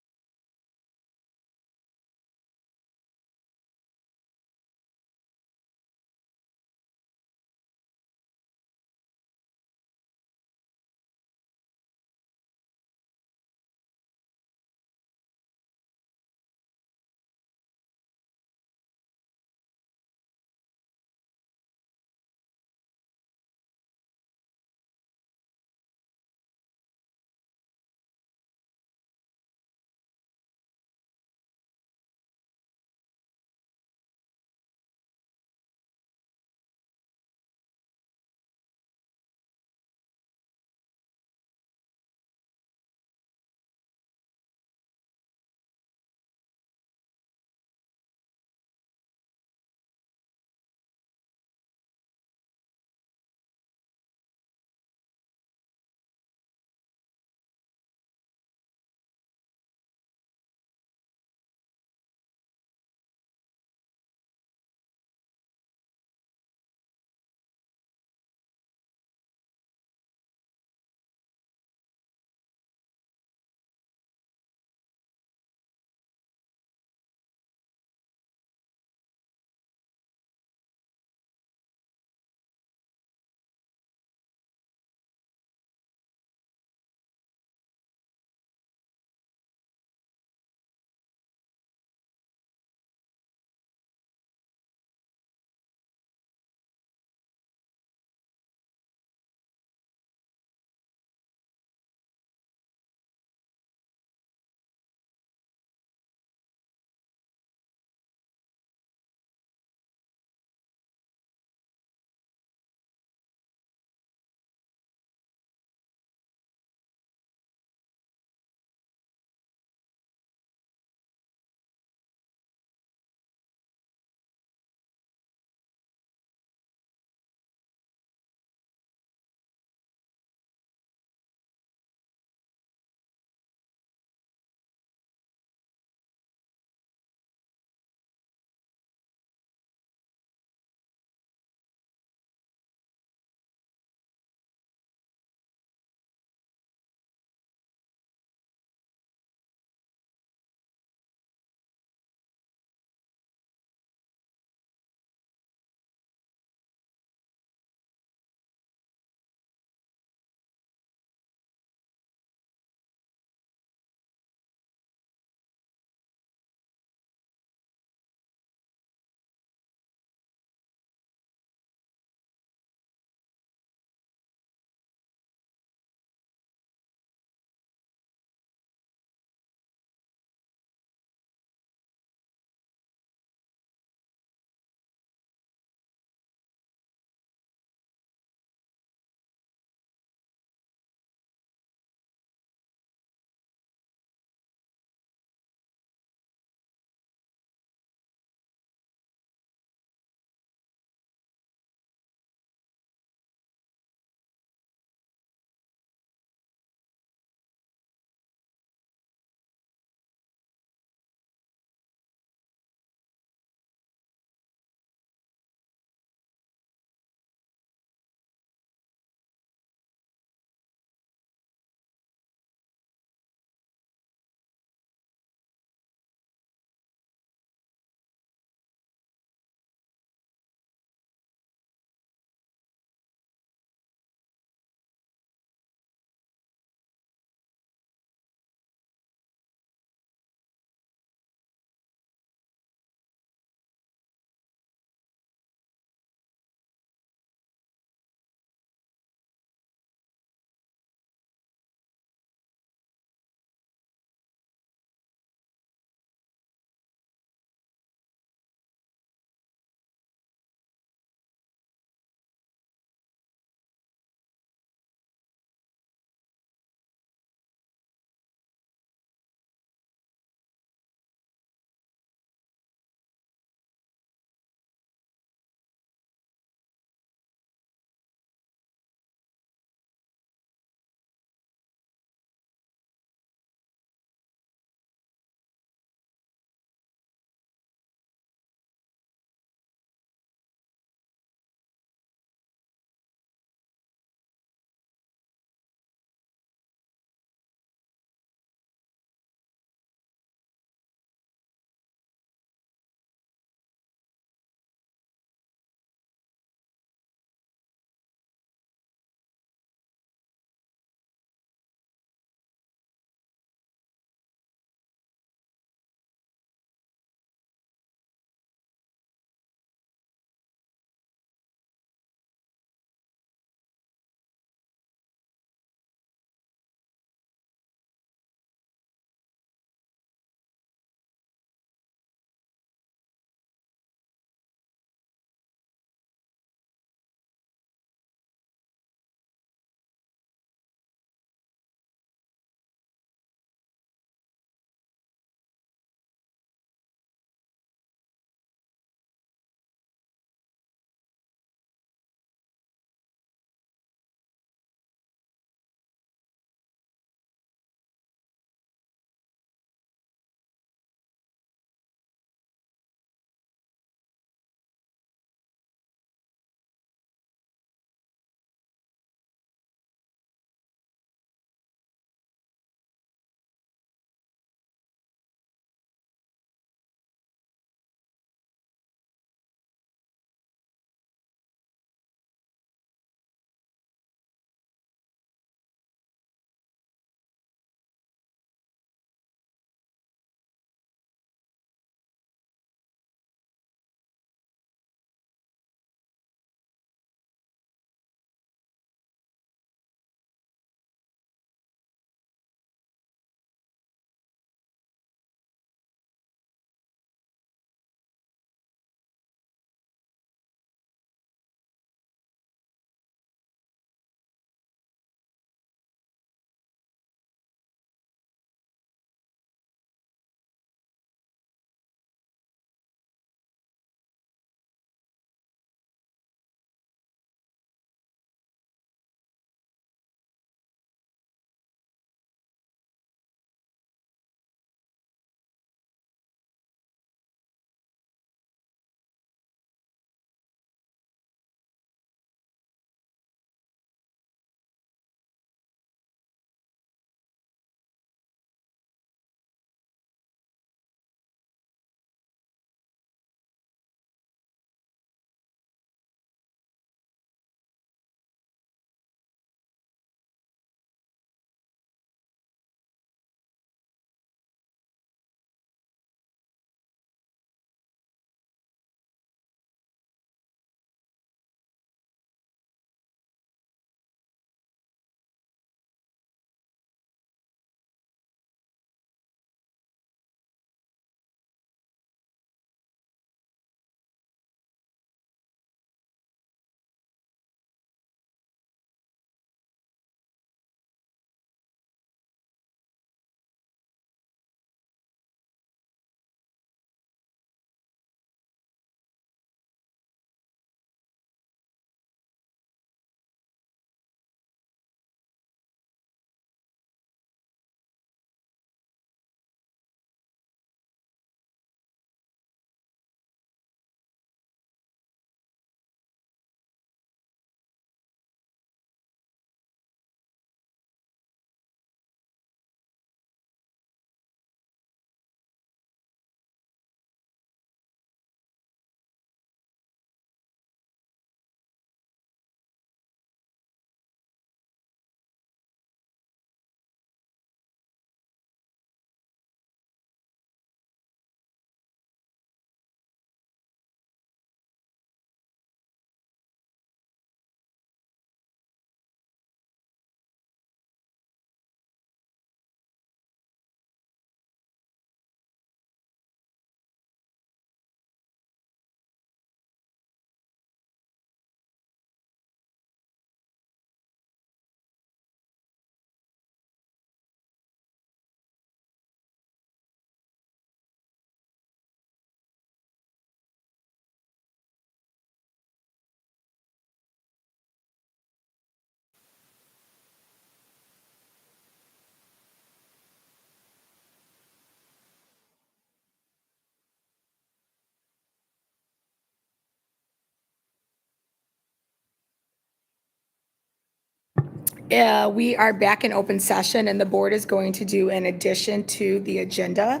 We are back in open session and the board is going to do an addition to the agenda.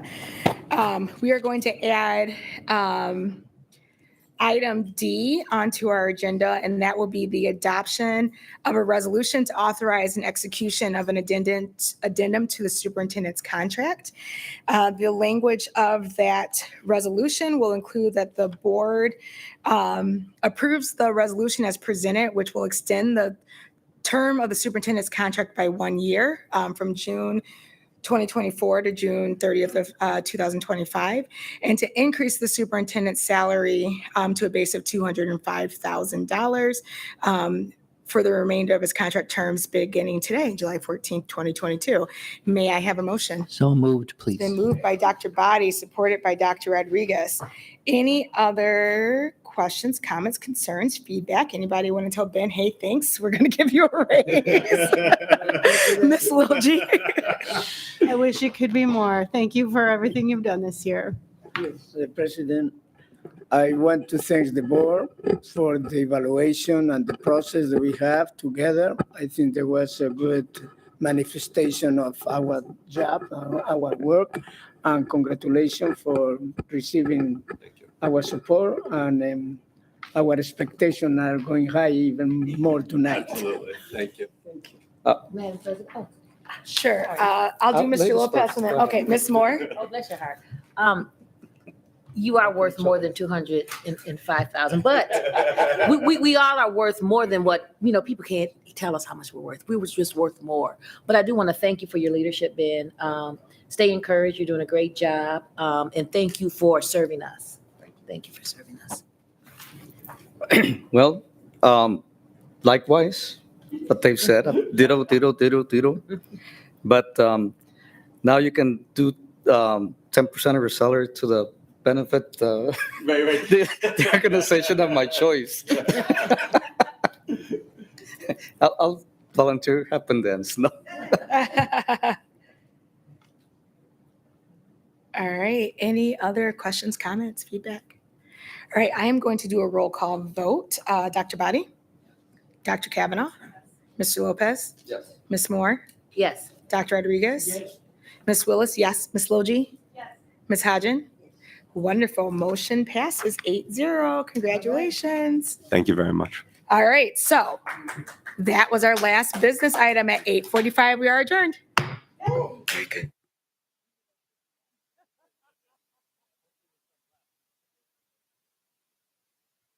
We are going to add item D onto our agenda, and that will be the adoption of a resolution to authorize an execution of an addendum to the superintendent's contract. The language of that resolution will include that the board approves the resolution as presented, which will extend the term of the superintendent's contract by 1 year from June 2024 to June 30th of 2025, and to increase the superintendent's salary to a base of $205,000 for the remainder of his contract terms beginning today, July 14th, 2022. May I have a motion? So moved, please. Been moved by Dr. Body, supported by Dr. Rodriguez. Any other questions, comments, concerns, feedback? Anybody want to tell Ben, hey, thanks, we're going to give you a raise? Miss Little G. I wish it could be more. Thank you for everything you've done this year. Yes, President, I want to thank the board for the evaluation and the process that we have together. I think there was a good manifestation of our job, our work, and congratulations for receiving our support, and our expectations are going high even more tonight. Absolutely. Thank you. Madam President, oh, Sure, I'll do Mr. ladies Lopez first. and then, Go ahead. okay, Ms. Moore. oh, bless your heart. You are worth more than 205,000, but we all are worth more than what, people can't tell us how much we're worth. We was just worth more. But I do want to thank you for your leadership, Ben. Stay encouraged. You're doing a great job. And thank you for serving us. Thank you for serving us. Well, likewise, what they've said, ditto. But now you can do 10% of your salary to the benefit the organization of my choice. I'll volunteer happen dance. No. All right, any other questions, comments, feedback? All right, I am going to do a roll call vote. Dr. Body? Dr. Kavanaugh? Mr. Lopez? Yes. Ms. Moore? Yes. Dr. Rodriguez? Ms. Willis, yes. Ms. Logie? Yes. Ms. Hodgen? Wonderful, motion passes 8-0. Congratulations. Thank you very much. All right, so that was our last business item at 8:45. We are adjourned. Very good.